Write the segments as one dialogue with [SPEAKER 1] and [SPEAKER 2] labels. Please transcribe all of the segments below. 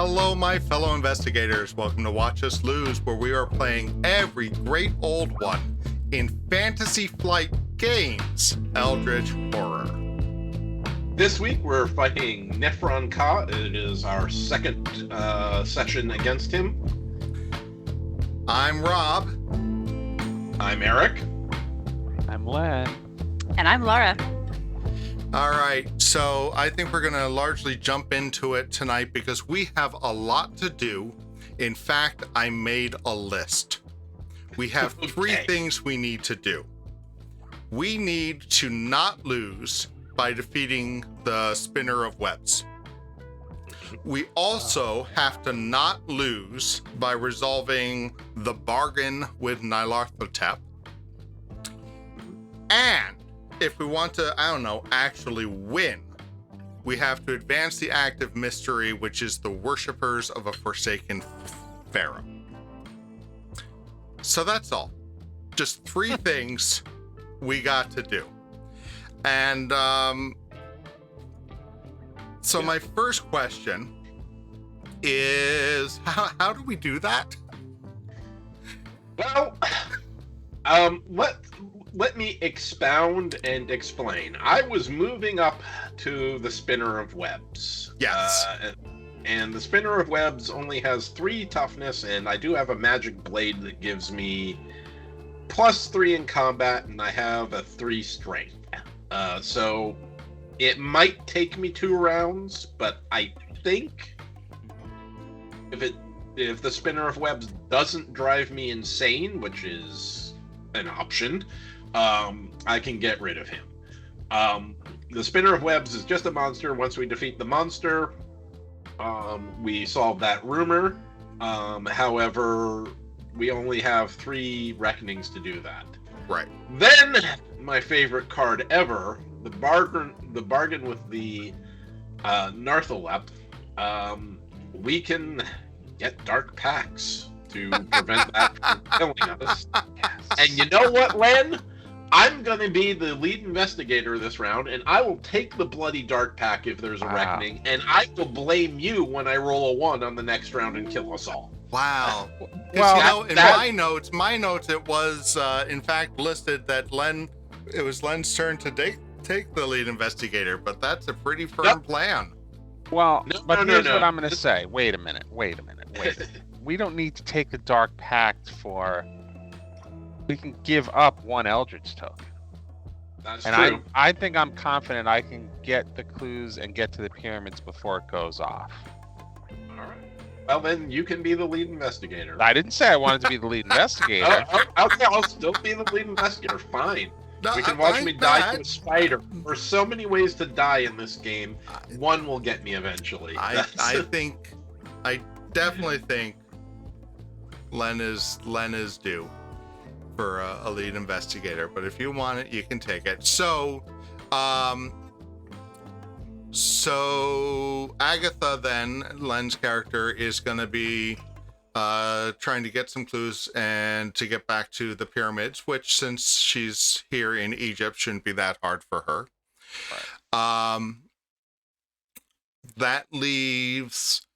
[SPEAKER 1] Hello, my fellow investigators. Welcome to Watch Us Lose, where we are playing every great old one in Fantasy Flight Games, Eldritch Horror.
[SPEAKER 2] This week we're fighting Nephren-Ka. It is our second session against him.
[SPEAKER 1] I'm Rob.
[SPEAKER 2] I'm Eric.
[SPEAKER 3] I'm Len.
[SPEAKER 4] And I'm Laura.
[SPEAKER 1] All right, so I think we're going to largely jump into it tonight because we have a lot to do. In fact, I made a list. We have three things we need to do. We need to not lose by defeating the spinner of webs. We also have to not lose by resolving the bargain with Nyarlathotep. And if we want to, actually win, we have to advance the active mystery, which is the worshippers of a forsaken pharaoh. So that's all. Just three things we got to do. And so my first question is, how do we do that?
[SPEAKER 2] Well, let me expound and explain. I was moving up to the spinner of webs.
[SPEAKER 1] Yes.
[SPEAKER 2] And the spinner of webs only has 3 toughness, and I do have a magic blade that gives me +3 in combat, and I have a 3 strength. So it might take me 2 rounds, but I think if the spinner of webs doesn't drive me insane, which is an option, I can get rid of him. The spinner of webs is just a monster. Once we defeat the monster, we solve that rumor. However, we only have 3 reckonings to do that.
[SPEAKER 1] Right.
[SPEAKER 2] Then, my favorite card ever, the bargain with the Nyarlathotep. We can get dark pacts to prevent that from killing us. Yes. And you know what, Len? I'm going to be the lead investigator this round, and I will take the bloody dark pack if there's a reckoning, and I will blame you when I roll a 1 on the next round and kill us all.
[SPEAKER 1] Wow.
[SPEAKER 3] Well,
[SPEAKER 1] in my notes, it was in fact listed that it was Len's turn to take the lead investigator, but that's a pretty firm plan.
[SPEAKER 3] Well, here's
[SPEAKER 2] no.
[SPEAKER 3] what I'm going to say. Wait a minute. We don't need to take the Dark Pact we can give up 1 Eldritch token.
[SPEAKER 2] That's
[SPEAKER 3] and
[SPEAKER 2] true.
[SPEAKER 3] I think I'm confident I can get the clues and get to the pyramids before it goes off.
[SPEAKER 2] All right. Well, then you can be the lead investigator.
[SPEAKER 3] I didn't say I wanted to be the lead investigator.
[SPEAKER 2] Okay, I'll still be the lead investigator. Fine.
[SPEAKER 1] No,
[SPEAKER 2] We can watch me die to a spider. There's so many ways to die in this game. 1 will get me eventually.
[SPEAKER 1] I definitely think Len is due for a lead investigator, but if you want it, you can take it. So Agatha, then Len's character, is going to be trying to get some clues and to get back to the pyramids, which, since she's here in Egypt, shouldn't be that hard for her. Right. That leaves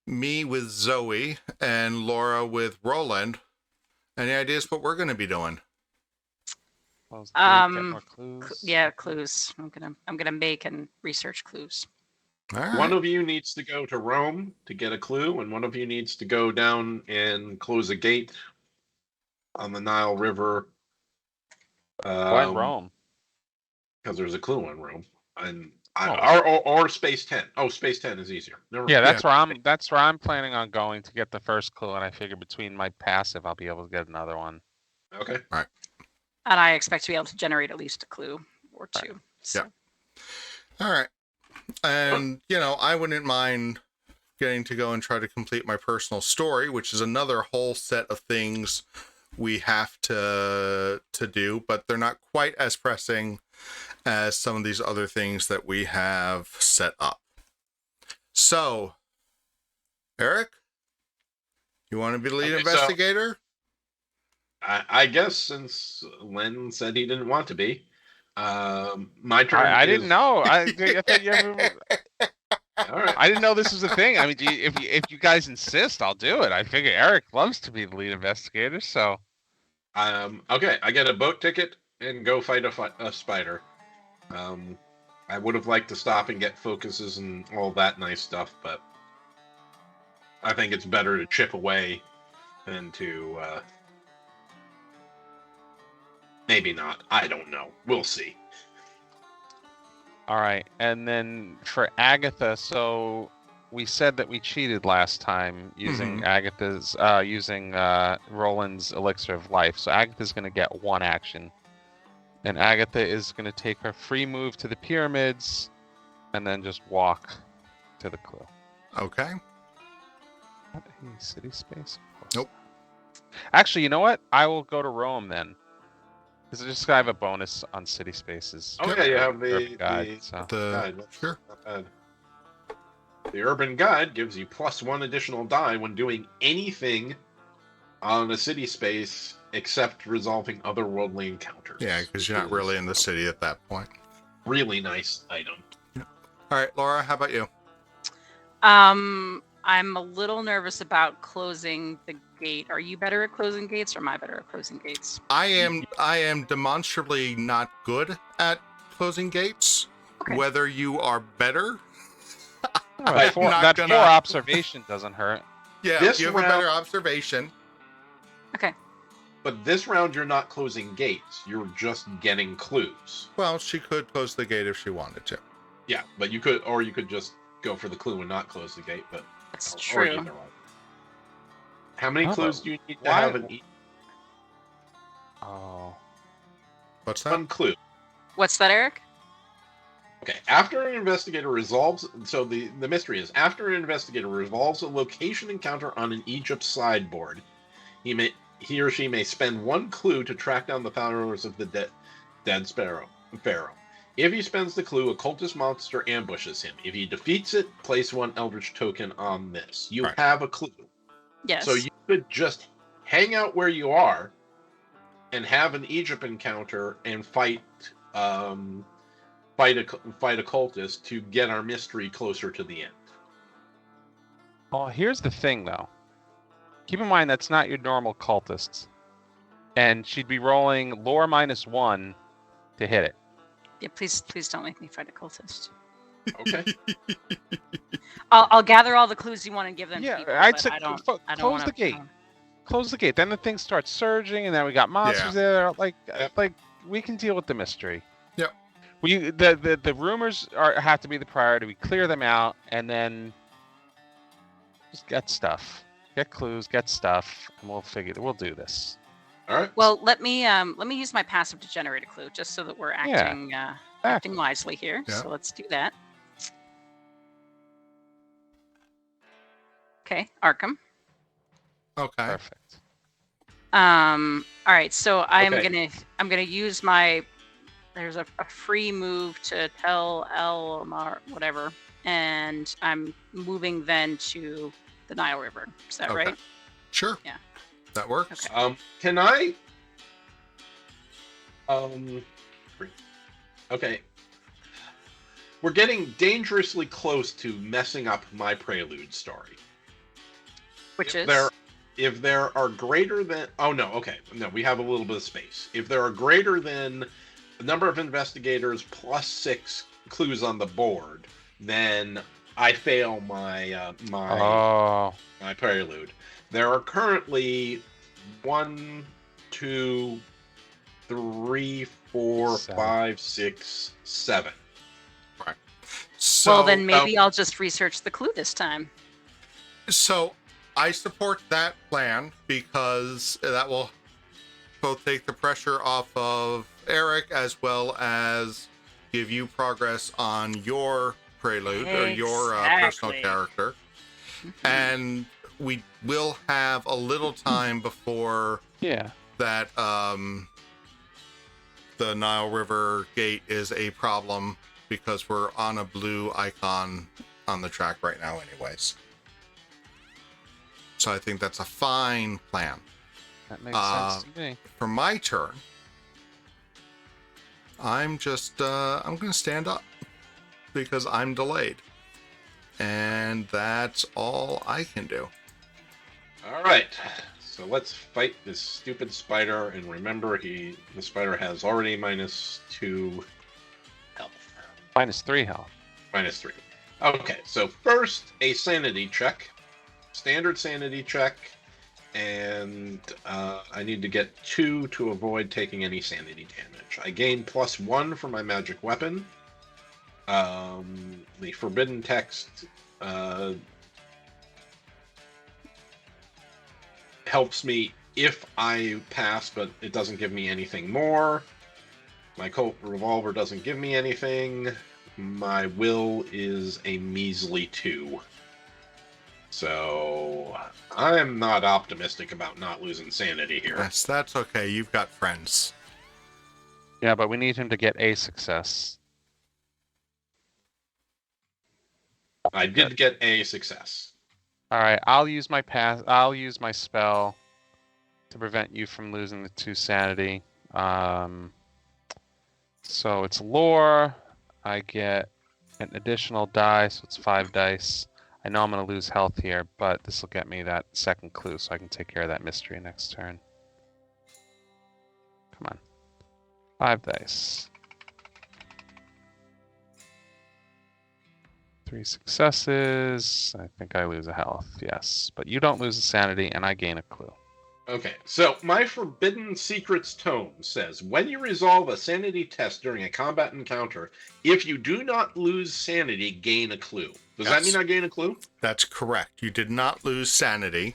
[SPEAKER 1] me with Zoe and Laura with Roland. Any ideas what we're going to be doing?
[SPEAKER 3] Clues.
[SPEAKER 4] Yeah, clues. I'm gonna make and research clues.
[SPEAKER 1] All right.
[SPEAKER 2] One of you needs to go to Rome to get a clue, and one of you needs to go down and close a gate on the Nile River.
[SPEAKER 3] Why Rome?
[SPEAKER 2] Because there's a clue on Rome, and
[SPEAKER 3] Oh.
[SPEAKER 2] or Space 10. Oh, Space 10 is easier.
[SPEAKER 3] That's where I'm planning on going to get the first clue, and I figure between my passive I'll be able to get another one.
[SPEAKER 2] Okay.
[SPEAKER 1] All right.
[SPEAKER 4] And I expect to be able to generate at least a clue or 2.
[SPEAKER 3] Right.
[SPEAKER 4] So.
[SPEAKER 1] Yeah. All right. And, I wouldn't mind getting to go and try to complete my personal story, which is another whole set of things we have to do, but they're not quite as pressing as some of these other things that we have set up. So, Eric, you want to be the lead investigator?
[SPEAKER 2] I guess since Len said he didn't want to be, my turn.
[SPEAKER 3] I didn't know. I thought you
[SPEAKER 2] All right.
[SPEAKER 3] I didn't know this was a thing. I mean, if you guys insist, I'll do it. I figure Eric loves to be the lead investigator, so.
[SPEAKER 2] Okay, I get a boat ticket and go fight a spider. I would have liked to stop and get focuses and all that nice stuff, but I think it's better to chip away than to maybe not. I don't know. We'll see.
[SPEAKER 3] All right, and then for Agatha, so we said that we cheated last time using Agatha's using Roland's elixir of life. So Agatha's going to get one action, and Agatha is going to take her free move to the pyramids, and then just walk to the clue.
[SPEAKER 1] Okay.
[SPEAKER 3] Not a city space.
[SPEAKER 1] Nope.
[SPEAKER 3] Actually, you know what? I will go to Rome then. Because I just have a bonus on city spaces.
[SPEAKER 2] Okay, you have the
[SPEAKER 3] Urban guide, so.
[SPEAKER 2] guide. That's
[SPEAKER 1] Sure.
[SPEAKER 2] not bad. The urban guide gives you +1 additional die when doing anything on a city space except resolving otherworldly encounters.
[SPEAKER 1] Yeah, because you're not really in the city at that point.
[SPEAKER 2] Really nice item.
[SPEAKER 1] All right, Laura, how about you?
[SPEAKER 4] I'm a little nervous about closing the gate. Are you better at closing gates, or am I better at closing gates?
[SPEAKER 1] I am demonstrably not good at closing gates.
[SPEAKER 4] Okay.
[SPEAKER 1] Whether you are better,
[SPEAKER 3] Oh, that
[SPEAKER 1] not
[SPEAKER 3] four
[SPEAKER 1] gonna-
[SPEAKER 3] observation doesn't hurt.
[SPEAKER 1] yeah,
[SPEAKER 2] This
[SPEAKER 1] you have a
[SPEAKER 2] round-
[SPEAKER 1] better observation.
[SPEAKER 4] Okay.
[SPEAKER 2] But this round, you're not closing gates. You're just getting clues.
[SPEAKER 1] Well, she could close the gate if she wanted to.
[SPEAKER 2] Yeah, but you could just go for the clue and not close the gate. But
[SPEAKER 4] That's
[SPEAKER 2] or
[SPEAKER 4] true.
[SPEAKER 2] either way. How many
[SPEAKER 3] Oh,
[SPEAKER 2] clues do you need to
[SPEAKER 3] why-
[SPEAKER 2] have in each
[SPEAKER 3] Oh.
[SPEAKER 1] What's that?
[SPEAKER 2] one clue?
[SPEAKER 4] What's that, Eric?
[SPEAKER 2] Okay, after an investigator resolves, so the mystery is, after an investigator resolves a location encounter on an Egypt sideboard, he or she may spend 1 clue to track down the followers of the dead pharaoh. If he spends the clue, a cultist monster ambushes him. If he defeats it, place 1 Eldritch token on this. You
[SPEAKER 1] Right.
[SPEAKER 2] have a clue.
[SPEAKER 4] Yes.
[SPEAKER 2] So you could just hang out where you are and have an Egypt encounter and fight a cultist to get our mystery closer to the end.
[SPEAKER 3] Well, here's the thing, though. Keep in mind that's not your normal cultists, and she'd be rolling lore -1 to hit it.
[SPEAKER 4] Yeah, please don't make me fight a cultist.
[SPEAKER 2] Okay.
[SPEAKER 4] I'll gather all the clues you want and give them to
[SPEAKER 3] Yeah,
[SPEAKER 4] people.
[SPEAKER 3] I'd
[SPEAKER 4] but
[SPEAKER 3] say
[SPEAKER 4] I don't
[SPEAKER 3] close
[SPEAKER 4] wanna,
[SPEAKER 3] the gate. Close the gate. Then the thing starts surging, and then we got monsters there. Like we can deal with the mystery.
[SPEAKER 1] Yep.
[SPEAKER 3] The rumors have to be the priority. We clear them out, and then just get stuff, get clues, get stuff, and we'll do this.
[SPEAKER 2] All right.
[SPEAKER 4] Well, let me use my passive to generate a clue, just so that we're acting wisely here.
[SPEAKER 1] Yeah.
[SPEAKER 4] So let's do that. Okay, Arkham.
[SPEAKER 1] Okay.
[SPEAKER 3] Perfect.
[SPEAKER 4] All right, so I'm
[SPEAKER 2] Okay.
[SPEAKER 4] gonna use my. There's a free move to tell Elmar whatever, and I'm moving then to the Nile River. Is that
[SPEAKER 1] Okay.
[SPEAKER 4] right?
[SPEAKER 1] Sure.
[SPEAKER 4] Yeah.
[SPEAKER 1] That works.
[SPEAKER 4] Okay.
[SPEAKER 2] Can I? Okay. We're getting dangerously close to messing up my prelude story.
[SPEAKER 4] Which
[SPEAKER 2] If
[SPEAKER 4] is
[SPEAKER 2] if there are greater than we have a little bit of space. If there are greater than the number of investigators +6 clues on the board, then I fail my my prelude. There are currently 1, 2, 3, 4, 5, 6, 7.
[SPEAKER 1] So,
[SPEAKER 4] well, then maybe I'll just research the clue this time.
[SPEAKER 1] So I support that plan because that will both take the pressure off of Eric as well as give you progress on your prelude or your personal
[SPEAKER 4] Exactly.
[SPEAKER 1] character.
[SPEAKER 4] Mhm.
[SPEAKER 1] And we will have a little time before that the Nile River gate is a problem because we're on a blue icon on the track right now anyways. So I think that's a fine plan.
[SPEAKER 3] That makes sense to me.
[SPEAKER 1] For my turn, I'm just I'm going to stand up because I'm delayed. And that's all I can do.
[SPEAKER 2] All right. So let's fight this stupid spider, and remember, the spider has already -2 health.
[SPEAKER 3] -3 health.
[SPEAKER 2] -3. Okay, so first a sanity check, standard sanity check, and I need to get 2 to avoid taking any sanity damage. I gain +1 for my magic weapon. The forbidden text helps me if I pass, but it doesn't give me anything more. My Colt revolver doesn't give me anything. My will is a measly 2. So I am not optimistic about not losing sanity here.
[SPEAKER 1] Yes, that's okay. You've got friends.
[SPEAKER 3] Yeah, but we need him to get a success.
[SPEAKER 2] I did get a success.
[SPEAKER 3] All right, I'll use my I'll use my spell to prevent you from losing the 2 sanity. So it's lore. I get an additional die, so it's 5 dice. I know I'm going to lose health here, but this will get me that second clue, so I can take care of that mystery next turn. Come on. 5 dice. 3 successes. I think I lose a health, yes. But you don't lose a sanity, and I gain a clue.
[SPEAKER 2] Okay, so my Forbidden Secrets tome says, when you resolve a sanity test during a combat encounter, if you do not lose sanity, gain a clue. Does that mean I gain a clue?
[SPEAKER 1] That's correct. You did not lose sanity,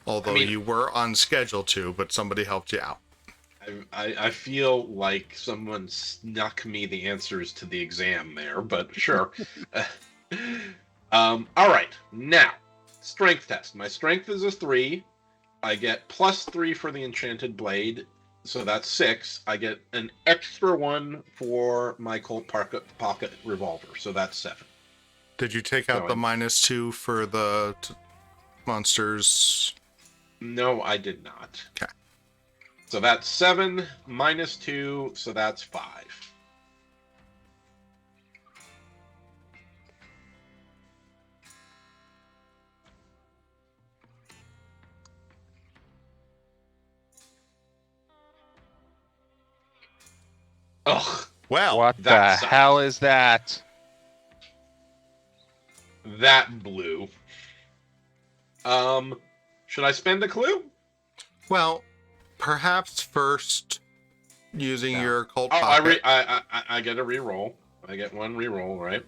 [SPEAKER 1] although you were on schedule to, but somebody helped you out.
[SPEAKER 2] I feel like someone snuck me the answers to the exam there, but sure. All right, now, strength test. My strength is a 3. I get +3 for the enchanted blade, so that's 6. I get an extra 1 for my Colt pocket revolver, so that's 7.
[SPEAKER 1] Did you take out the -2 for the monsters?
[SPEAKER 2] No, I did not.
[SPEAKER 1] Okay.
[SPEAKER 2] So that's 7 -2, so that's 5. Ugh.
[SPEAKER 1] Well,
[SPEAKER 3] what the hell is that?
[SPEAKER 2] That blew. Should I spend a clue?
[SPEAKER 1] Well, perhaps first using your Colt pocket.
[SPEAKER 2] I get a reroll. I get 1 reroll, right?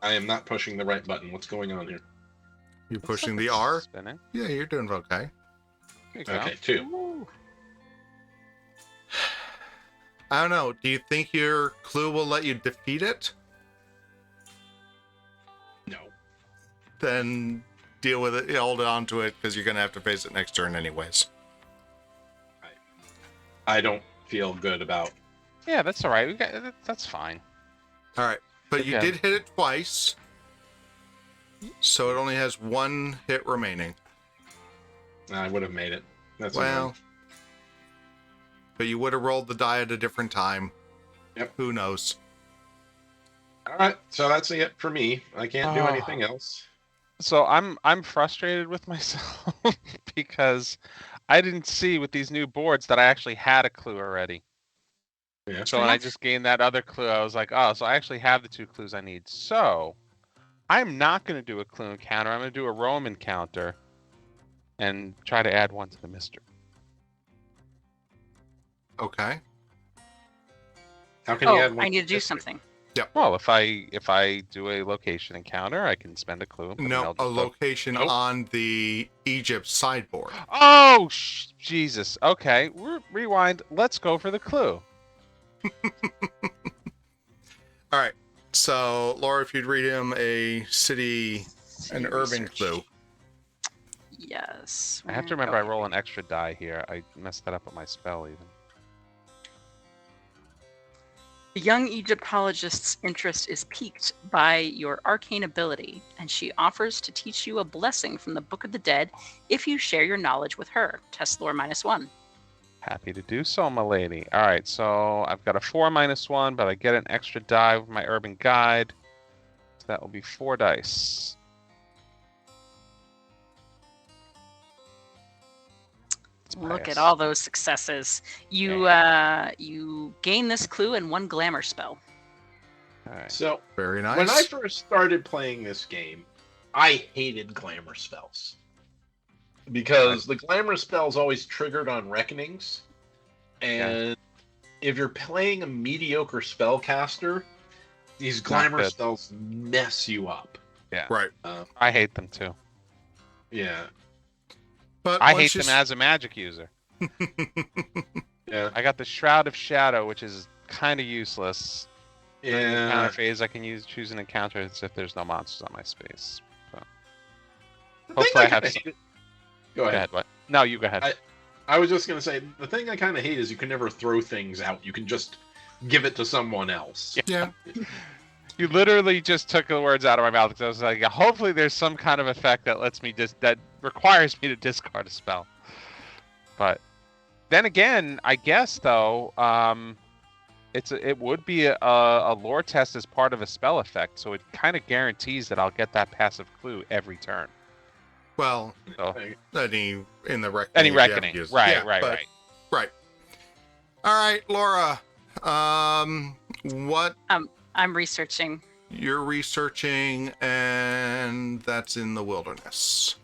[SPEAKER 2] I am not pushing the right button. What's going on here?
[SPEAKER 1] You're pushing the R?
[SPEAKER 3] Spinning.
[SPEAKER 1] Yeah, you're doing okay.
[SPEAKER 2] Okay, 2.
[SPEAKER 1] I don't know. Do you think your clue will let you defeat it?
[SPEAKER 2] No.
[SPEAKER 1] Then deal with it. Hold on to it because you're going to have to face it next turn anyways.
[SPEAKER 2] I don't feel good about...
[SPEAKER 3] Yeah, that's all right. That's fine.
[SPEAKER 1] All right. But
[SPEAKER 3] Okay.
[SPEAKER 1] you did hit it twice. So it only has 1 hit remaining.
[SPEAKER 2] I would have made it. That's
[SPEAKER 1] Well,
[SPEAKER 2] annoying.
[SPEAKER 1] but you would have rolled the die at a different time.
[SPEAKER 2] Yep.
[SPEAKER 1] Who knows?
[SPEAKER 2] All right, so that's it for me. I can't do
[SPEAKER 3] Oh.
[SPEAKER 2] anything else.
[SPEAKER 3] So I'm frustrated with myself because I didn't see with these new boards that I actually had a clue already.
[SPEAKER 2] Yeah.
[SPEAKER 3] So when I just gained that other clue, I was like, oh, so I actually have the 2 clues I need. So I'm not going to do a clue encounter. I'm going to do a roam encounter and try to add 1 to the mystery.
[SPEAKER 1] Okay.
[SPEAKER 2] How can you add
[SPEAKER 4] Oh,
[SPEAKER 2] 1?
[SPEAKER 4] I need to do something.
[SPEAKER 3] Well, if I do a location encounter, I can spend a clue. and put an
[SPEAKER 1] No,
[SPEAKER 3] Eldritch
[SPEAKER 1] a
[SPEAKER 3] Bolt.
[SPEAKER 1] location
[SPEAKER 2] Nope.
[SPEAKER 1] on the Egypt sideboard.
[SPEAKER 3] Oh, Jesus. Okay, rewind. Let's go for the clue.
[SPEAKER 1] All right. So, Laura, if you'd read him a city, an urban
[SPEAKER 4] Research.
[SPEAKER 1] clue.
[SPEAKER 4] Yes.
[SPEAKER 3] I have to remember I roll an extra die here. I messed that up with my spell even.
[SPEAKER 4] The young Egyptologist's interest is piqued by your arcane ability, and she offers to teach you a blessing from the Book of the Dead if you share your knowledge with her. Test lore -1.
[SPEAKER 3] Happy to do so, my lady. All right, so I've got a 4 -1, but I get an extra die with my urban guide. So that will be 4 dice.
[SPEAKER 4] Look
[SPEAKER 3] Pass.
[SPEAKER 4] at all those successes. You you gain this clue and 1 glamour spell.
[SPEAKER 3] All right.
[SPEAKER 2] So
[SPEAKER 1] Very nice.
[SPEAKER 2] when I first started playing this game, I hated glamour spells because the glamour spells always triggered on reckonings, and if you're playing a mediocre spellcaster, these glamour
[SPEAKER 3] good.
[SPEAKER 2] spells mess you up.
[SPEAKER 3] Yeah.
[SPEAKER 1] Right.
[SPEAKER 3] I hate them too.
[SPEAKER 2] Yeah.
[SPEAKER 1] But
[SPEAKER 3] I
[SPEAKER 1] once
[SPEAKER 3] hate them as a magic user.
[SPEAKER 2] Yeah.
[SPEAKER 3] I got the Shroud of Shadow, which is kind of useless.
[SPEAKER 2] Yeah.
[SPEAKER 3] Counter phase, I can choose an encounter if there's no monsters on my space. So.
[SPEAKER 2] The thing
[SPEAKER 3] Hopefully I have
[SPEAKER 2] kinda
[SPEAKER 3] some.
[SPEAKER 2] hate-
[SPEAKER 3] Go
[SPEAKER 2] Go ahead.
[SPEAKER 3] ahead. What? No, you go ahead.
[SPEAKER 2] I was just gonna say the thing I kind of hate is you can never throw things out. You can just give it to someone else.
[SPEAKER 1] Yeah.
[SPEAKER 3] You literally just took the words out of my mouth because I was like, hopefully there's some kind of effect that lets me that requires me to discard a spell. But then again, I guess though, it would be a lore test as part of a spell effect, so it kind of guarantees that I'll get that passive clue every turn.
[SPEAKER 1] Well,
[SPEAKER 3] So
[SPEAKER 1] any in the reckoning.
[SPEAKER 3] any
[SPEAKER 1] if you have
[SPEAKER 3] reckoning,
[SPEAKER 1] used-
[SPEAKER 3] right,
[SPEAKER 1] yeah,
[SPEAKER 3] right,
[SPEAKER 1] but-
[SPEAKER 3] right.
[SPEAKER 1] Right. All right, Laura. What
[SPEAKER 4] I'm researching.
[SPEAKER 1] you're researching, and that's in the wilderness.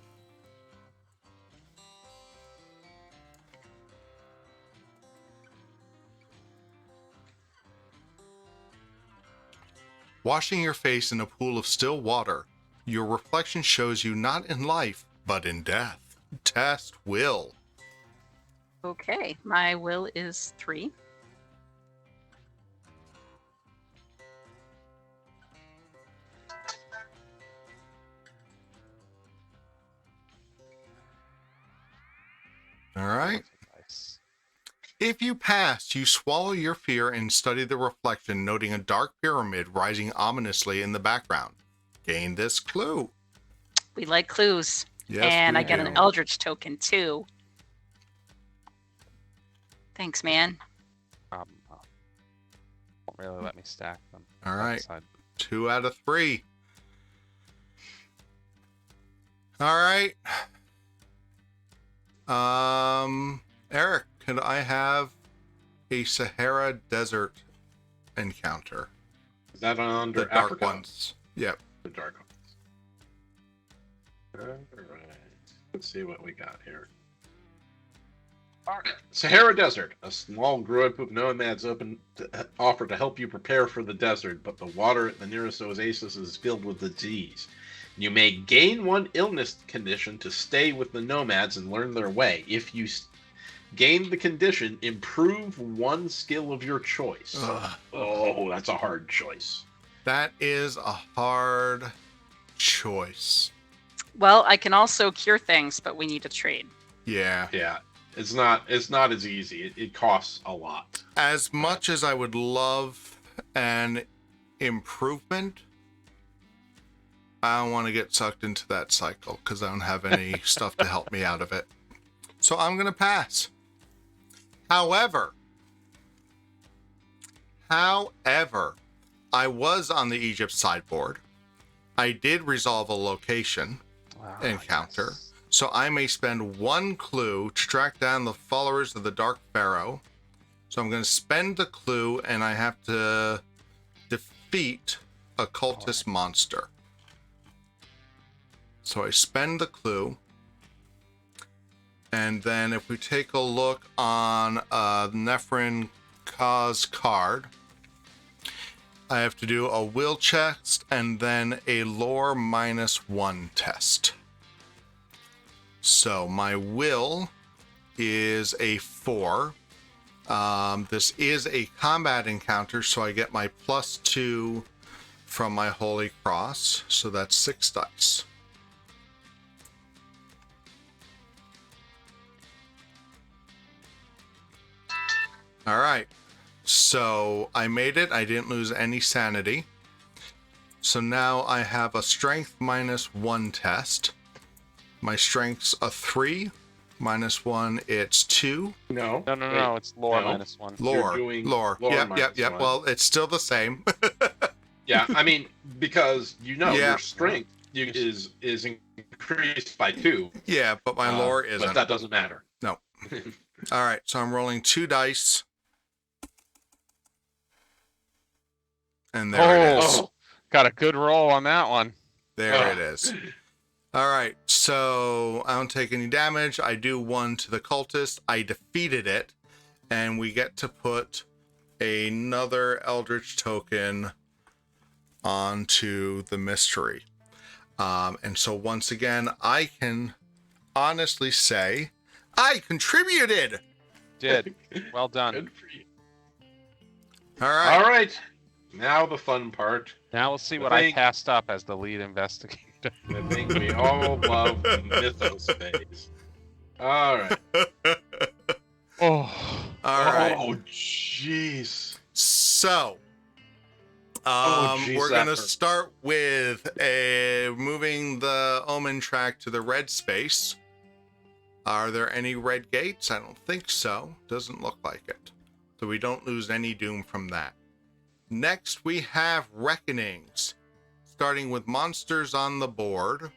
[SPEAKER 1] Washing your face in a pool of still water, your reflection shows you not in life, but in death. Test will.
[SPEAKER 4] Okay, my will is 3.
[SPEAKER 1] All right.
[SPEAKER 3] Nice.
[SPEAKER 1] If you pass, you swallow your fear and study the reflection, noting a dark pyramid rising ominously in the background. Gain this clue.
[SPEAKER 4] We like clues.
[SPEAKER 1] Yes,
[SPEAKER 4] and
[SPEAKER 1] we
[SPEAKER 4] I get
[SPEAKER 1] do.
[SPEAKER 4] an Eldritch token too. Thanks, man.
[SPEAKER 3] Won't really let me stack them.
[SPEAKER 1] All right.
[SPEAKER 3] Outside.
[SPEAKER 1] 2 out of 3. All right. Eric, could I have a Sahara Desert encounter?
[SPEAKER 2] Is that under
[SPEAKER 1] The dark
[SPEAKER 2] Africa?
[SPEAKER 1] ones. Yep.
[SPEAKER 2] The dark ones. All right. Let's see what we got here. All right. Sahara Desert. A small group of nomads offer to help you prepare for the desert, but the water at the nearest oasis is filled with disease. You may gain 1 illness condition to stay with the nomads and learn their way. If you gain the condition, improve 1 skill of your choice.
[SPEAKER 1] Ugh.
[SPEAKER 2] Oh, that's a hard choice.
[SPEAKER 1] That is a hard choice.
[SPEAKER 4] Well, I can also cure things, but we need to trade.
[SPEAKER 1] Yeah.
[SPEAKER 2] Yeah, it's not as easy. It costs a lot.
[SPEAKER 1] As much as I would love an improvement, I don't want to get sucked into that cycle because I don't have any stuff to help me out of it. So I'm going to pass. However, I was on the Egypt sideboard. I did resolve a location encounter.
[SPEAKER 3] Yes.
[SPEAKER 1] So I may spend 1 clue to track down the followers of the Dark Pharaoh. So I'm going to spend the clue, and I have to defeat a cultist monster. So I spend the clue. And then if we take a look on Nephren-Ka's card, I have to do a will test and then a lore -1 test. So my will is a 4. This is a combat encounter, so I get my +2 from my Holy Cross. So that's 6 dice. All right. So I made it. I didn't lose any sanity. So now I have a strength -1 test. My strength's a 3. -1, it's 2.
[SPEAKER 2] No.
[SPEAKER 3] No. It's lore
[SPEAKER 2] No.
[SPEAKER 3] -1.
[SPEAKER 1] Lore.
[SPEAKER 2] doing
[SPEAKER 1] Lore.
[SPEAKER 2] lore
[SPEAKER 1] Yep.
[SPEAKER 2] -1.
[SPEAKER 1] Well, it's still the same.
[SPEAKER 2] Yeah, I mean, because
[SPEAKER 1] Yeah.
[SPEAKER 2] your strength is increased by 2.
[SPEAKER 1] Yeah, but my lore isn't.
[SPEAKER 2] But that doesn't matter.
[SPEAKER 1] No. All right, so I'm rolling 2 dice. And there it is.
[SPEAKER 2] Oh.
[SPEAKER 3] Got a good roll on that one.
[SPEAKER 1] There it is. All right, so I don't take any damage. I do 1 to the cultist. I defeated it, and we get to put another Eldritch token onto the mystery. And so once again, I can honestly say I contributed.
[SPEAKER 3] Did. Well done.
[SPEAKER 2] Good for you.
[SPEAKER 1] All right.
[SPEAKER 2] All right. Now the fun part.
[SPEAKER 3] Now we'll see
[SPEAKER 2] The
[SPEAKER 3] what I
[SPEAKER 2] thing-
[SPEAKER 3] passed up as the lead investigator.
[SPEAKER 2] The thing we all love, the mythos phase. All right.
[SPEAKER 3] Oh.
[SPEAKER 1] All right.
[SPEAKER 2] Oh, jeez.
[SPEAKER 1] So,
[SPEAKER 2] jeez,
[SPEAKER 1] we're
[SPEAKER 2] that
[SPEAKER 1] gonna
[SPEAKER 2] hurts.
[SPEAKER 1] start with moving the omen track to the red space. Are there any red gates? I don't think so. Doesn't look like it. So we don't lose any doom from that. Next, we have reckonings, starting with monsters on the board.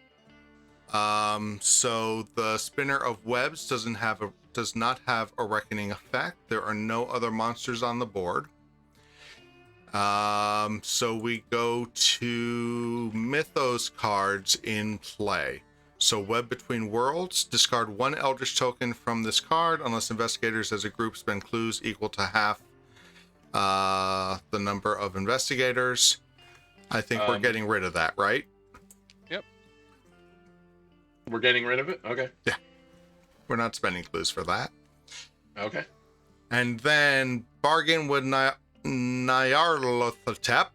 [SPEAKER 1] So the spinner of webs does not have a reckoning effect. There are no other monsters on the board. So we go to mythos cards in play. So Web Between Worlds, discard 1 Eldritch token from this card unless investigators as a group spend clues equal to half the number of investigators. I think we're getting rid of that, right?
[SPEAKER 3] Yep.
[SPEAKER 2] We're getting rid of it? Okay.
[SPEAKER 1] We're not spending clues for that.
[SPEAKER 2] Okay.
[SPEAKER 1] And then Bargain with Nyarlathotep.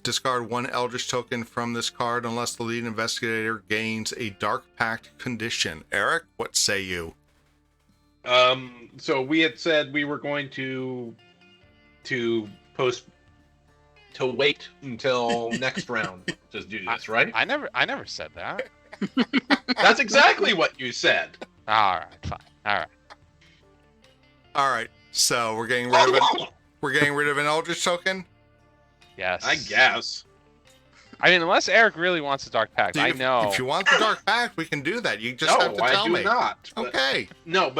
[SPEAKER 1] Discard 1 Eldritch token from this card unless the lead investigator gains a Dark Pact condition. Eric, what say you?
[SPEAKER 2] So we had said we were going to wait until next round to do this, right?
[SPEAKER 3] I never said that.
[SPEAKER 2] That's exactly what you said.
[SPEAKER 3] All right, fine. All right.
[SPEAKER 1] All right, so we're getting rid of it. We're getting rid of an Eldritch token.
[SPEAKER 3] Yes.
[SPEAKER 2] I guess.
[SPEAKER 3] I mean, unless Eric really wants a Dark Pact, I know.
[SPEAKER 1] If you want the Dark Pact, we can do that. You just have to
[SPEAKER 2] I
[SPEAKER 1] tell
[SPEAKER 2] do
[SPEAKER 1] me.
[SPEAKER 2] not. But,
[SPEAKER 1] Okay.
[SPEAKER 2] No,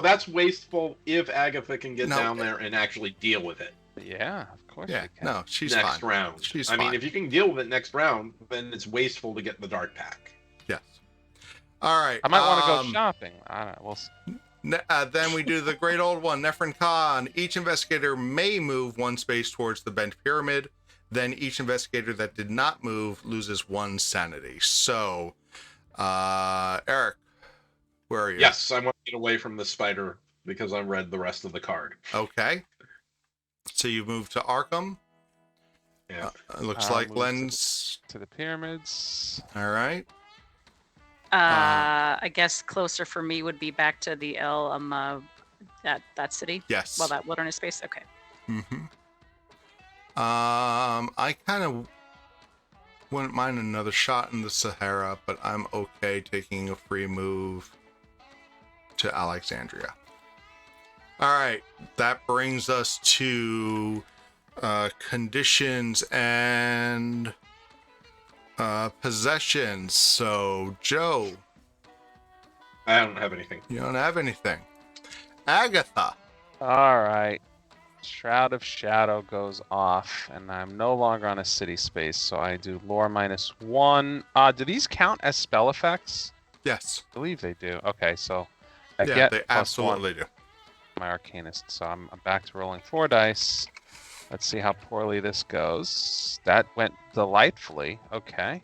[SPEAKER 2] that's wasteful if Agatha can get
[SPEAKER 1] No.
[SPEAKER 2] down there and actually deal with it
[SPEAKER 3] Yeah, of course.
[SPEAKER 1] Yeah.
[SPEAKER 3] we can.
[SPEAKER 1] No, she's
[SPEAKER 2] next
[SPEAKER 1] fine.
[SPEAKER 2] round.
[SPEAKER 1] She's
[SPEAKER 2] I mean,
[SPEAKER 1] fine.
[SPEAKER 2] if you can deal with it next round, then it's wasteful to get the Dark Pack.
[SPEAKER 1] Yes. All right.
[SPEAKER 3] I might want to go shopping. I don't know. We'll see.
[SPEAKER 1] Then we do the great old one, Nephren-Ka. Each investigator may move 1 space towards the bent pyramid. Then each investigator that did not move loses 1 sanity. So, Eric, where are you?
[SPEAKER 2] Yes, I want to get away from the spider because I read the rest of the card.
[SPEAKER 1] Okay. So you move to Arkham.
[SPEAKER 2] Yeah.
[SPEAKER 1] Looks
[SPEAKER 3] I'll
[SPEAKER 1] like
[SPEAKER 3] move
[SPEAKER 1] Len's.
[SPEAKER 3] To the pyramids.
[SPEAKER 1] All right.
[SPEAKER 4] I guess closer for me would be back to the that city.
[SPEAKER 1] Yes.
[SPEAKER 4] Well, that wilderness space. Okay.
[SPEAKER 1] Mm-hmm. I kind of wouldn't mind another shot in the Sahara, but I'm okay taking a free move to Alexandria. All right, that brings us to conditions and possessions. So, Joe,
[SPEAKER 2] I don't have anything.
[SPEAKER 1] you don't have anything. Agatha.
[SPEAKER 3] All right. Shroud of Shadow goes off, and I'm no longer on a city space, so I do lore -1. Do these count as spell effects?
[SPEAKER 1] Yes.
[SPEAKER 3] I believe they do. Okay, so I
[SPEAKER 1] Yeah,
[SPEAKER 3] get
[SPEAKER 1] they
[SPEAKER 3] +1
[SPEAKER 1] absolutely do.
[SPEAKER 3] my Arcanist, so I'm back to rolling 4 dice. Let's see how poorly this goes. That went delightfully. Okay.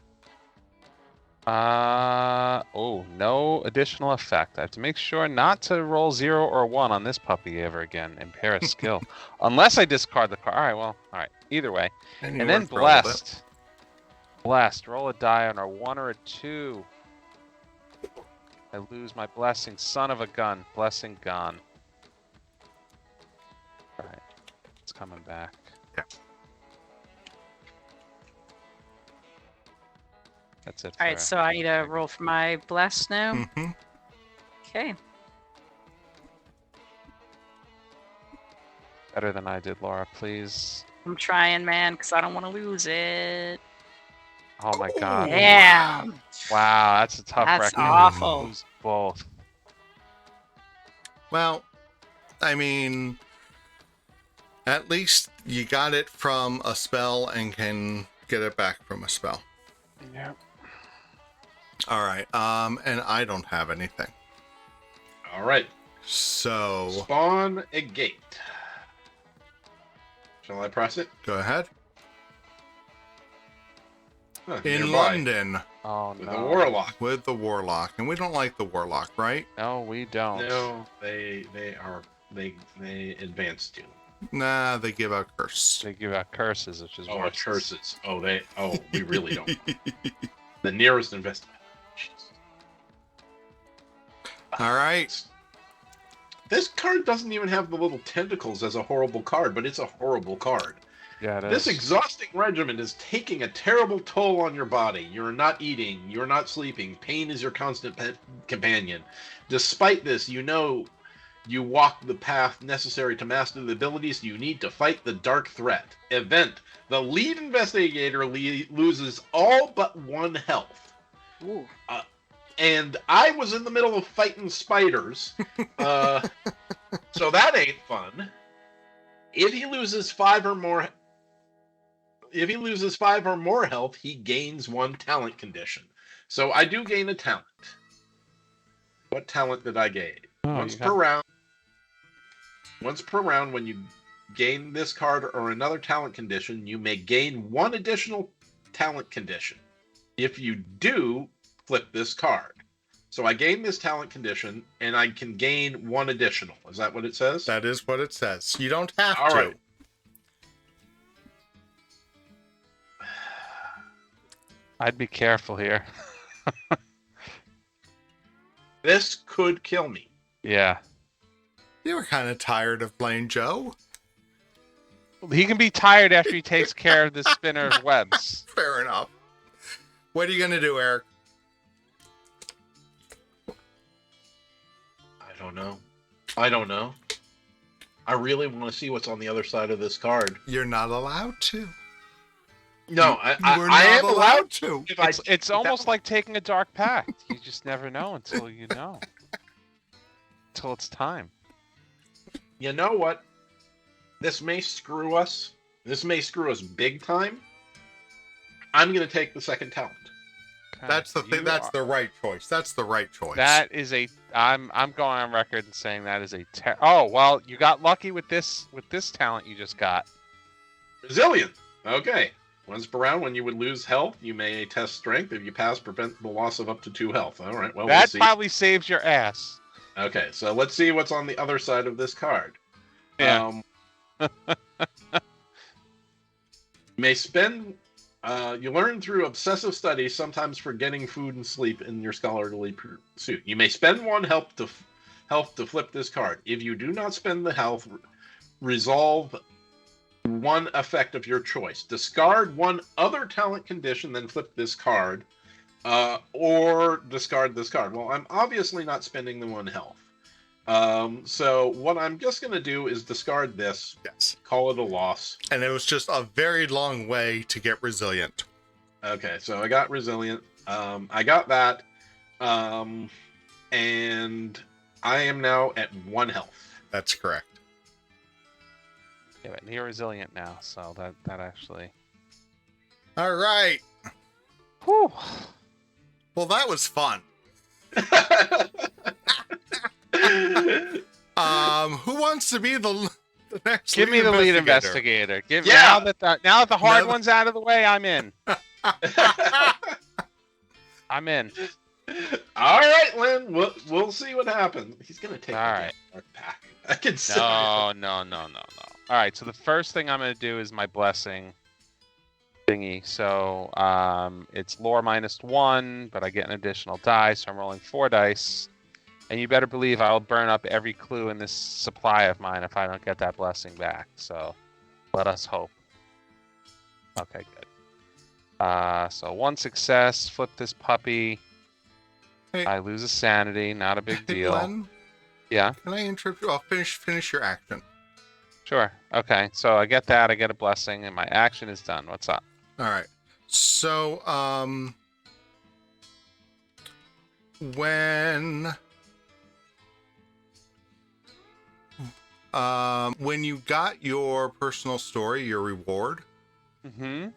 [SPEAKER 3] Oh, no additional effect. I have to make sure not to roll 0 or 1 on this puppy ever again. Impair a skill. Unless I discard the card. All right, well, all right. Either way.
[SPEAKER 1] you
[SPEAKER 3] And then
[SPEAKER 1] rolled it.
[SPEAKER 3] Blessed. Blessed. Roll a die on a 1 or a 2. I lose my blessing. Son of a gun. Blessing gone. All right. It's coming back.
[SPEAKER 1] Yeah.
[SPEAKER 3] That's it.
[SPEAKER 4] All right. So I need to roll for my bless now.
[SPEAKER 1] Mm-hmm.
[SPEAKER 4] Okay.
[SPEAKER 3] Better than I did, Laura, please.
[SPEAKER 4] I'm trying, man, because I don't want to lose it.
[SPEAKER 3] Oh my god.
[SPEAKER 4] Damn.
[SPEAKER 3] Wow, that's a tough
[SPEAKER 4] That's
[SPEAKER 3] record.
[SPEAKER 4] awful.
[SPEAKER 3] Lose both.
[SPEAKER 1] Well, I mean, at least you got it from a spell and can get it back from a spell.
[SPEAKER 3] Yep.
[SPEAKER 1] All right. And I don't have anything.
[SPEAKER 2] All right.
[SPEAKER 1] So
[SPEAKER 2] Spawn a gate. Shall I press it?
[SPEAKER 1] go ahead.
[SPEAKER 2] Huh,
[SPEAKER 1] In
[SPEAKER 2] nearby.
[SPEAKER 1] London
[SPEAKER 3] Oh
[SPEAKER 2] With
[SPEAKER 3] no.
[SPEAKER 2] a warlock.
[SPEAKER 1] with the warlock, and we don't like the warlock, right?
[SPEAKER 3] No, we don't.
[SPEAKER 2] No, they advance you.
[SPEAKER 1] Nah, they give out curse.
[SPEAKER 3] They give out curses, which is
[SPEAKER 2] Oh,
[SPEAKER 3] worse.
[SPEAKER 2] curses. We really don't. The nearest investigation.
[SPEAKER 1] All right.
[SPEAKER 2] This card doesn't even have the little tentacles as a horrible card, but it's a horrible card.
[SPEAKER 3] Yeah, it
[SPEAKER 2] This
[SPEAKER 3] is.
[SPEAKER 2] exhausting regimen is taking a terrible toll on your body. You're not eating, you're not sleeping. Pain is your constant companion. Despite this, you know you walk the path necessary to master the abilities you need to fight the dark threat. Event. The lead investigator loses all but 1 health.
[SPEAKER 4] Ooh.
[SPEAKER 2] And I was in the middle of fighting spiders. So that ain't fun. If he loses 5 or more health, he gains 1 talent condition. So I do gain a talent. What talent did I gain? Once per round, when you gain this card or another talent condition, you may gain 1 additional talent condition. If you do, flip this card. So I gain this talent condition, and I can gain 1 additional. Is that what it says?
[SPEAKER 1] That is what it says. You don't have
[SPEAKER 2] All
[SPEAKER 1] to.
[SPEAKER 2] right.
[SPEAKER 3] I'd be careful here.
[SPEAKER 2] This could kill me.
[SPEAKER 3] Yeah.
[SPEAKER 1] You were kind of tired of playing Joe.
[SPEAKER 3] He can be tired after he takes care of the spinner's webs.
[SPEAKER 1] Fair enough. What are you going to do, Eric?
[SPEAKER 2] I don't know. I really want to see what's on the other side of this card.
[SPEAKER 1] You're not allowed to.
[SPEAKER 2] No,
[SPEAKER 1] You were
[SPEAKER 2] I
[SPEAKER 1] not
[SPEAKER 2] am allowed
[SPEAKER 1] to.
[SPEAKER 2] If
[SPEAKER 3] It's almost like taking a dark pact. You just never know until you know. Until it's time.
[SPEAKER 2] You know what? This may screw us. This may screw us big time. I'm going to take the second talent.
[SPEAKER 3] Okay.
[SPEAKER 1] That's the thing.
[SPEAKER 3] You
[SPEAKER 1] That's
[SPEAKER 3] are-
[SPEAKER 1] the right choice. That's the right choice.
[SPEAKER 3] That is a. I'm going on record and saying that is a. Oh well, you got lucky with this talent you just got.
[SPEAKER 2] Resilient. Okay. Once per round, when you would lose health, you may test strength. If you pass, prevent the loss of up to 2 health. All right. Well, we'll
[SPEAKER 3] That
[SPEAKER 2] see.
[SPEAKER 3] probably saves your ass.
[SPEAKER 2] Okay, so let's see what's on the other side of this card.
[SPEAKER 3] Yeah.
[SPEAKER 2] You may spend. You learn through obsessive study, sometimes forgetting food and sleep in your scholarly pursuit. You may spend 1 health to flip this card. If you do not spend the health, resolve 1 effect of your choice. Discard 1 other talent condition, then flip this card. Or discard this card. Well, I'm obviously not spending the 1 health. So what I'm just going to do is discard this.
[SPEAKER 1] Yes.
[SPEAKER 2] Call it a loss.
[SPEAKER 1] And it was just a very long way to get resilient.
[SPEAKER 2] Okay, so I got resilient. I got that. And I am now at 1 health.
[SPEAKER 1] That's correct.
[SPEAKER 3] Yeah, but you're resilient now, so that actually.
[SPEAKER 1] All right.
[SPEAKER 3] Whew.
[SPEAKER 1] Well, that was fun. Who wants to be the next?
[SPEAKER 3] Give me the lead investigator.
[SPEAKER 2] Yeah.
[SPEAKER 3] Now that the hard
[SPEAKER 1] Now-
[SPEAKER 3] one's out of the way, I'm in. I'm in.
[SPEAKER 2] All right, Lynn. We'll see what happens. He's gonna take
[SPEAKER 3] All right.
[SPEAKER 2] the back. I can see.
[SPEAKER 3] No. All right, so the first thing I'm going to do is my blessing thingy. So it's lore -1, but I get an additional die, so I'm rolling 4 dice. And you better believe I'll burn up every clue in this supply of mine if I don't get that blessing back. So let us hope. Okay, good. So 1 success, flip this puppy.
[SPEAKER 1] Hey,
[SPEAKER 3] I lose a sanity, not a big
[SPEAKER 1] hey,
[SPEAKER 3] deal.
[SPEAKER 1] Len,
[SPEAKER 3] Yeah,
[SPEAKER 1] can I interrupt you? I'll finish your action.
[SPEAKER 3] sure. Okay, so I get that, I get a blessing, and my action is done. What's up?
[SPEAKER 1] All right. So, when you got your personal story, your reward,
[SPEAKER 3] Mm-hmm.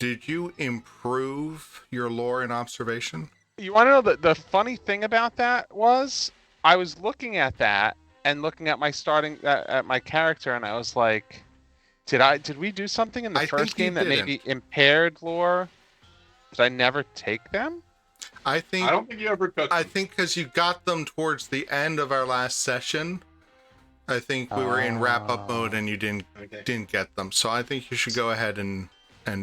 [SPEAKER 1] did you improve your lore and observation?
[SPEAKER 3] You want to know the funny thing about that was I was looking at that and looking at my starting at my character, and I was like, did we do something in the
[SPEAKER 1] I
[SPEAKER 3] first
[SPEAKER 1] think you
[SPEAKER 3] game that maybe
[SPEAKER 1] didn't.
[SPEAKER 3] impaired lore? Did I never take them?
[SPEAKER 1] I think
[SPEAKER 2] I don't think you ever took.
[SPEAKER 1] I think because you got them towards the end of our last session. I think we were in wrap up mode and you
[SPEAKER 2] Okay.
[SPEAKER 1] didn't get them. So I think you should go ahead and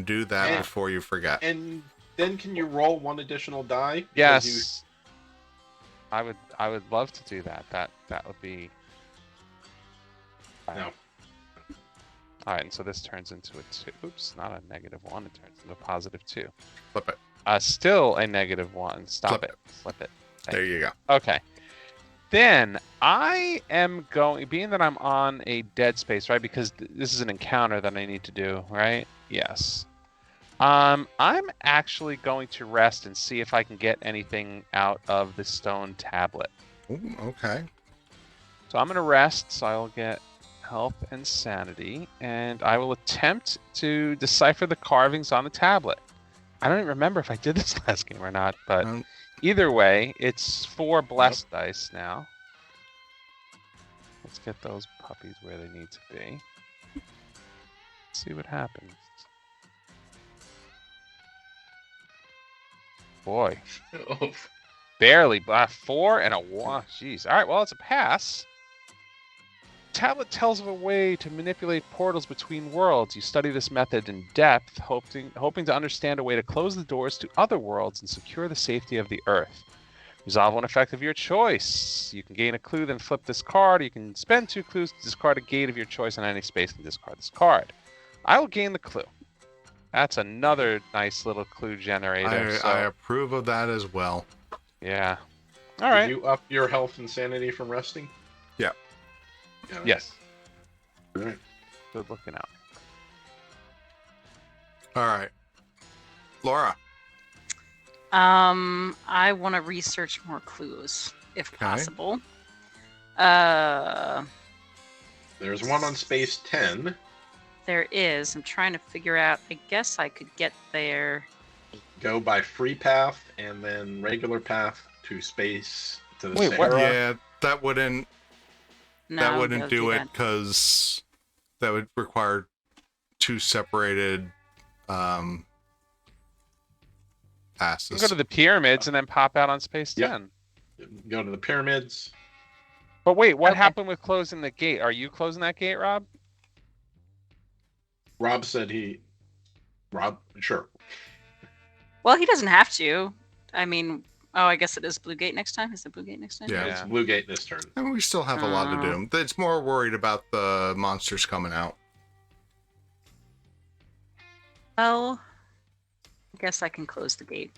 [SPEAKER 1] do that
[SPEAKER 2] And-
[SPEAKER 1] before you forget.
[SPEAKER 2] And then can you roll one additional die? Because
[SPEAKER 3] Yes. I would love to do that. That would be.
[SPEAKER 2] No.
[SPEAKER 3] All right, and so this turns into a 2. Oops, not a -1. It turns into a +2.
[SPEAKER 1] Flip it.
[SPEAKER 3] Still a -1. Stop
[SPEAKER 1] Flip
[SPEAKER 3] it. Flip it.
[SPEAKER 1] There you go.
[SPEAKER 3] Okay. Then I am going, being that I'm on a dead space, right? Because this is an encounter that I need to do, right? Yes. I'm actually going to rest and see if I can get anything out of the stone tablet.
[SPEAKER 1] Ooh, okay.
[SPEAKER 3] So I'm going to rest, so I'll get health and sanity, and I will attempt to decipher the carvings on the tablet. I don't even remember if I did this last game or not, but either way, it's 4 blessed dice now. Let's get those puppies where they need to be. Let's see what happens. Boy,
[SPEAKER 2] Oh,
[SPEAKER 3] barely. 4 and a 1. Jeez. All right, well, it's a pass. Tablet tells of a way to manipulate portals between worlds. You study this method in depth, hoping to understand a way to close the doors to other worlds and secure the safety of the Earth. Resolve one effect of your choice. You can gain a clue, then flip this card. You can spend 2 clues to discard a gate of your choice on any space and discard this card. I will gain the clue. That's another nice little clue generator.
[SPEAKER 1] I approve of that as well.
[SPEAKER 3] Yeah. All right.
[SPEAKER 2] Did you up your health and sanity from resting?
[SPEAKER 1] Yeah.
[SPEAKER 3] Yes.
[SPEAKER 2] All right.
[SPEAKER 3] Good looking out.
[SPEAKER 1] All right. Laura.
[SPEAKER 4] I want to research more clues, if
[SPEAKER 1] Okay.
[SPEAKER 4] possible.
[SPEAKER 2] There's one on space 10.
[SPEAKER 4] There is. I'm trying to figure out. I guess I could get there.
[SPEAKER 2] Go by free path and then regular path to space to the
[SPEAKER 3] Wait, what?
[SPEAKER 2] Sahara.
[SPEAKER 1] Yeah, that wouldn't
[SPEAKER 4] No,
[SPEAKER 1] do
[SPEAKER 4] don't
[SPEAKER 1] it
[SPEAKER 4] that.
[SPEAKER 1] because that would require 2 separated passes.
[SPEAKER 3] You can go to the pyramids and then pop out on space
[SPEAKER 2] Yep.
[SPEAKER 3] 10.
[SPEAKER 2] Go to the pyramids.
[SPEAKER 3] But wait, what
[SPEAKER 4] Okay.
[SPEAKER 3] happened with closing the gate? Are you closing that gate, Rob?
[SPEAKER 2] Rob said Rob, sure.
[SPEAKER 4] Well, he doesn't have to. I mean, I guess it is Blue Gate next time. Is it Blue Gate next time?
[SPEAKER 1] Yeah.
[SPEAKER 2] It's Blue Gate this turn.
[SPEAKER 1] And we still have a lot to do. It's more worried about the monsters coming out.
[SPEAKER 4] Well, I guess I can close the gate.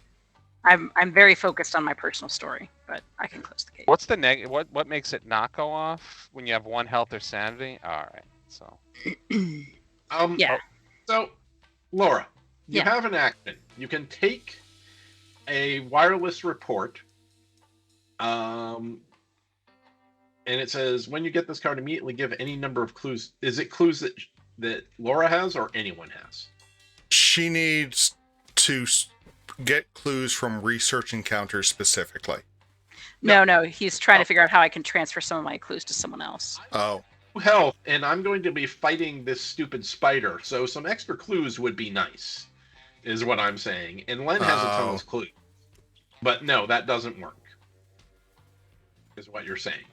[SPEAKER 4] I'm very focused on my personal story, but I can close the gate.
[SPEAKER 3] What's the what makes it not go off when you have 1 health or sanity? All right. So
[SPEAKER 4] Yeah.
[SPEAKER 2] So, Laura, you
[SPEAKER 4] Yeah.
[SPEAKER 2] have an action. You can take a wireless report, and it says when you get this card, immediately give any number of clues. Is it clues that Laura has or anyone has?
[SPEAKER 1] She needs to get clues from research encounters specifically.
[SPEAKER 4] No, he's trying to figure out how I can transfer some of my clues to someone else.
[SPEAKER 1] Oh,
[SPEAKER 2] Health, and I'm going to be fighting this stupid spider, so some extra clues would be nice, is what I'm saying. And Len has a ton of clues. But no, that doesn't work, is what you're saying.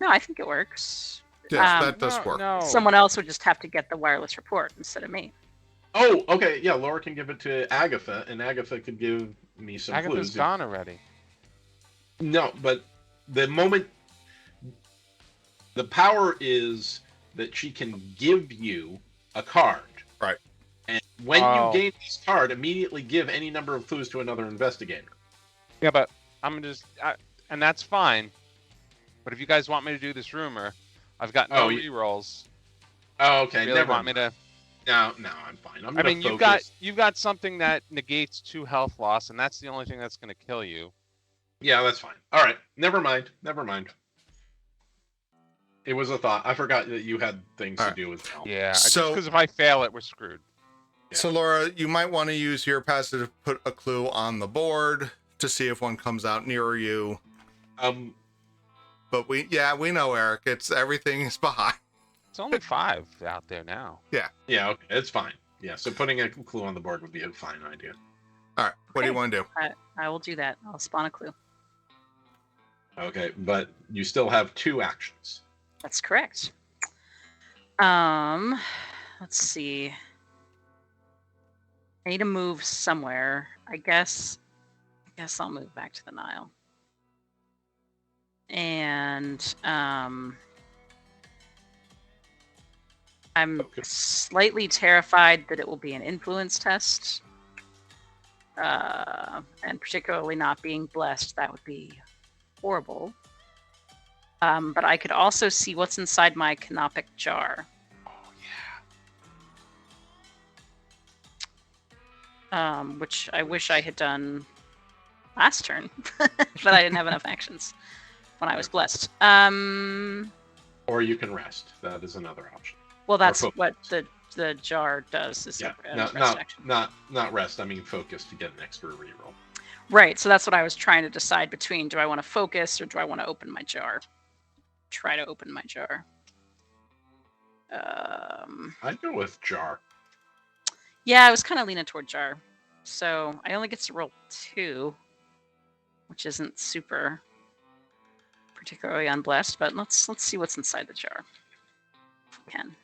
[SPEAKER 4] No, I think it works.
[SPEAKER 1] yes, that does work.
[SPEAKER 3] No.
[SPEAKER 4] Someone else would just have to get the wireless report instead of me.
[SPEAKER 2] Oh, okay, yeah, Laura can give it to Agatha, and Agatha could give me some
[SPEAKER 3] Agatha's
[SPEAKER 2] clues.
[SPEAKER 3] gone already.
[SPEAKER 2] No, but the moment... The power is that she can give you a card.
[SPEAKER 1] Right.
[SPEAKER 2] And when
[SPEAKER 3] Oh.
[SPEAKER 2] you gain this card, immediately give any number of clues to another investigator.
[SPEAKER 3] Yeah, but and that's fine. But if you guys want me to do this rumor, I've got no rerolls.
[SPEAKER 2] Oh, okay.
[SPEAKER 3] Really
[SPEAKER 2] Never
[SPEAKER 3] want
[SPEAKER 2] mind.
[SPEAKER 3] me to?
[SPEAKER 2] No, I'm fine.
[SPEAKER 3] I mean, you've got something that negates 2 health loss, and that's the only thing that's going to kill you.
[SPEAKER 2] Yeah, that's fine. All right. Never mind. It was a thought. I forgot that you had things to do as well.
[SPEAKER 3] Yeah,
[SPEAKER 1] So-
[SPEAKER 3] just because if I fail it, we're screwed.
[SPEAKER 2] Yeah.
[SPEAKER 1] So, Laura, you might want to use your passive to put a clue on the board to see if one comes out nearer you. But we know, Eric. It's everything is behind.
[SPEAKER 3] It's only 5 out there now.
[SPEAKER 2] Yeah, okay, it's fine. Yeah, so putting a clue on the board would be a fine idea.
[SPEAKER 1] All right. What do you want to do?
[SPEAKER 4] I will do that. I'll spawn a clue.
[SPEAKER 2] Okay, but you still have 2 actions.
[SPEAKER 4] That's correct. Let's see. I need to move somewhere. I guess I'll move back to the Nile. And I'm slightly terrified that it will be an influence test. And particularly not being blessed, that would be horrible. But I could also see what's inside my canopic jar.
[SPEAKER 3] Oh yeah.
[SPEAKER 4] Which I wish I had done last turn, but I didn't have enough actions when I was blessed.
[SPEAKER 2] Or you can rest. That is another option.
[SPEAKER 4] Well, that's what the jar does. Is rest action.
[SPEAKER 2] Not rest. I mean focus to get an extra reroll.
[SPEAKER 4] Right. So that's what I was trying to decide between: do I want to focus or do I want to open my jar? Try to open my jar.
[SPEAKER 2] I'd go with jar.
[SPEAKER 4] Yeah, I was kind of leaning toward jar. So I only get to roll 2, which isn't super particularly unblessed, but let's see what's inside the jar. If we can.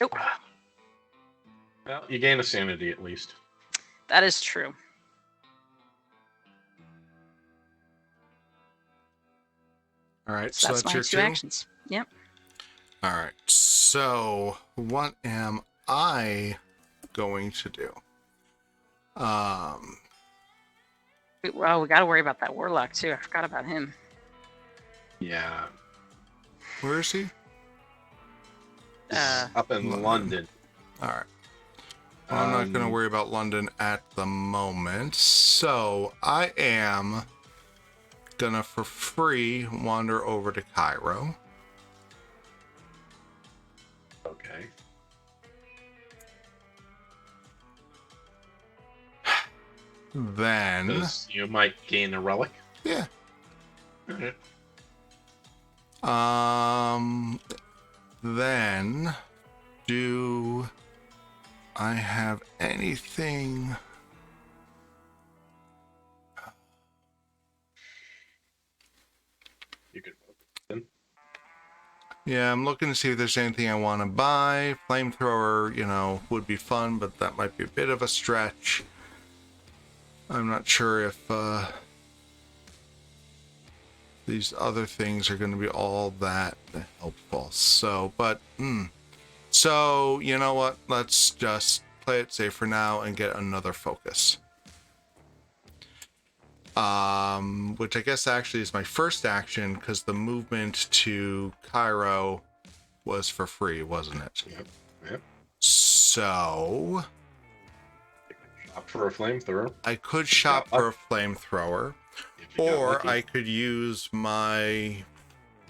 [SPEAKER 4] Nope.
[SPEAKER 2] Well, you gain a sanity at least.
[SPEAKER 4] That is true.
[SPEAKER 1] All right.
[SPEAKER 4] So that's my
[SPEAKER 1] your
[SPEAKER 4] 2 actions. Yep.
[SPEAKER 1] All right. So what am I going to do?
[SPEAKER 4] Well, we got to worry about that warlock too. I forgot about him.
[SPEAKER 2] Yeah.
[SPEAKER 1] Where is he?
[SPEAKER 2] Up in London.
[SPEAKER 1] All right. Well, I'm not going to worry about London at the moment. So I am going to, for free, wander over to Cairo.
[SPEAKER 2] Okay.
[SPEAKER 1] Then...
[SPEAKER 2] You might gain a relic.
[SPEAKER 1] Yeah.
[SPEAKER 2] Okay.
[SPEAKER 1] Then, do I have anything?
[SPEAKER 2] You could vote.
[SPEAKER 1] Yeah, I'm looking to see if there's anything I want to buy. Flamethrower, would be fun, but that might be a bit of a stretch. I'm not sure if these other things are going to be all that helpful. So, so you know what? Let's just play it safe for now and get another focus. Which I guess actually is my first action because the movement to Cairo was for free, wasn't it?
[SPEAKER 2] Yep.
[SPEAKER 1] So
[SPEAKER 2] Shop for a flamethrower.
[SPEAKER 1] I could shop for a flamethrower,
[SPEAKER 2] If you got
[SPEAKER 1] or
[SPEAKER 2] lucky.
[SPEAKER 1] I could use my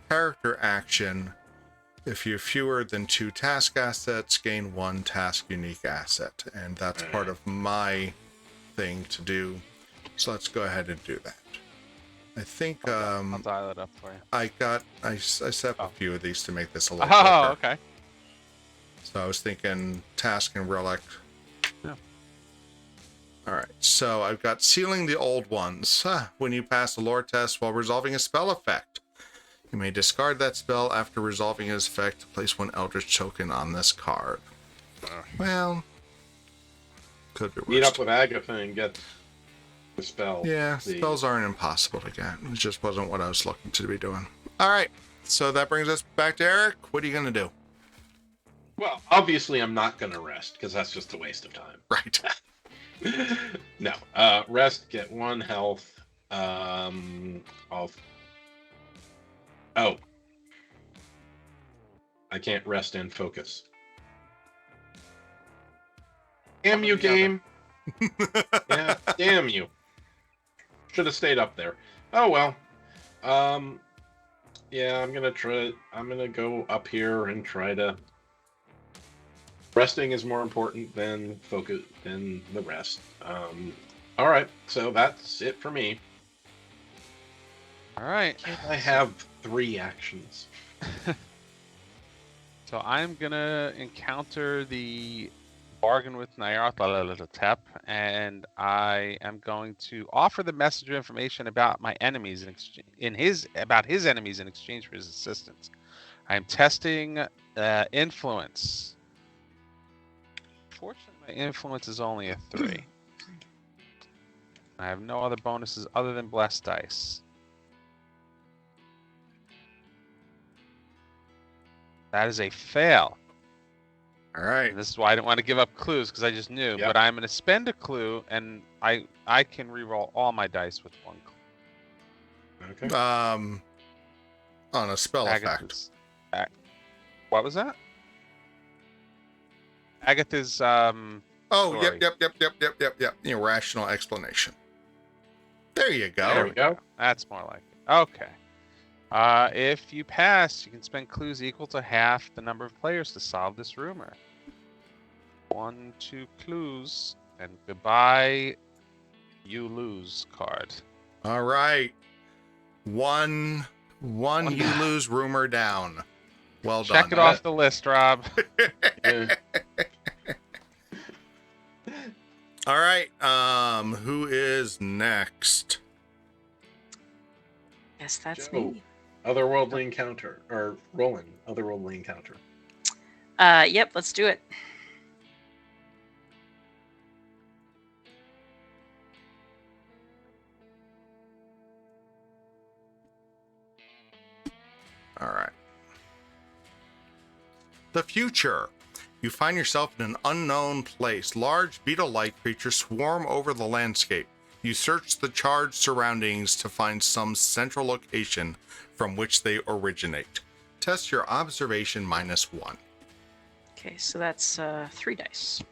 [SPEAKER 1] character action. If you have fewer than 2 task assets, gain 1 task unique asset, and that's part of my thing to do. So let's go ahead and do that. I think
[SPEAKER 3] I'll dial it up for you.
[SPEAKER 1] I set up a few of these to make this a little
[SPEAKER 3] Oh,
[SPEAKER 1] quicker.
[SPEAKER 3] okay.
[SPEAKER 1] So I was thinking task and relic.
[SPEAKER 3] Yeah.
[SPEAKER 1] All right. So I've got sealing the old ones. When you pass a lore test while resolving a spell effect, you may discard that spell after resolving its effect to place 1 Eldritch token on this card. Well, could be worse.
[SPEAKER 2] Meet up with Agatha and get the spell.
[SPEAKER 1] Yeah, spells aren't impossible to get. It just wasn't what I was looking to be doing. All right. So that brings us back to Eric. What are you going to do?
[SPEAKER 2] Well, obviously I'm not going to rest because that's just a waste of time.
[SPEAKER 1] Right.
[SPEAKER 2] No. Rest, get 1 health. I'll... Oh. I can't rest and focus. Damn you, game. Yeah, damn you. Should have stayed up there. Oh well. Yeah, I'm gonna go up here and try to. Resting is more important than the rest. All right, so that's it for me.
[SPEAKER 3] All right.
[SPEAKER 2] I have 3 actions.
[SPEAKER 3] So I'm gonna encounter the bargain with Nyarlathotep, and I am going to offer the message of information about my enemies about his enemies in exchange for his assistance. I am testing influence. Fortunately, my influence is only a 3. I have no other bonuses other than blessed dice. That is a fail.
[SPEAKER 1] All right.
[SPEAKER 3] And this is why I didn't want to give up clues, because I just knew.
[SPEAKER 2] Yep.
[SPEAKER 3] But I'm going to spend a clue, and I can reroll all my dice with 1 clue.
[SPEAKER 2] Okay.
[SPEAKER 1] On a spell effect.
[SPEAKER 3] Agatha's, what was that? Agatha's
[SPEAKER 1] Oh,
[SPEAKER 3] story.
[SPEAKER 1] yep. Irrational explanation. There you go.
[SPEAKER 2] There we go.
[SPEAKER 3] That's more like it. Okay. If you pass, you can spend clues equal to half the number of players to solve this rumor. 1, 2 clues, and goodbye, you lose card.
[SPEAKER 1] All right. One you
[SPEAKER 3] down.
[SPEAKER 1] lose rumor down. Well done.
[SPEAKER 3] Check it off the list, Rob.
[SPEAKER 2] Yeah.
[SPEAKER 1] All right. Who is next?
[SPEAKER 4] Yes, that's
[SPEAKER 2] Joe.
[SPEAKER 4] me.
[SPEAKER 2] Otherworldly encounter, or Roland. Otherworldly encounter.
[SPEAKER 4] Yep, let's do it.
[SPEAKER 1] All right. The future. You find yourself in an unknown place. Large beetle-like creatures swarm over the landscape. You search the charged surroundings to find some central location from which they originate. Test your observation -1.
[SPEAKER 4] Okay, so that's 3 dice.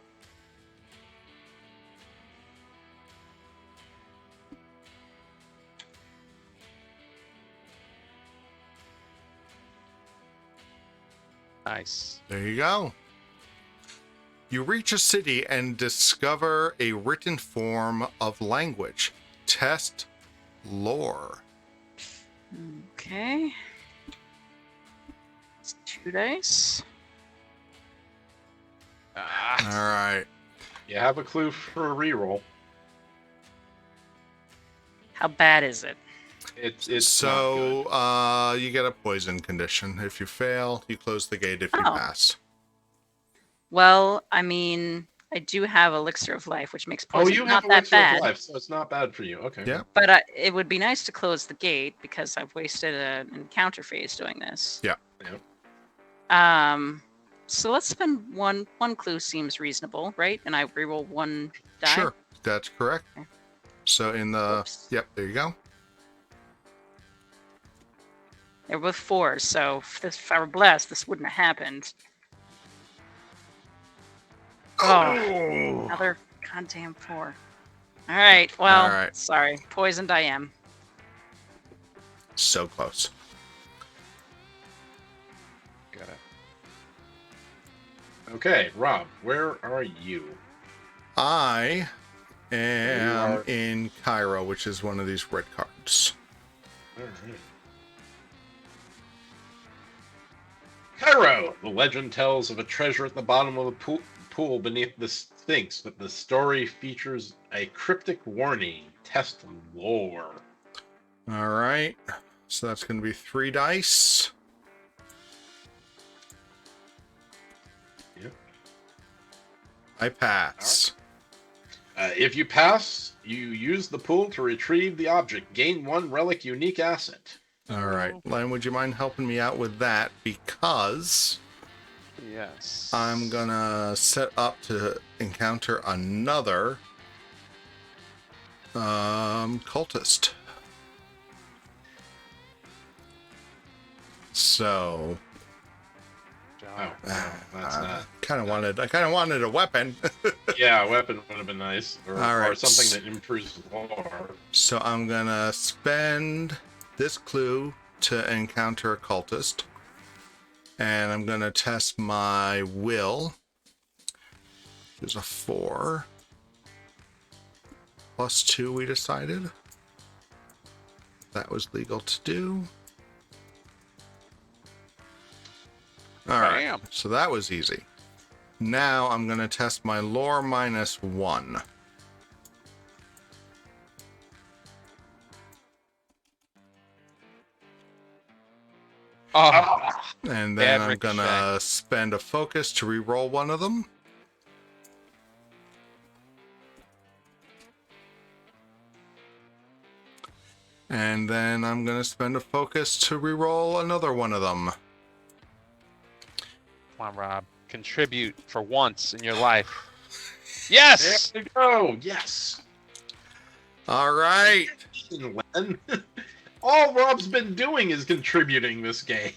[SPEAKER 3] Nice.
[SPEAKER 1] There you go. You reach a city and discover a written form of language. Test lore.
[SPEAKER 4] Okay. It's 2 dice.
[SPEAKER 1] All
[SPEAKER 3] Ah,
[SPEAKER 1] right.
[SPEAKER 2] You have a clue for a reroll.
[SPEAKER 4] How bad is it?
[SPEAKER 2] It's not
[SPEAKER 1] So
[SPEAKER 2] good.
[SPEAKER 1] you get a poison condition. If you fail, you close the gate. If you
[SPEAKER 4] Oh.
[SPEAKER 1] pass.
[SPEAKER 4] Well, I mean, I do have Elixir of Life, which makes
[SPEAKER 2] Oh,
[SPEAKER 4] poison
[SPEAKER 2] you
[SPEAKER 4] not
[SPEAKER 2] have
[SPEAKER 4] that
[SPEAKER 2] Elixir of
[SPEAKER 4] bad.
[SPEAKER 2] Life, so it's not bad for you. Okay.
[SPEAKER 1] Yeah.
[SPEAKER 4] But it would be nice to close the gate because I've wasted an encounter phase doing this.
[SPEAKER 1] Yeah.
[SPEAKER 4] So let's spend one clue seems reasonable, right? And I reroll 1 die.
[SPEAKER 1] Sure, that's correct.
[SPEAKER 4] Okay.
[SPEAKER 1] So in the
[SPEAKER 4] Oops.
[SPEAKER 1] yep, there you go.
[SPEAKER 4] They're both 4s, so if I were blessed, this wouldn't have happened. Oh, another goddamn 4. All right, well,
[SPEAKER 1] All right.
[SPEAKER 4] sorry. Poisoned I am.
[SPEAKER 1] So close.
[SPEAKER 3] got it.
[SPEAKER 2] Okay, Rob, where are you?
[SPEAKER 1] I am
[SPEAKER 2] are-
[SPEAKER 1] in Cairo, which is one of these red cards.
[SPEAKER 2] All right. Cairo! The legend tells of a treasure at the bottom of the pool beneath the Sphinx, but the story features a cryptic warning. Test lore.
[SPEAKER 1] All right. So that's going to be 3 dice.
[SPEAKER 2] Yep.
[SPEAKER 1] I pass.
[SPEAKER 2] If you pass, you use the pool to retrieve the object. Gain 1 relic unique asset.
[SPEAKER 1] All right. Len, would you mind helping me out with that? Because
[SPEAKER 3] Yes.
[SPEAKER 1] I'm going to set up to encounter another Cultist. So
[SPEAKER 2] Oh, no, that's
[SPEAKER 1] I
[SPEAKER 2] not.
[SPEAKER 1] kind of wanted a weapon.
[SPEAKER 2] Yeah, a weapon would have been nice, or,
[SPEAKER 1] All right.
[SPEAKER 2] or something that improves the lore.
[SPEAKER 1] So I'm gonna spend this clue to encounter a cultist, and I'm gonna test my will. There's a 4 plus 2. We decided that was legal to do. All right,
[SPEAKER 3] Bam.
[SPEAKER 1] so that was easy. Now I'm gonna test my lore -1.
[SPEAKER 3] Oh,
[SPEAKER 1] And then
[SPEAKER 3] Bad
[SPEAKER 1] I'm
[SPEAKER 3] ricochet.
[SPEAKER 1] gonna spend a focus to re-roll one of them. And then I'm gonna spend a focus to re-roll another one of them.
[SPEAKER 3] come on, Rob. Contribute for once in your life. Yes!
[SPEAKER 2] There we go. Yes.
[SPEAKER 1] All right.
[SPEAKER 2] Len. All Rob's been doing is contributing this game.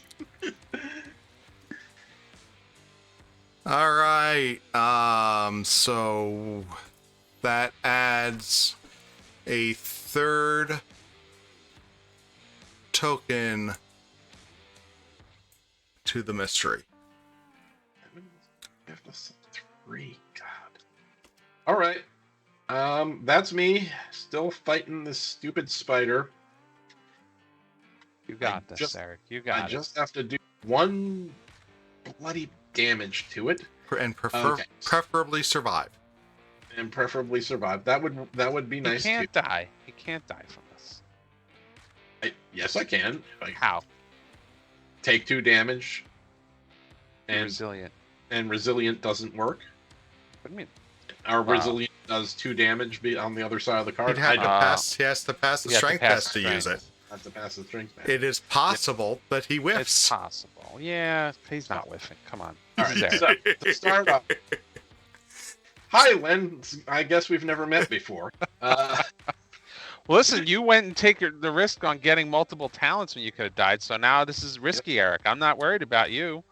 [SPEAKER 1] All right. So that adds a third token to the mystery.
[SPEAKER 2] I have to set 3. God. All right. That's me. Still fighting this stupid spider.
[SPEAKER 3] You got
[SPEAKER 2] I
[SPEAKER 3] this,
[SPEAKER 2] just-
[SPEAKER 3] Eric. You got
[SPEAKER 2] I
[SPEAKER 3] it.
[SPEAKER 2] just have to do 1 bloody damage to it,
[SPEAKER 1] And
[SPEAKER 2] Okay.
[SPEAKER 1] preferably survive.
[SPEAKER 2] and preferably survive. That would be
[SPEAKER 3] He
[SPEAKER 2] nice
[SPEAKER 3] can't
[SPEAKER 2] too.
[SPEAKER 3] die. He can't die from this.
[SPEAKER 2] Yes, I can. I
[SPEAKER 3] How?
[SPEAKER 2] take 2 damage,
[SPEAKER 3] You're
[SPEAKER 2] and
[SPEAKER 3] resilient.
[SPEAKER 2] resilient doesn't work.
[SPEAKER 3] What do you mean?
[SPEAKER 2] Our
[SPEAKER 3] Wow.
[SPEAKER 2] resilient does 2 damage on the other side of the card.
[SPEAKER 1] He'd have
[SPEAKER 2] I
[SPEAKER 1] to
[SPEAKER 2] don't
[SPEAKER 1] pass. He has to pass the
[SPEAKER 3] You have to
[SPEAKER 1] strength
[SPEAKER 3] pass
[SPEAKER 1] test
[SPEAKER 3] the
[SPEAKER 1] to use it.
[SPEAKER 3] strength.
[SPEAKER 2] have to pass the strength test.
[SPEAKER 1] It is possible that he
[SPEAKER 3] It's
[SPEAKER 1] whiffs.
[SPEAKER 3] possible. Yeah, he's not whiffing. Come on.
[SPEAKER 2] All
[SPEAKER 3] This is
[SPEAKER 2] right,
[SPEAKER 3] Eric.
[SPEAKER 2] so to start off. Hi, Len. I guess we've never met before.
[SPEAKER 3] Listen, you went and take the risk on getting multiple talents when you could have died. So now this is risky, Eric. I'm not worried about you.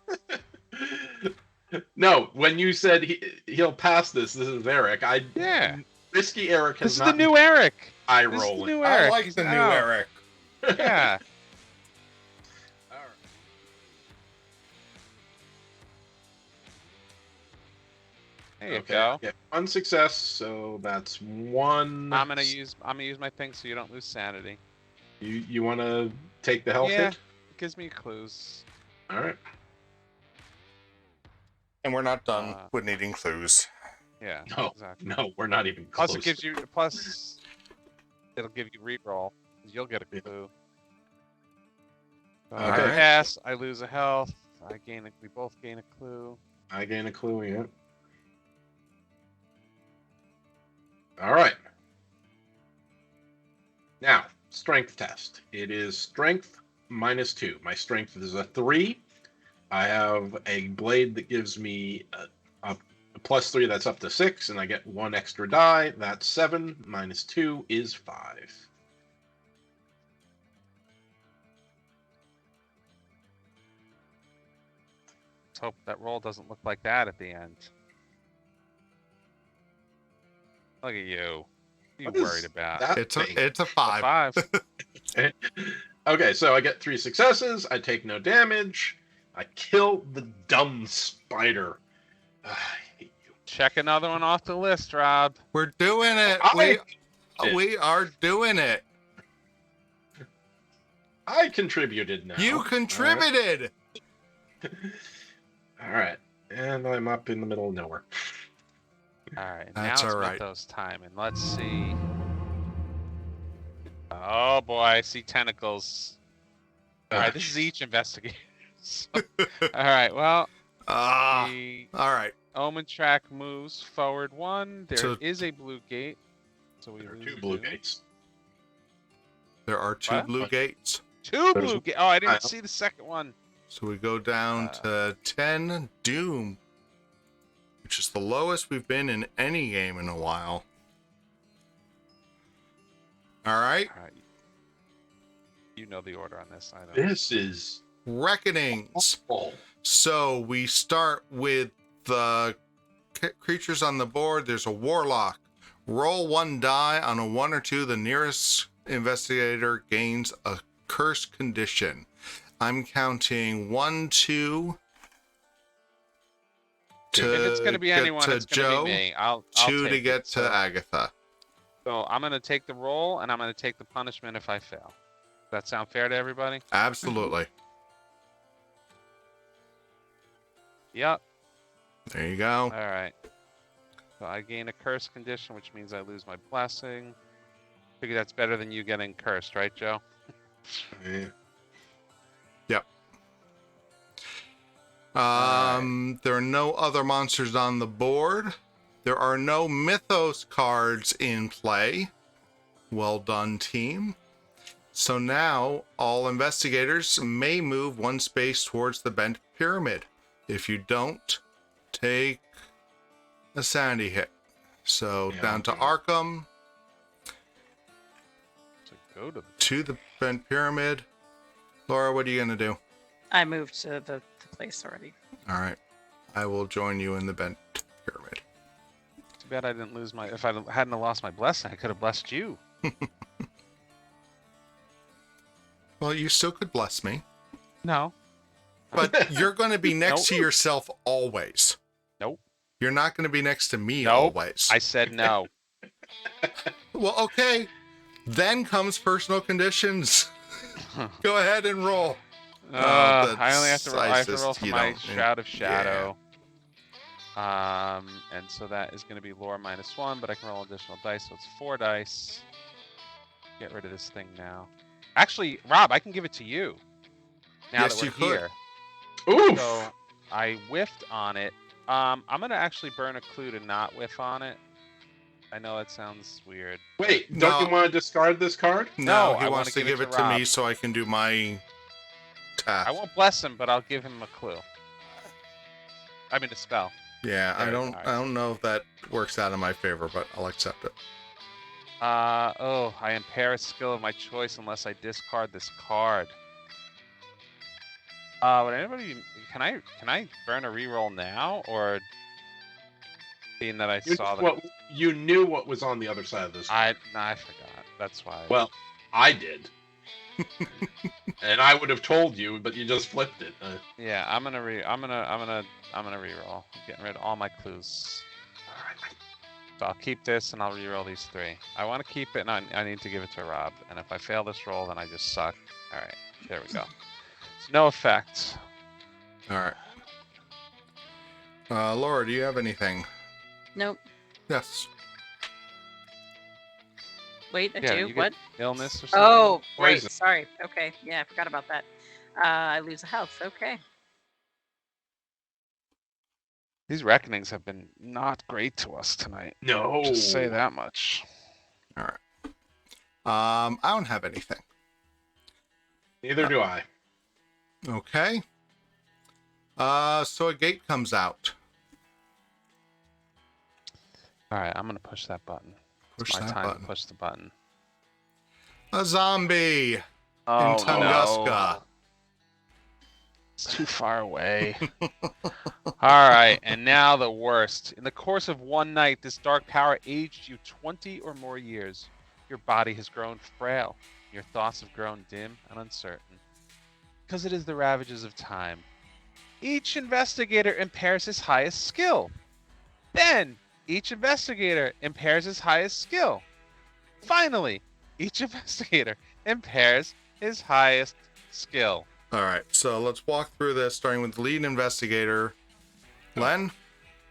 [SPEAKER 2] No, when you said he'll pass this is Eric.
[SPEAKER 3] Yeah.
[SPEAKER 2] Risky Eric has
[SPEAKER 3] This is
[SPEAKER 2] not
[SPEAKER 3] the new Eric.
[SPEAKER 2] eye
[SPEAKER 3] This is the
[SPEAKER 2] rolling.
[SPEAKER 3] new
[SPEAKER 1] I
[SPEAKER 3] Eric.
[SPEAKER 1] like
[SPEAKER 3] He's
[SPEAKER 1] the new
[SPEAKER 3] out.
[SPEAKER 1] Eric.
[SPEAKER 3] Yeah.
[SPEAKER 2] All right.
[SPEAKER 3] There you
[SPEAKER 2] Okay.
[SPEAKER 3] go.
[SPEAKER 2] Yeah, 1 success, so that's 1.
[SPEAKER 3] I'm gonna use my thing so you don't lose sanity.
[SPEAKER 2] You want to take the health
[SPEAKER 3] Yeah.
[SPEAKER 2] hit?
[SPEAKER 3] It gives me clues.
[SPEAKER 2] All right.
[SPEAKER 1] And we're not done
[SPEAKER 3] Uh,
[SPEAKER 1] with needing clues.
[SPEAKER 3] Yeah.
[SPEAKER 2] No,
[SPEAKER 3] Exactly.
[SPEAKER 2] no, we're not even close.
[SPEAKER 3] Plus, it gives you. Plus, it'll give you reroll. You'll get a clue. So I
[SPEAKER 2] Okay.
[SPEAKER 3] pass. I lose a health. We both gain a clue.
[SPEAKER 2] I gain a clue. Yeah. All right. Now, strength test. It is strength -2. My strength is a 3. I have a blade that gives me a +3. That's up to 6, and I get 1 extra die. That's 7. -2 is 5.
[SPEAKER 3] Let's hope that roll doesn't look like that at the end. Look at you. What are
[SPEAKER 2] What
[SPEAKER 3] you
[SPEAKER 2] is
[SPEAKER 3] worried about?
[SPEAKER 2] that
[SPEAKER 1] It's
[SPEAKER 2] thing?
[SPEAKER 1] a
[SPEAKER 3] A
[SPEAKER 1] 5.
[SPEAKER 3] 5.
[SPEAKER 2] Okay, so I get 3 successes. I take no damage. I kill the dumb spider. I hate you.
[SPEAKER 3] Check another one off the list, Rob.
[SPEAKER 1] We're doing it. We are doing it.
[SPEAKER 2] I contributed now.
[SPEAKER 1] You contributed.
[SPEAKER 2] All right. And I'm up in the middle of nowhere.
[SPEAKER 3] All right,
[SPEAKER 1] That's
[SPEAKER 3] now it's
[SPEAKER 1] all right.
[SPEAKER 3] Mythos time, and let's see. Oh boy, I see tentacles. All right, this is each investigator. So- all right, well,
[SPEAKER 1] Ah.
[SPEAKER 3] the
[SPEAKER 1] All right.
[SPEAKER 3] Omen track moves forward 1. There is
[SPEAKER 1] So-
[SPEAKER 3] a blue gate, so we
[SPEAKER 2] There are
[SPEAKER 3] lose
[SPEAKER 2] 2 blue
[SPEAKER 3] 2.
[SPEAKER 2] gates.
[SPEAKER 1] There are 2
[SPEAKER 3] What?
[SPEAKER 1] blue gates.
[SPEAKER 3] 2
[SPEAKER 2] There's-
[SPEAKER 3] blue gates. Oh, I
[SPEAKER 2] I
[SPEAKER 3] didn't
[SPEAKER 2] know.
[SPEAKER 3] see the second one.
[SPEAKER 1] So we go down to 10 Doom, which is the lowest we've been in any game in a while. All right.
[SPEAKER 3] All right. You know the order on this. I know.
[SPEAKER 2] This is
[SPEAKER 1] Reckonings.
[SPEAKER 2] awful.
[SPEAKER 1] So we start with the creatures on the board. There's a warlock. Roll 1 die. On a 1 or 2, the nearest investigator gains a curse condition. I'm counting 1, 2.
[SPEAKER 3] If it's going to be
[SPEAKER 1] get
[SPEAKER 3] anyone,
[SPEAKER 1] to
[SPEAKER 3] it's going to
[SPEAKER 1] Joe,
[SPEAKER 3] be me. I'll
[SPEAKER 1] 2
[SPEAKER 3] take
[SPEAKER 1] to
[SPEAKER 3] it.
[SPEAKER 1] get to
[SPEAKER 3] So
[SPEAKER 1] Agatha.
[SPEAKER 3] I'm going to take the roll, and I'm going to take the punishment if I fail. Does that sound fair to everybody?
[SPEAKER 1] Absolutely.
[SPEAKER 3] Yep.
[SPEAKER 1] There you go.
[SPEAKER 3] All right. So I gain a curse condition, which means I lose my blessing. Figure that's better than you getting cursed, right, Joe?
[SPEAKER 2] Yeah.
[SPEAKER 1] There are no other monsters on the board. There are no Mythos cards in play. Well done, team. So now all investigators may move 1 space towards the bent pyramid. If you don't, take a sanity hit. So
[SPEAKER 2] Yeah,
[SPEAKER 1] down to
[SPEAKER 2] okay.
[SPEAKER 1] Arkham,
[SPEAKER 3] So go to
[SPEAKER 1] to the bent pyramid. Laura, what are you going to do?
[SPEAKER 4] I moved to the place already.
[SPEAKER 1] All right. I will join you in the bent pyramid.
[SPEAKER 3] Too bad I didn't lose my. If I hadn't lost my blessing, I could have blessed you.
[SPEAKER 1] Well, you still could bless me,
[SPEAKER 3] No.
[SPEAKER 1] but you're going to be next to
[SPEAKER 3] Nope.
[SPEAKER 1] yourself always.
[SPEAKER 3] Nope.
[SPEAKER 1] You're not going to be next to me
[SPEAKER 3] Nope.
[SPEAKER 1] always.
[SPEAKER 3] I said no.
[SPEAKER 1] Well, okay. Then comes personal conditions. Go ahead and roll.
[SPEAKER 3] I only have to roll. I have to roll
[SPEAKER 1] Cisist,
[SPEAKER 3] for
[SPEAKER 1] you
[SPEAKER 3] my
[SPEAKER 1] don't-
[SPEAKER 3] Shroud of Shadow. And so that is going to be lore -1, but I can roll additional dice, so it's 4 dice. Get rid of this thing now. Actually, Rob, I can give it to you. Now
[SPEAKER 1] Yes,
[SPEAKER 3] that
[SPEAKER 1] you
[SPEAKER 3] we're
[SPEAKER 1] could.
[SPEAKER 3] here.
[SPEAKER 2] Oof.
[SPEAKER 3] So I whiffed on it. I'm gonna actually burn a clue to not whiff on it. I know it sounds weird.
[SPEAKER 2] Wait,
[SPEAKER 1] No.
[SPEAKER 2] don't you want to discard this card?
[SPEAKER 1] No,
[SPEAKER 3] No,
[SPEAKER 1] he
[SPEAKER 3] I
[SPEAKER 1] wants
[SPEAKER 3] wanna
[SPEAKER 1] to
[SPEAKER 3] give it
[SPEAKER 1] give
[SPEAKER 3] to
[SPEAKER 1] it to me
[SPEAKER 3] Rob.
[SPEAKER 1] so I can do my task.
[SPEAKER 3] I won't bless him, but I'll give him a clue. I mean a spell.
[SPEAKER 1] Yeah, I
[SPEAKER 3] There,
[SPEAKER 1] don't.
[SPEAKER 3] alright.
[SPEAKER 1] I don't know if that works out in my favor, but I'll accept it.
[SPEAKER 3] I impair a skill of my choice unless I discard this card. Would anybody? Can I burn a reroll now, or being that I saw that?
[SPEAKER 2] You knew what was on the other side of this.
[SPEAKER 3] I forgot. That's why.
[SPEAKER 2] Well, I did. And I would have told you, but you just flipped it.
[SPEAKER 3] Yeah, I'm gonna reroll. I'm getting rid of all my clues.
[SPEAKER 2] All right.
[SPEAKER 3] So I'll keep this and I'll reroll these 3. I want to keep it and I need to give it to Rob. And if I fail this roll, then I just suck. All right, there we go. So no effect.
[SPEAKER 1] All right. Laura, do you have anything?
[SPEAKER 4] Nope.
[SPEAKER 1] Yes.
[SPEAKER 4] Wait, I
[SPEAKER 3] Yeah,
[SPEAKER 4] do?
[SPEAKER 3] you get
[SPEAKER 4] What?
[SPEAKER 3] Illness or something?
[SPEAKER 4] Oh, right.
[SPEAKER 2] Poison.
[SPEAKER 4] Sorry. Okay. Yeah, I forgot about that. I lose a health. Okay.
[SPEAKER 3] These reckonings have been not great to us tonight.
[SPEAKER 2] No.
[SPEAKER 3] Just say that much.
[SPEAKER 1] All right. I don't have anything.
[SPEAKER 2] Neither do I.
[SPEAKER 1] Okay. So a gate comes out.
[SPEAKER 3] All right, I'm gonna push that button.
[SPEAKER 1] Push
[SPEAKER 3] It's my
[SPEAKER 1] that
[SPEAKER 3] time
[SPEAKER 1] button.
[SPEAKER 3] to push the button.
[SPEAKER 1] A zombie.
[SPEAKER 3] Oh
[SPEAKER 1] Tunguska.
[SPEAKER 3] no. It's too far away. All right, and now the worst. In the course of one night, this dark power aged you 20 or more years. Your body has grown frail. Your thoughts have grown dim and uncertain. Because it is the ravages of time. Each investigator impairs his highest skill. Then, each investigator impairs his highest skill. Finally, each investigator impairs his highest skill.
[SPEAKER 1] All right. So let's walk through this, starting with the lead investigator, Len.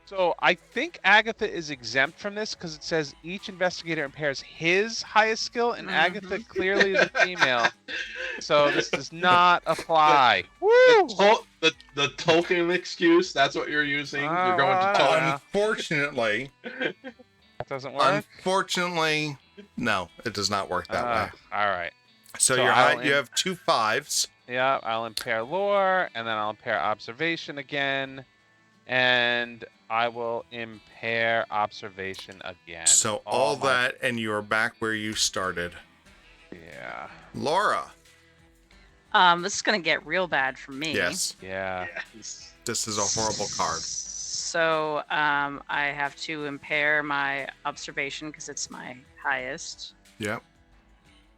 [SPEAKER 3] So I think Agatha is exempt from this because it says each investigator impairs his highest skill, and Agatha clearly is a female. So this does not apply. Woo!
[SPEAKER 2] The Tolkien excuse, that's what you're using?
[SPEAKER 3] Oh,
[SPEAKER 2] You're going to
[SPEAKER 3] wow.
[SPEAKER 2] Tolkien.
[SPEAKER 3] Yeah.
[SPEAKER 1] Unfortunately,
[SPEAKER 3] That doesn't work.
[SPEAKER 1] unfortunately, no, it does not work that way.
[SPEAKER 3] All right.
[SPEAKER 1] So
[SPEAKER 3] so
[SPEAKER 1] your
[SPEAKER 3] I'll
[SPEAKER 1] height, you have 2 5s.
[SPEAKER 3] Yeah, I'll impair lore, and then I'll impair observation again, and I will impair observation again.
[SPEAKER 1] So all
[SPEAKER 3] my-
[SPEAKER 1] that, and you're back where you started.
[SPEAKER 3] Yeah.
[SPEAKER 1] Laura.
[SPEAKER 4] This is gonna get real bad for me.
[SPEAKER 1] Yes.
[SPEAKER 3] Yeah.
[SPEAKER 2] Yes.
[SPEAKER 1] This is a horrible card.
[SPEAKER 4] So I have to impair my observation because it's my highest.
[SPEAKER 1] Yep.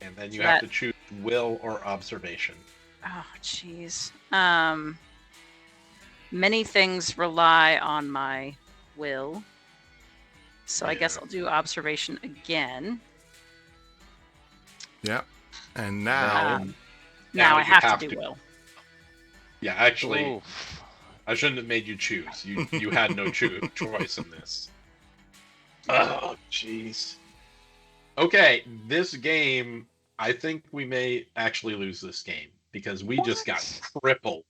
[SPEAKER 2] And then
[SPEAKER 4] So
[SPEAKER 2] you have to
[SPEAKER 4] that-
[SPEAKER 2] choose will or observation.
[SPEAKER 4] Oh, jeez. Many things rely on my will. So I guess
[SPEAKER 2] Yeah.
[SPEAKER 4] I'll do observation again.
[SPEAKER 1] Yep. And now,
[SPEAKER 4] Now
[SPEAKER 2] Now
[SPEAKER 4] I
[SPEAKER 2] you
[SPEAKER 4] have
[SPEAKER 2] have
[SPEAKER 4] to do
[SPEAKER 2] to.
[SPEAKER 4] will.
[SPEAKER 2] Yeah, actually,
[SPEAKER 3] Oof.
[SPEAKER 2] I shouldn't have made you choose. You had no choice in this. Oh, jeez. Okay, this game, I think we may actually lose this game because we just got crippled.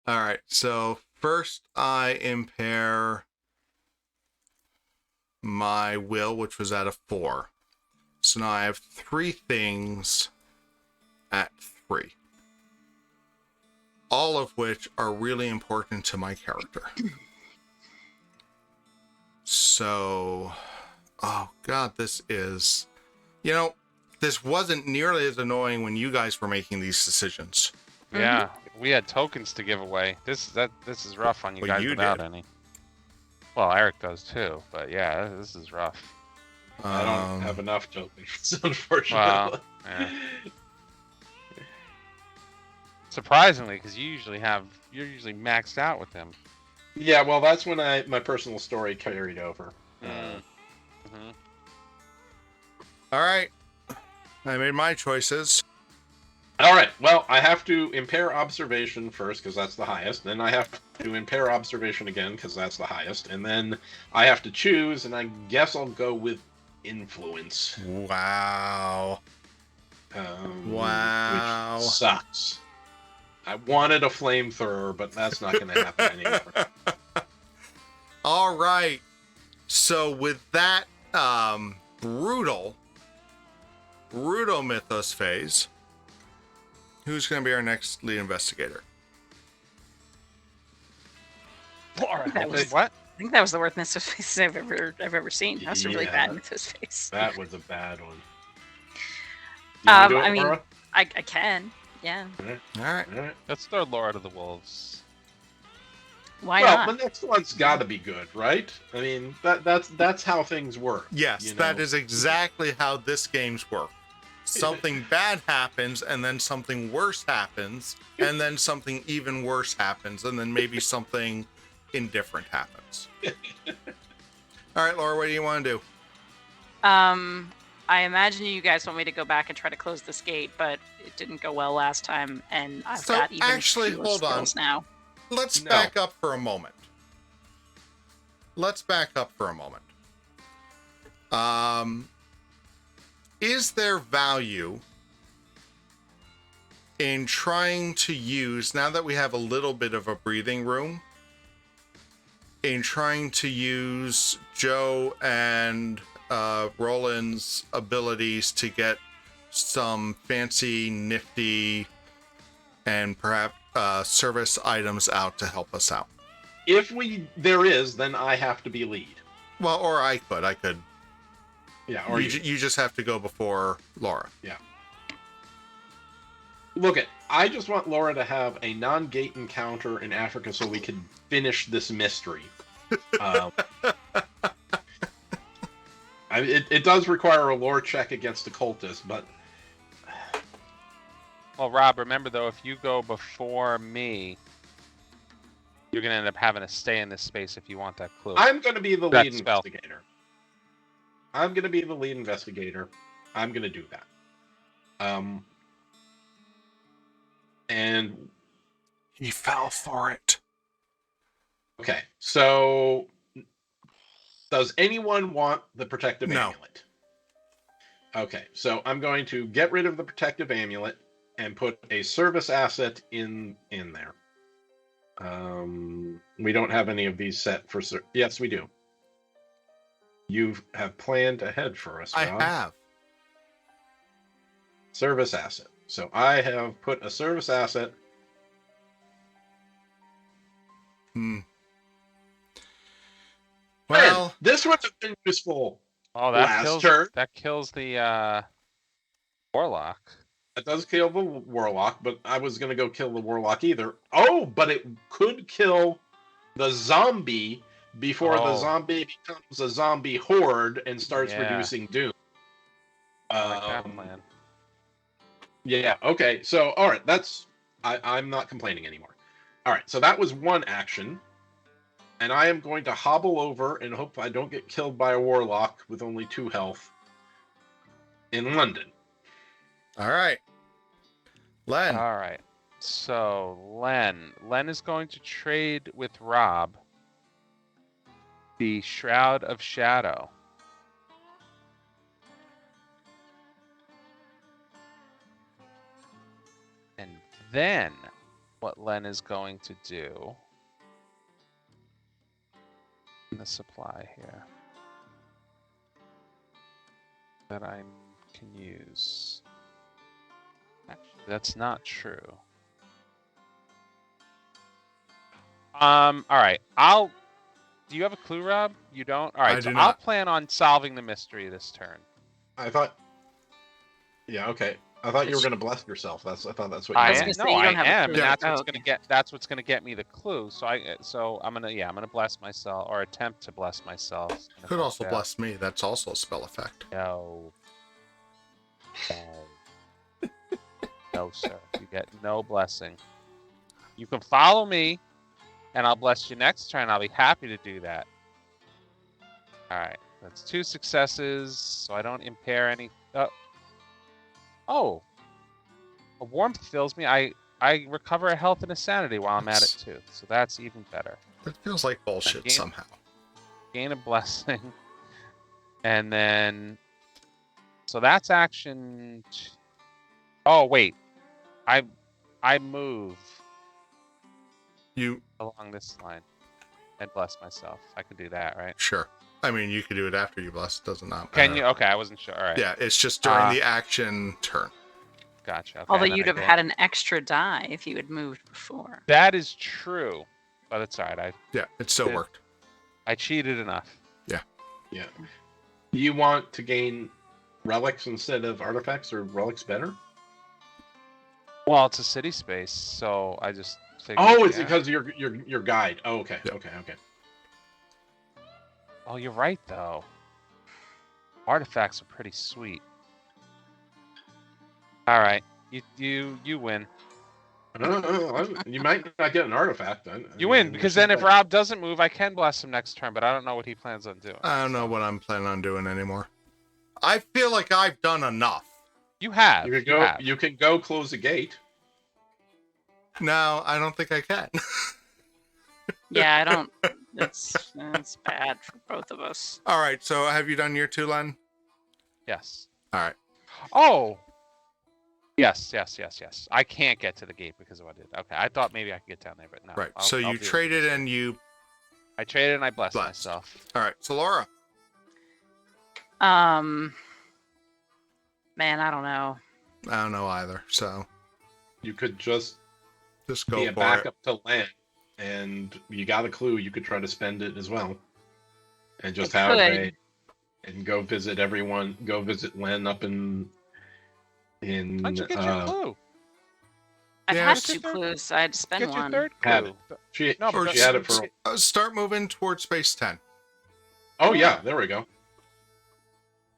[SPEAKER 1] all right. So first I impair my will, which was at a 4. So now I have 3 things at 3. All of which are really important to my character. So, oh God, this is, this wasn't nearly as annoying when you guys were making these decisions.
[SPEAKER 3] Yeah. We had tokens to give away. This is rough on you
[SPEAKER 1] Well,
[SPEAKER 3] guys
[SPEAKER 1] you
[SPEAKER 3] without
[SPEAKER 1] did.
[SPEAKER 3] any. Well, Eric does too, but yeah, this is rough.
[SPEAKER 2] I don't have enough tokens, unfortunately.
[SPEAKER 3] Well, yeah. Surprisingly, because you're usually maxed out with them.
[SPEAKER 2] Yeah, well, that's when my personal story carried over.
[SPEAKER 3] Mm-hmm.
[SPEAKER 1] All right. I made my choices.
[SPEAKER 2] All right. Well, I have to impair observation first because that's the highest. Then I have to impair observation again because that's the highest. And then I have to choose, and I guess I'll go with influence.
[SPEAKER 1] Wow. Wow.
[SPEAKER 2] Which sucks. I wanted a flamethrower, but that's not going to happen anymore.
[SPEAKER 1] All right. So with that brutal mythos phase, who's going to be our next lead investigator?
[SPEAKER 4] That was-
[SPEAKER 3] What?
[SPEAKER 4] I think that was the worst Mythos face I've ever seen. That was a really
[SPEAKER 2] Yeah.
[SPEAKER 4] bad Mythos face.
[SPEAKER 2] That was a bad one. You wanna do it,
[SPEAKER 4] I mean-
[SPEAKER 2] Laura?
[SPEAKER 4] I can. Yeah.
[SPEAKER 1] All right.
[SPEAKER 2] All right.
[SPEAKER 3] Let's throw Laura to the wolves.
[SPEAKER 4] Why
[SPEAKER 2] Well,
[SPEAKER 4] not?
[SPEAKER 2] the next one's got to be good, right? I mean, that's how things work.
[SPEAKER 1] Yes,
[SPEAKER 2] you know?
[SPEAKER 1] that is exactly how this game's work. Something bad happens, and then something worse happens, and then something even worse happens, and then maybe something indifferent happens. All right, Laura, what do you want to do?
[SPEAKER 4] I imagine you guys want me to go back and try to close this gate, but it didn't go well last time, and I've
[SPEAKER 1] So,
[SPEAKER 4] got even
[SPEAKER 1] actually,
[SPEAKER 4] fewer
[SPEAKER 1] hold on.
[SPEAKER 4] skills now.
[SPEAKER 1] Let's
[SPEAKER 2] No.
[SPEAKER 1] back up for a moment. Is there value in trying to use, now that we have a little bit of a breathing room, in trying to use Joe and Roland's abilities to get some fancy, nifty, and perhaps service items out to help us out?
[SPEAKER 2] If there is, then I have to be lead.
[SPEAKER 1] Well, or I could.
[SPEAKER 2] Yeah, or
[SPEAKER 1] You just have to go before Laura.
[SPEAKER 2] Look I just want Laura to have a non-gate encounter in Africa so we can finish this mystery. It does require a lore check against a cultist, but
[SPEAKER 3] Well, Rob, remember though, if you go before me, you're gonna end up having to stay in this space if you want that clue.
[SPEAKER 2] I'm going to be the
[SPEAKER 3] That
[SPEAKER 2] lead
[SPEAKER 3] spell.
[SPEAKER 2] investigator. I'm going to be the lead investigator. I'm going to do that. And
[SPEAKER 1] He fell for it.
[SPEAKER 2] okay, so does anyone want the protective
[SPEAKER 1] No.
[SPEAKER 2] amulet? Okay, so I'm going to get rid of the protective amulet and put a service asset in there. We don't have any of these set for yes, we do. You have planned ahead for us,
[SPEAKER 1] I
[SPEAKER 2] Rob.
[SPEAKER 1] have.
[SPEAKER 2] Service asset. So I have put a service asset.
[SPEAKER 1] Well,
[SPEAKER 2] Man, this would have been useful.
[SPEAKER 3] Oh,
[SPEAKER 2] Last turn.
[SPEAKER 3] that kills the Warlock.
[SPEAKER 2] It does kill the warlock, but I was gonna go kill the warlock either. Oh, but it could kill the zombie before the zombie becomes a zombie horde and starts reducing doom.
[SPEAKER 3] I like that plan.
[SPEAKER 2] Yeah. Okay. So, all right. I'm not complaining anymore. All right. So that was one action, and I am going to hobble over and hope I don't get killed by a warlock with only 2 health in London.
[SPEAKER 1] All right. Len.
[SPEAKER 3] All right. So Len is going to trade with Rob the Shroud of Shadow. And then what Len is going to do in the supply here that I can use. Actually, that's not true. All right. Do you have a clue, Rob? You don't? All right. So I'll plan on solving the mystery this turn.
[SPEAKER 2] I thought. Yeah. Okay. I thought you were going to bless yourself. I thought that's what
[SPEAKER 3] I
[SPEAKER 2] you
[SPEAKER 3] am.
[SPEAKER 2] were.
[SPEAKER 3] No, I am, and that's what's going to get. That's what's going to get me the clue. So I'm gonna bless myself or attempt to bless myself.
[SPEAKER 1] Could also bless me. That's also a spell effect.
[SPEAKER 3] No. No, sir. You get no blessing. You can follow me, and I'll bless you next turn. I'll be happy to do that. All right. That's 2 successes, so I don't impair any. Oh. A warmth fills me. I recover a health and a sanity while I'm at it, too. So that's even better.
[SPEAKER 1] It feels like bullshit somehow.
[SPEAKER 3] Gain a blessing. And then... So that's action... Oh, wait. I move along this line and bless myself. I could do that, right?
[SPEAKER 1] Sure. I mean, you could do it after you bless. It does not matter.
[SPEAKER 3] Can you? Okay, I wasn't sure. All right.
[SPEAKER 1] Yeah, it's just during the action turn.
[SPEAKER 3] Gotcha. Okay,
[SPEAKER 4] although you'd have had an extra die if you had moved before.
[SPEAKER 3] That is true, but it's all right.
[SPEAKER 1] Yeah, it still worked.
[SPEAKER 3] I cheated enough.
[SPEAKER 1] Yeah.
[SPEAKER 2] Yeah. Do you want to gain relics instead of artifacts, or relics better?
[SPEAKER 3] Well, it's a city space, so I just figured.
[SPEAKER 2] Oh, it's because of your guide. Oh, okay. Yep. Okay.
[SPEAKER 3] Oh, you're right though. Artifacts are pretty sweet. All right, you win.
[SPEAKER 2] You might not get an artifact.
[SPEAKER 3] You win because then if Rob doesn't move, I can bless him next turn, but I don't know what he plans on doing.
[SPEAKER 1] I don't know what I'm planning on doing anymore. I feel like I've done enough.
[SPEAKER 3] You have.
[SPEAKER 2] You can go close the gate.
[SPEAKER 1] No, I don't think I can.
[SPEAKER 4] Yeah, I don't. It's bad for both of us.
[SPEAKER 1] All right, so have you done your 2, Len?
[SPEAKER 3] Yes.
[SPEAKER 1] All right.
[SPEAKER 3] Oh. Yes. I can't get to the gate because of what I did. Okay, I thought maybe I could get down there, but no.
[SPEAKER 1] Right. So you traded and you.
[SPEAKER 3] I traded and I blessed myself.
[SPEAKER 1] All right. So Laura.
[SPEAKER 4] Man, I don't know.
[SPEAKER 1] I don't know either. So
[SPEAKER 2] you could just
[SPEAKER 1] go
[SPEAKER 2] be a backup to land, and you got a clue. You could try to spend it as well, and just and go visit everyone. Go visit Len up in.
[SPEAKER 3] How'd you get your clue?
[SPEAKER 4] I've had 2 clues. I had to spend one.
[SPEAKER 3] Your 3rd clue.
[SPEAKER 2] She had it for.
[SPEAKER 1] Start moving towards space 10.
[SPEAKER 2] Oh yeah, there we go.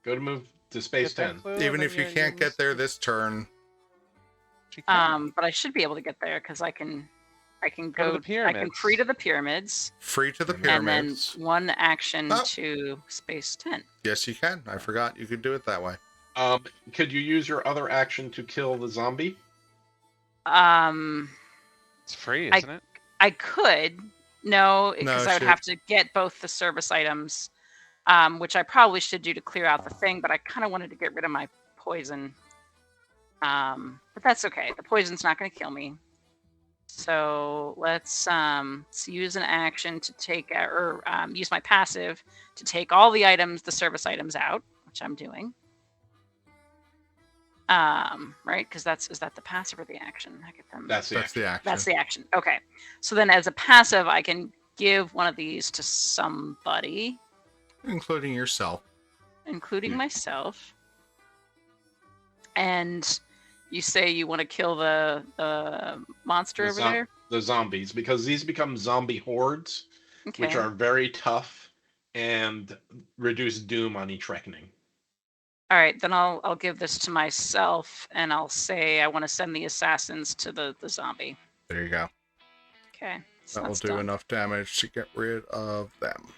[SPEAKER 2] Go to move to space 10.
[SPEAKER 1] Even if you can't get there this turn.
[SPEAKER 4] But I should be able to get there because I can go
[SPEAKER 3] to the pyramids.
[SPEAKER 4] I can free to the pyramids.
[SPEAKER 1] Free to the pyramids.
[SPEAKER 4] And then 1 action to space 10.
[SPEAKER 1] Yes, you can. I forgot you could do it that way.
[SPEAKER 2] Could you use your other action to kill the zombie?
[SPEAKER 3] It's free, isn't it?
[SPEAKER 4] I could. No, because I would have to get both the service items, which I probably should do to clear out the thing, but I kind of wanted to get rid of my poison. But that's okay. The poison's not going to kill me. So let's use an action to take, or use my passive to take all the items, the service items out, which I'm doing. Right? Because is that the passive or the action? I get them.
[SPEAKER 2] That's the action.
[SPEAKER 4] That's the action. Okay. So then as a passive, I can give one of these to somebody.
[SPEAKER 1] Including yourself.
[SPEAKER 4] Including myself. And you say you want to kill the monster over there?
[SPEAKER 2] The zombies, because these become zombie hordes,
[SPEAKER 4] Okay.
[SPEAKER 2] which are very tough and reduce doom on each reckoning.
[SPEAKER 4] All right, then I'll give this to myself, and I'll say I want to send the assassins to the zombie.
[SPEAKER 1] There you go.
[SPEAKER 4] Okay. So
[SPEAKER 1] That will
[SPEAKER 4] that's
[SPEAKER 1] do
[SPEAKER 4] done.
[SPEAKER 1] enough damage to get rid of them.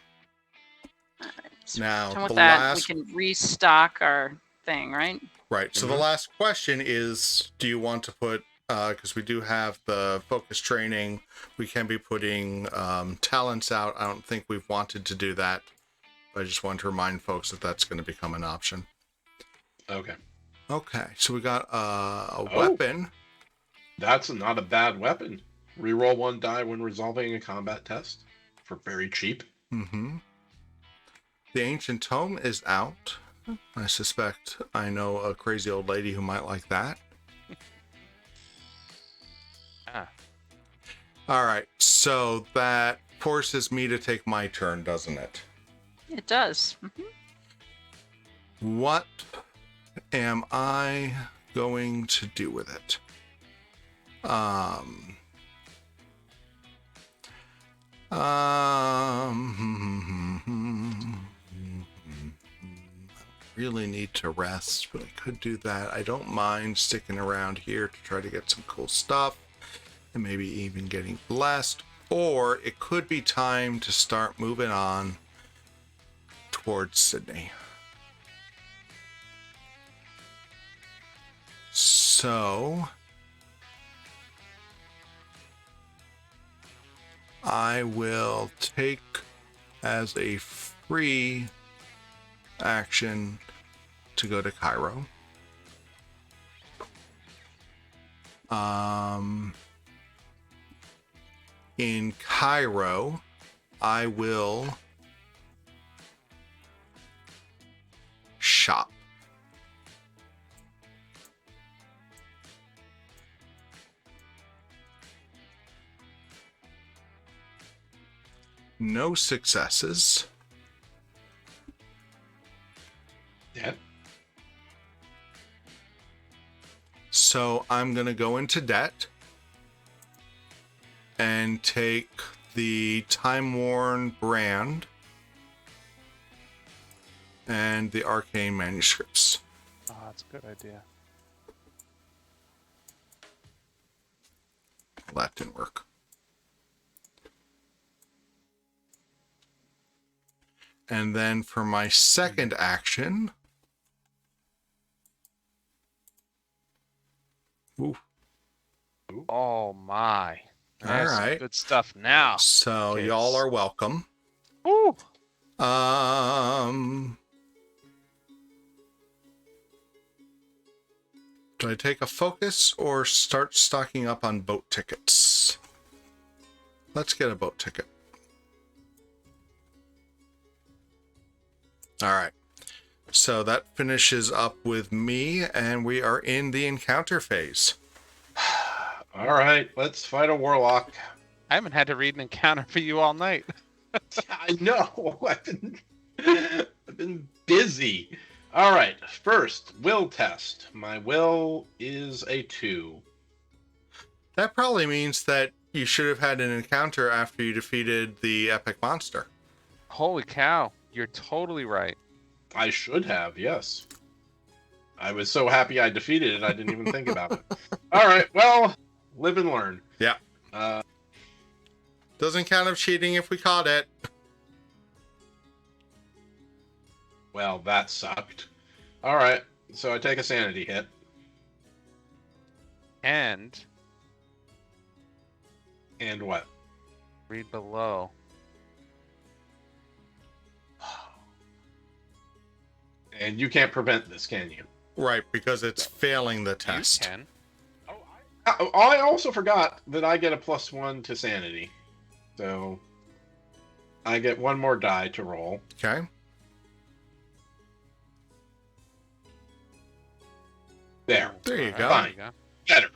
[SPEAKER 4] All right. So
[SPEAKER 1] Now,
[SPEAKER 4] done with
[SPEAKER 1] the
[SPEAKER 4] that,
[SPEAKER 1] last...
[SPEAKER 4] we can restock our thing, right?
[SPEAKER 1] Right. So the last question is, do you want to put, because we do have the focus training, we can be putting talents out. I don't think we've wanted to do that. But I just want to remind folks that that's going to become an option.
[SPEAKER 2] Okay.
[SPEAKER 1] Okay. So we got a weapon.
[SPEAKER 2] That's not a bad weapon. Reroll 1 die when resolving a combat test for very cheap.
[SPEAKER 1] Mm-hmm. The Ancient Tome is out. I suspect I know a crazy old lady who might like that. All right, so that forces me to take my turn, doesn't it?
[SPEAKER 4] It does. Mm-hmm.
[SPEAKER 1] What am I going to do with it? Really need to rest, but I could do that. I don't mind sticking around here to try to get some cool stuff and maybe even getting blessed, or it could be time to start moving on towards Sydney. So I will take as a free action to go to Cairo. In Cairo, I will shop. No successes.
[SPEAKER 2] Yeah.
[SPEAKER 1] So I'm going to go into debt and take the Time-Worn Brand and the Arcane Manuscripts.
[SPEAKER 3] Oh, that's a good idea.
[SPEAKER 1] Well, that didn't work. And then for my second action... Ooh.
[SPEAKER 3] Oh my.
[SPEAKER 1] All
[SPEAKER 3] That's some
[SPEAKER 1] right.
[SPEAKER 3] good stuff now.
[SPEAKER 1] So
[SPEAKER 3] Okay.
[SPEAKER 1] y'all are welcome.
[SPEAKER 3] Woo!
[SPEAKER 1] Do I take a focus or start stocking up on boat tickets? Let's get a boat ticket. All right. So that finishes up with me, and we are in the encounter phase.
[SPEAKER 2] All right, let's fight a warlock.
[SPEAKER 3] I haven't had to read an encounter for you all night.
[SPEAKER 2] I know. I've been busy. All right, first will test. My will is a 2.
[SPEAKER 1] That probably means that you should have had an encounter after you defeated the epic monster.
[SPEAKER 3] Holy cow. You're totally right.
[SPEAKER 2] I should have, yes. I was so happy I defeated it, I didn't even think about it. All right, well, live and learn.
[SPEAKER 1] Yeah. Doesn't count as cheating if we caught it.
[SPEAKER 2] Well, that sucked. All right, so I take a sanity hit.
[SPEAKER 3] And
[SPEAKER 2] And what?
[SPEAKER 3] read below.
[SPEAKER 2] And you can't prevent this, can you?
[SPEAKER 1] Right, because it's failing the test.
[SPEAKER 3] You can.
[SPEAKER 2] I also forgot that I get a +1 to sanity. So I get one more die to roll.
[SPEAKER 1] Okay.
[SPEAKER 2] There.
[SPEAKER 1] There you
[SPEAKER 3] Alright,
[SPEAKER 1] go.
[SPEAKER 3] there you go.
[SPEAKER 2] Better.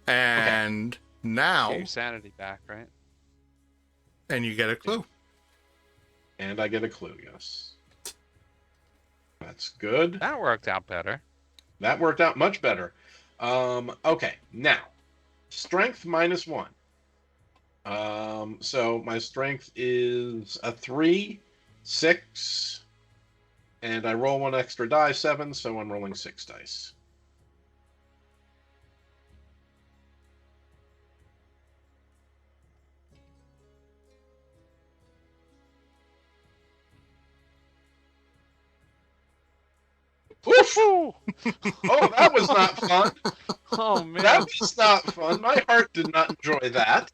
[SPEAKER 1] And now,
[SPEAKER 3] Get your sanity back, right?
[SPEAKER 1] and you get a clue.
[SPEAKER 2] And I get a clue, yes. That's good.
[SPEAKER 3] That worked out better.
[SPEAKER 2] That worked out much better. Okay, now strength -1. So my strength is a 3, 6, and I roll 1 extra die, 7. So I'm rolling 6 dice. Oof!
[SPEAKER 3] Woo!
[SPEAKER 2] Oh, that was not fun.
[SPEAKER 3] Oh man.
[SPEAKER 2] That was not fun. My heart did not enjoy that.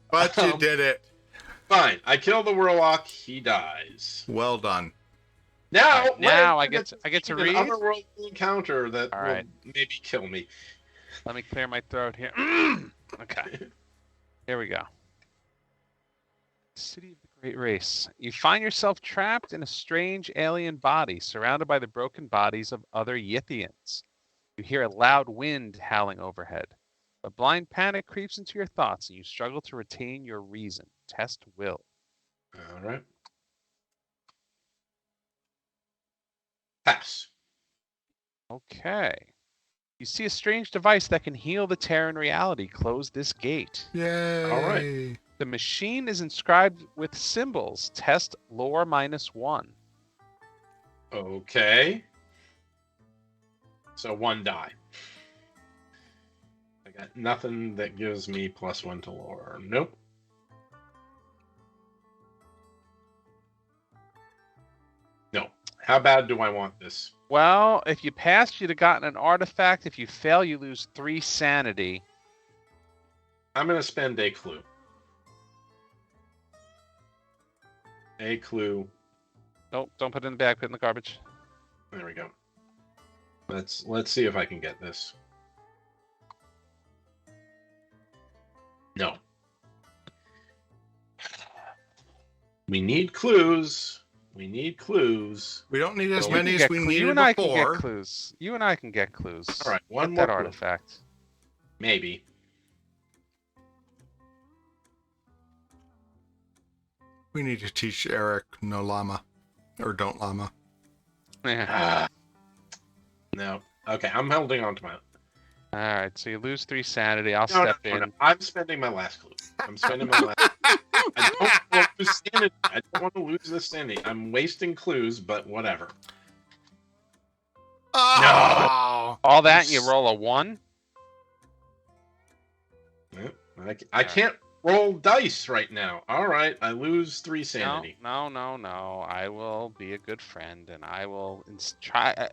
[SPEAKER 1] But you did it.
[SPEAKER 2] Fine. I kill the warlock. He dies.
[SPEAKER 1] Well done.
[SPEAKER 2] Now,
[SPEAKER 3] All right, now
[SPEAKER 2] Len,
[SPEAKER 3] I get to
[SPEAKER 2] an
[SPEAKER 3] read.
[SPEAKER 2] otherworldly encounter that
[SPEAKER 3] All
[SPEAKER 2] will
[SPEAKER 3] right.
[SPEAKER 2] maybe kill me.
[SPEAKER 3] Let me clear my throat here. Okay. Here we go. City of the Great Race. You find yourself trapped in a strange alien body, surrounded by the broken bodies of other Yithians. You hear a loud wind howling overhead. A blind panic creeps into your thoughts, and you struggle to retain your reason. Test will.
[SPEAKER 2] All right. Pass.
[SPEAKER 3] Okay. You see a strange device that can heal the tear in reality. Close this gate.
[SPEAKER 1] Yay.
[SPEAKER 2] All right.
[SPEAKER 3] The machine is inscribed with symbols. Test lore -1.
[SPEAKER 2] Okay. So 1 die. I got nothing that gives me +1 to lore. Nope. No. How bad do I want this?
[SPEAKER 3] Well, if you pass, you'd have gotten an artifact. If you fail, you lose 3 sanity.
[SPEAKER 2] I'm going to spend a clue. A clue.
[SPEAKER 3] Nope, don't put it in the bag. Put it in the garbage.
[SPEAKER 2] There we go. Let's see if I can get this. No. We need clues. We need clues.
[SPEAKER 1] We don't need as
[SPEAKER 2] So
[SPEAKER 1] many as we
[SPEAKER 3] You
[SPEAKER 1] needed
[SPEAKER 3] and I can
[SPEAKER 1] before.
[SPEAKER 3] get clues. You and I can get clues.
[SPEAKER 2] All right, one
[SPEAKER 3] Get
[SPEAKER 2] more
[SPEAKER 3] that
[SPEAKER 2] clue.
[SPEAKER 3] artifact.
[SPEAKER 2] Maybe.
[SPEAKER 1] We need to teach Eric no llama. Or don't llama.
[SPEAKER 3] Yeah.
[SPEAKER 2] No. Okay, I'm holding on to my.
[SPEAKER 3] All right, so you lose 3 sanity. I'll
[SPEAKER 2] No,
[SPEAKER 3] step
[SPEAKER 2] no,
[SPEAKER 3] in.
[SPEAKER 2] no. I'm spending my last clue. I'm spending my last. I don't want to lose sanity. I don't want to lose this sanity. I'm wasting clues, but whatever.
[SPEAKER 1] Oh!
[SPEAKER 3] All that, and you roll a 1.
[SPEAKER 2] Yep. I can't roll dice right now. All right, I lose 3 sanity.
[SPEAKER 3] No. I will be a good friend, and I will try.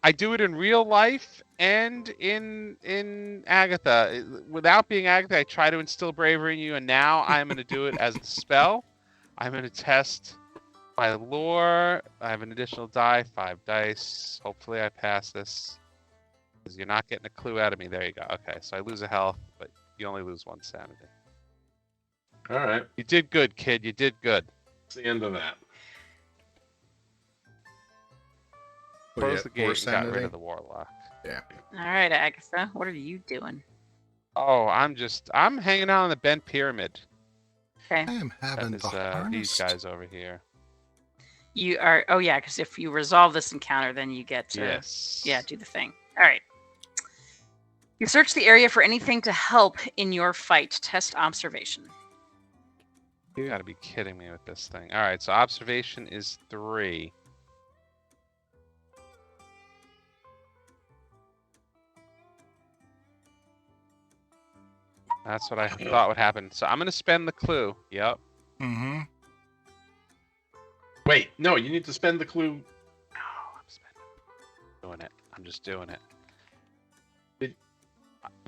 [SPEAKER 3] I do it in real life and in Agatha. Without being Agatha, I try to instill bravery in you, and now I'm going to do it as the spell. I'm going to test my lore. I have an additional die, 5 dice. Hopefully, I pass this. Because you're not getting a clue out of me. There you go. Okay, so I lose a health, but you only lose 1 sanity.
[SPEAKER 2] All right,
[SPEAKER 3] You did good, kid. You did good.
[SPEAKER 2] that's the end of that.
[SPEAKER 1] What do you
[SPEAKER 3] Close the
[SPEAKER 1] get,
[SPEAKER 3] gate
[SPEAKER 1] 4
[SPEAKER 3] and got rid
[SPEAKER 1] sanity?
[SPEAKER 3] of the warlock.
[SPEAKER 4] All right, Agatha, what are you doing?
[SPEAKER 3] Oh, I'm hanging out on the bent pyramid.
[SPEAKER 4] Okay.
[SPEAKER 1] I am having
[SPEAKER 3] That is
[SPEAKER 1] the hardest.
[SPEAKER 3] these guys over here.
[SPEAKER 4] You are. Oh yeah, because if you resolve this encounter, then you get to
[SPEAKER 3] Yes.
[SPEAKER 4] do the thing. All right. You search the area for anything to help in your fight. Test observation.
[SPEAKER 3] You gotta be kidding me with this thing. Alright, so observation is 3. That's what I thought would happen. So I'm gonna spend the clue. Yep.
[SPEAKER 1] Mm-hmm.
[SPEAKER 2] Wait, no, you need to spend the clue.
[SPEAKER 3] Oh, I'm spending. Doing it. I'm just doing it.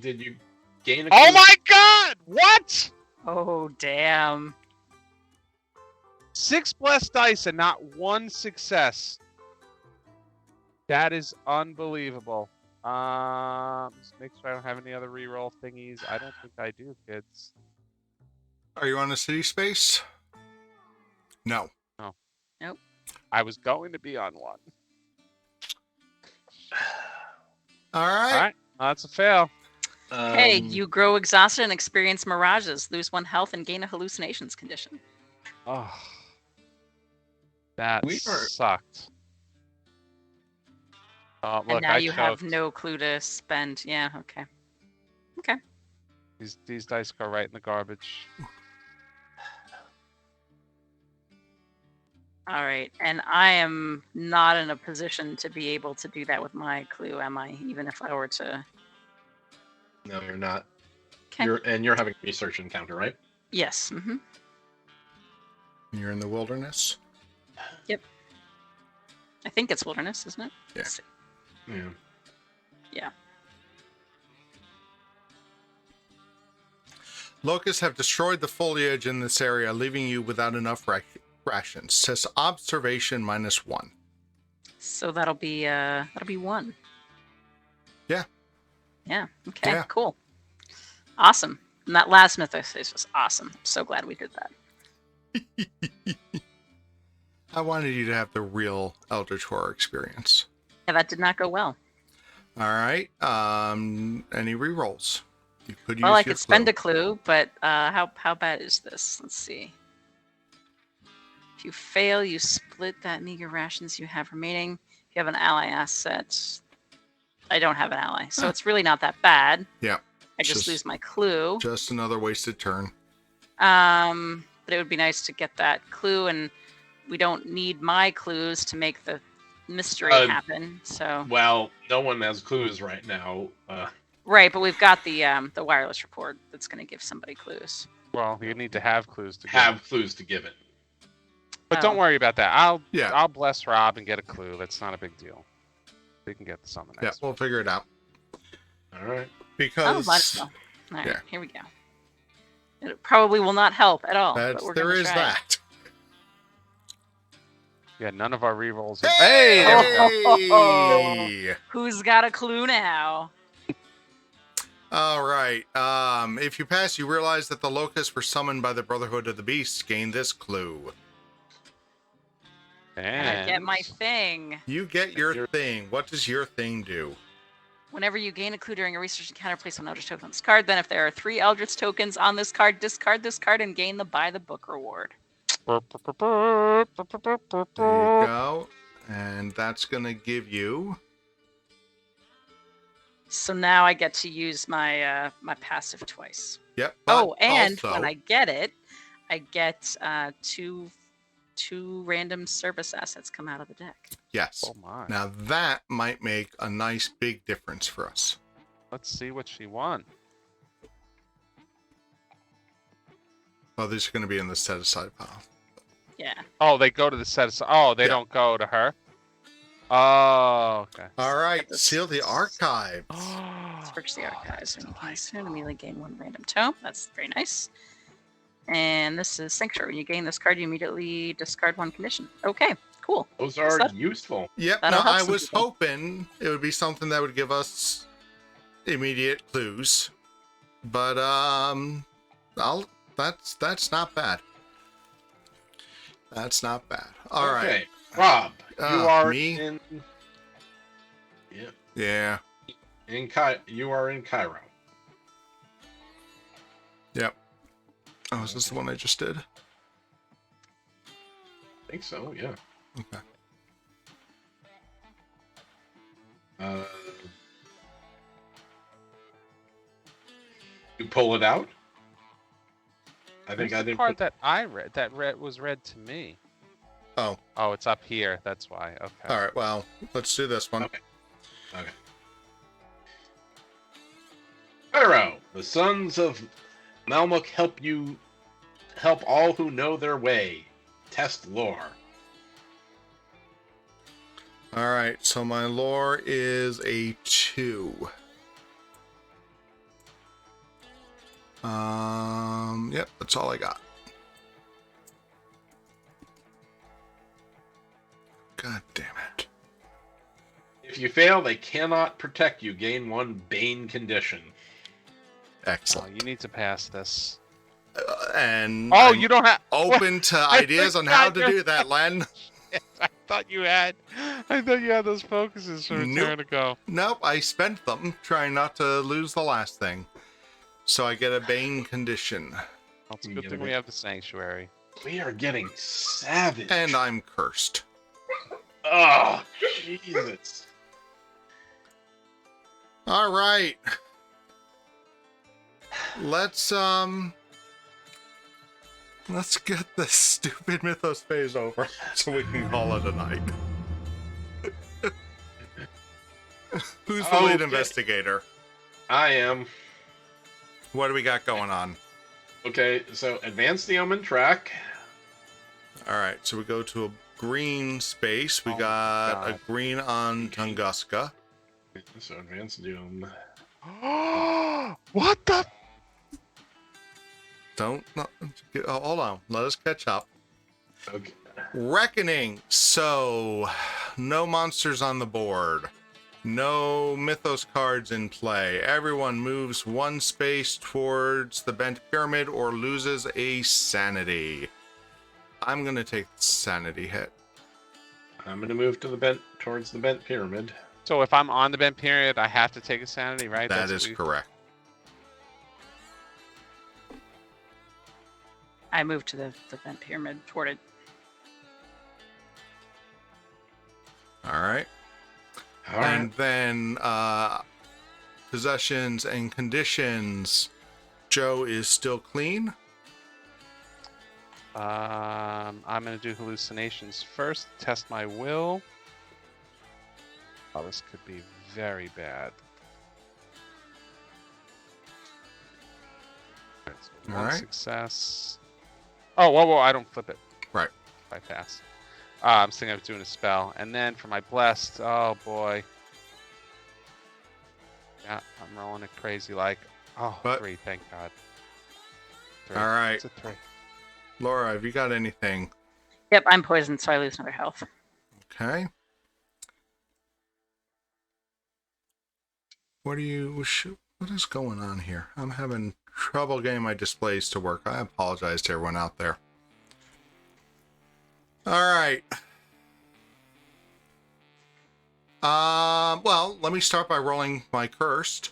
[SPEAKER 2] Did you gain a
[SPEAKER 3] Oh
[SPEAKER 2] clue?
[SPEAKER 3] my god! What?
[SPEAKER 4] Oh damn.
[SPEAKER 3] 6 blessed dice and not 1 success. That is unbelievable. Just make sure I don't have any other reroll thingies. I don't think I do, kids.
[SPEAKER 1] Are you on a city space? No.
[SPEAKER 3] I was going to be on 1.
[SPEAKER 1] All right.
[SPEAKER 3] All right, that's a fail.
[SPEAKER 4] Hey, you grow exhausted and experience mirages, lose 1 health, and gain a hallucinations condition.
[SPEAKER 3] Oh, that
[SPEAKER 2] We are-
[SPEAKER 3] sucked. Look,
[SPEAKER 4] and now
[SPEAKER 3] I
[SPEAKER 4] you have
[SPEAKER 3] choked.
[SPEAKER 4] no clue to spend. Yeah, okay. Okay.
[SPEAKER 3] These dice go right in the garbage.
[SPEAKER 4] All right. And I am not in a position to be able to do that with my clue, am I? Even if I were to.
[SPEAKER 2] No, you're not.
[SPEAKER 4] Okay.
[SPEAKER 2] You're having a research encounter, right?
[SPEAKER 4] Yes. Mm-hmm.
[SPEAKER 1] You're in the wilderness.
[SPEAKER 4] I think it's wilderness, isn't it?
[SPEAKER 1] Yeah.
[SPEAKER 4] Let's see.
[SPEAKER 2] Yeah.
[SPEAKER 4] Yeah.
[SPEAKER 1] Locusts have destroyed the foliage in this area, leaving you without enough rations. Says observation -1.
[SPEAKER 4] So that'll be 1.
[SPEAKER 1] Yeah.
[SPEAKER 4] Yeah. Okay.
[SPEAKER 1] Yeah.
[SPEAKER 4] Cool. Awesome. And that last mythos is just awesome. I'm so glad we did that.
[SPEAKER 1] I wanted you to have the real Eldritch horror experience.
[SPEAKER 4] Yeah, that did not go well.
[SPEAKER 1] All right. Any rerolls? You could
[SPEAKER 4] Well,
[SPEAKER 1] use
[SPEAKER 4] I
[SPEAKER 1] your
[SPEAKER 4] could spend
[SPEAKER 1] clue.
[SPEAKER 4] a clue, but how bad is this? Let's see. If you fail, you split that meager rations you have remaining. If you have an ally asset, I don't have an ally, so it's really not that bad.
[SPEAKER 1] Yeah.
[SPEAKER 4] I just
[SPEAKER 1] Just-
[SPEAKER 4] lose my clue.
[SPEAKER 1] Just another wasted turn.
[SPEAKER 4] But it would be nice to get that clue, and we don't need my clues to make the mystery happen. So
[SPEAKER 2] Well, no one has clues right now.
[SPEAKER 4] right, but we've got the wireless report that's going to give somebody clues.
[SPEAKER 3] Well, you need to have clues to
[SPEAKER 2] Have clues to give it.
[SPEAKER 3] But don't
[SPEAKER 4] Oh.
[SPEAKER 3] worry about that.
[SPEAKER 1] Yeah.
[SPEAKER 3] I'll bless Rob and get a clue. That's not a big deal. We can get this on the
[SPEAKER 1] Yeah,
[SPEAKER 3] next.
[SPEAKER 1] we'll figure it out.
[SPEAKER 2] All right.
[SPEAKER 4] Oh,
[SPEAKER 1] Because
[SPEAKER 4] might as well. All right,
[SPEAKER 1] yeah.
[SPEAKER 4] here we go. It probably will not help at all.
[SPEAKER 1] that's,
[SPEAKER 4] but we're
[SPEAKER 1] there
[SPEAKER 4] gonna
[SPEAKER 1] is
[SPEAKER 4] try.
[SPEAKER 1] that.
[SPEAKER 3] Yeah, none of our rerolls.
[SPEAKER 1] Hey!
[SPEAKER 3] There we go.
[SPEAKER 1] Hey!
[SPEAKER 4] Who's got a clue now?
[SPEAKER 1] All right. If you pass, you realize that the locusts were summoned by the Brotherhood of the Beasts. Gain this clue.
[SPEAKER 4] And I get my thing.
[SPEAKER 1] You get your thing. What does your thing do?
[SPEAKER 4] Whenever you gain a clue during a research encounter, place one Eldritch token on this card. Then, if there are 3 Eldritch tokens on this card, discard this card and gain the buy the book reward.
[SPEAKER 1] There you go. And that's going to give you...
[SPEAKER 4] So now I get to use my my passive twice.
[SPEAKER 1] Yep.
[SPEAKER 4] Oh,
[SPEAKER 1] but
[SPEAKER 4] and
[SPEAKER 1] also,
[SPEAKER 4] when I get it, I get two random service assets come out of the deck.
[SPEAKER 1] Yes.
[SPEAKER 3] Oh my.
[SPEAKER 1] Now that might make a nice big difference for us.
[SPEAKER 3] Let's see what she won.
[SPEAKER 1] Oh, these are going to be in the set aside pile.
[SPEAKER 4] Yeah.
[SPEAKER 3] Oh, they go to the set. Oh, they
[SPEAKER 1] Yeah.
[SPEAKER 3] don't go to her. Oh, okay.
[SPEAKER 1] All right.
[SPEAKER 4] This-
[SPEAKER 1] Seal the archive.
[SPEAKER 4] Let's purchase the archives. And soon immediately gain 1 random tome. That's very nice. And this is Sanctuary. When you gain this card, you immediately discard 1 condition. Okay, cool.
[SPEAKER 2] Those are
[SPEAKER 4] that-
[SPEAKER 2] useful.
[SPEAKER 1] Yep.
[SPEAKER 4] That'll
[SPEAKER 1] Now,
[SPEAKER 4] help
[SPEAKER 1] I
[SPEAKER 4] some
[SPEAKER 1] was
[SPEAKER 4] people.
[SPEAKER 1] hoping it would be something that would give us immediate clues, but that's not bad. That's not bad. All right.
[SPEAKER 2] Okay. Rob, you are
[SPEAKER 1] me?
[SPEAKER 2] in. Yeah.
[SPEAKER 1] Yeah.
[SPEAKER 2] You are in Cairo.
[SPEAKER 1] Yep. Oh, is this the one I just did?
[SPEAKER 2] I think so. Yeah.
[SPEAKER 1] Okay.
[SPEAKER 2] You pull it out. I think
[SPEAKER 3] Where's
[SPEAKER 2] I
[SPEAKER 3] the
[SPEAKER 2] didn't
[SPEAKER 3] part
[SPEAKER 2] put.
[SPEAKER 3] that I read. That was read to me.
[SPEAKER 1] Oh.
[SPEAKER 3] Oh, it's up here. That's why. Okay.
[SPEAKER 1] All right. Well, let's do this one.
[SPEAKER 2] Okay. Okay. Cairo, the sons of Malmuk help all who know their way. Test lore.
[SPEAKER 1] All right. So my lore is a 2. Yep. That's all I got. God damn it.
[SPEAKER 2] If you fail, they cannot protect you. Gain 1 Bane condition.
[SPEAKER 3] Oh,
[SPEAKER 1] Excellent.
[SPEAKER 3] you need to pass this.
[SPEAKER 1] And
[SPEAKER 3] Oh,
[SPEAKER 1] I'm
[SPEAKER 3] you don't have.
[SPEAKER 1] open to
[SPEAKER 3] I
[SPEAKER 1] ideas on how to
[SPEAKER 3] forgot
[SPEAKER 1] do that, Len.
[SPEAKER 3] I thought you had. I thought you had those focuses from a
[SPEAKER 1] Nope.
[SPEAKER 3] turn ago.
[SPEAKER 1] Nope, I spent them trying not to lose the last thing. So I get a Bane condition.
[SPEAKER 3] Well, it's a
[SPEAKER 2] You
[SPEAKER 3] good
[SPEAKER 2] get
[SPEAKER 3] thing
[SPEAKER 2] it.
[SPEAKER 3] we have the sanctuary.
[SPEAKER 2] We are getting savage.
[SPEAKER 1] And I'm cursed.
[SPEAKER 2] Oh, Jesus.
[SPEAKER 1] All right. Let's get this stupid mythos phase over so we can call it a night. Who's the lead
[SPEAKER 2] Okay.
[SPEAKER 1] investigator?
[SPEAKER 2] I am.
[SPEAKER 1] What do we got going on?
[SPEAKER 2] Okay, so advance the omen track.
[SPEAKER 1] All right, so we go to a green space. We
[SPEAKER 3] Oh my
[SPEAKER 1] got a
[SPEAKER 3] God.
[SPEAKER 1] green on Tunguska.
[SPEAKER 2] So advance doom.
[SPEAKER 3] What the?
[SPEAKER 1] Hold on. Let us catch up.
[SPEAKER 2] Okay.
[SPEAKER 1] Reckoning. So, no monsters on the board. No mythos cards in play. Everyone moves one space towards the bent pyramid or loses a sanity. I'm going to take the sanity hit.
[SPEAKER 2] I'm gonna move towards the bent pyramid.
[SPEAKER 3] So if I'm on the bent period, I have to take a sanity, right?
[SPEAKER 1] That
[SPEAKER 3] That's
[SPEAKER 1] is
[SPEAKER 3] what you-
[SPEAKER 1] correct.
[SPEAKER 4] I moved to the vent pyramid toward it.
[SPEAKER 1] All right.
[SPEAKER 2] All right.
[SPEAKER 1] And then possessions and conditions. Joe is still clean.
[SPEAKER 3] I'm gonna do hallucinations first. Test my will. Oh, this could be very bad. Alright, so
[SPEAKER 1] All
[SPEAKER 3] one
[SPEAKER 1] right.
[SPEAKER 3] success. Oh, whoa! I don't flip it.
[SPEAKER 1] Right.
[SPEAKER 3] I pass. I'm thinking of doing a spell, and then for my blessed. Oh boy. Yeah, I'm rolling it crazy like. Oh,
[SPEAKER 1] But-
[SPEAKER 3] 3, thank God. 3.
[SPEAKER 1] All right.
[SPEAKER 3] It's a 3.
[SPEAKER 1] Laura, have you got anything?
[SPEAKER 4] Yep, I'm poisoned, so I lose another health.
[SPEAKER 1] Okay. What is going on here? I'm having trouble getting my displays to work. I apologize to everyone out there. All right. Well, let me start by rolling my cursed.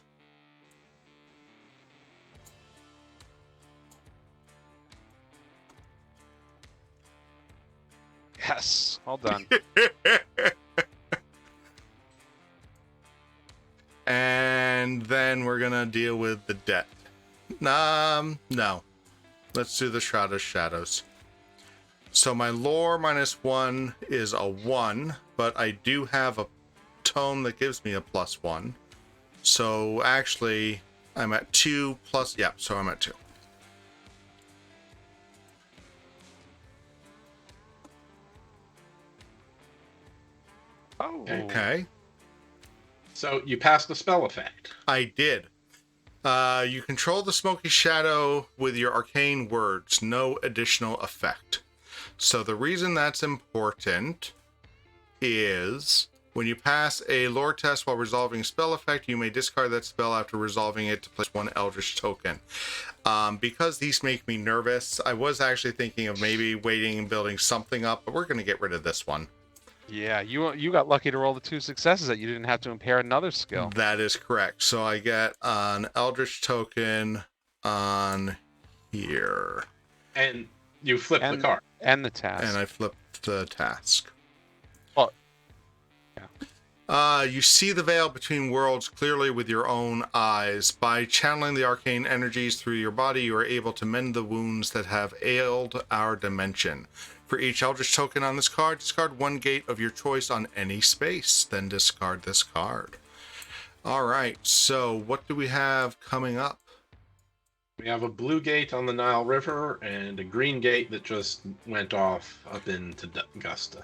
[SPEAKER 3] Yes. Well done.
[SPEAKER 1] And then we're gonna deal with the debt. No. Let's do the Shroud of Shadows. So my lore -1 is a 1, but I do have a tome that gives me a +1. So actually, I'm at 2 plus. Yeah, so I'm at 2.
[SPEAKER 3] Oh.
[SPEAKER 1] Okay.
[SPEAKER 2] So you passed the spell effect.
[SPEAKER 1] I did. You control the smoky shadow with your arcane words, no additional effect. So the reason that's important is when you pass a lore test while resolving a spell effect, you may discard that spell after resolving it to place 1 Eldritch token. Because these make me nervous, I was actually thinking of maybe waiting and building something up, but we're going to get rid of this one.
[SPEAKER 3] Yeah, you got lucky to roll the 2 successes that you didn't have to impair another skill.
[SPEAKER 1] That is correct. So I get an Eldritch token on here.
[SPEAKER 2] And you flip the card.
[SPEAKER 3] And the task.
[SPEAKER 1] And I flip the task.
[SPEAKER 3] Oh.
[SPEAKER 1] You see the veil between worlds clearly with your own eyes. By channeling the arcane energies through your body, you are able to mend the wounds that have ailed our dimension. For each Eldritch token on this card, discard 1 gate of your choice on any space. Then discard this card. All right, so what do we have coming up?
[SPEAKER 2] We have a blue gate on the Nile River and a green gate that just went off up into Augusta.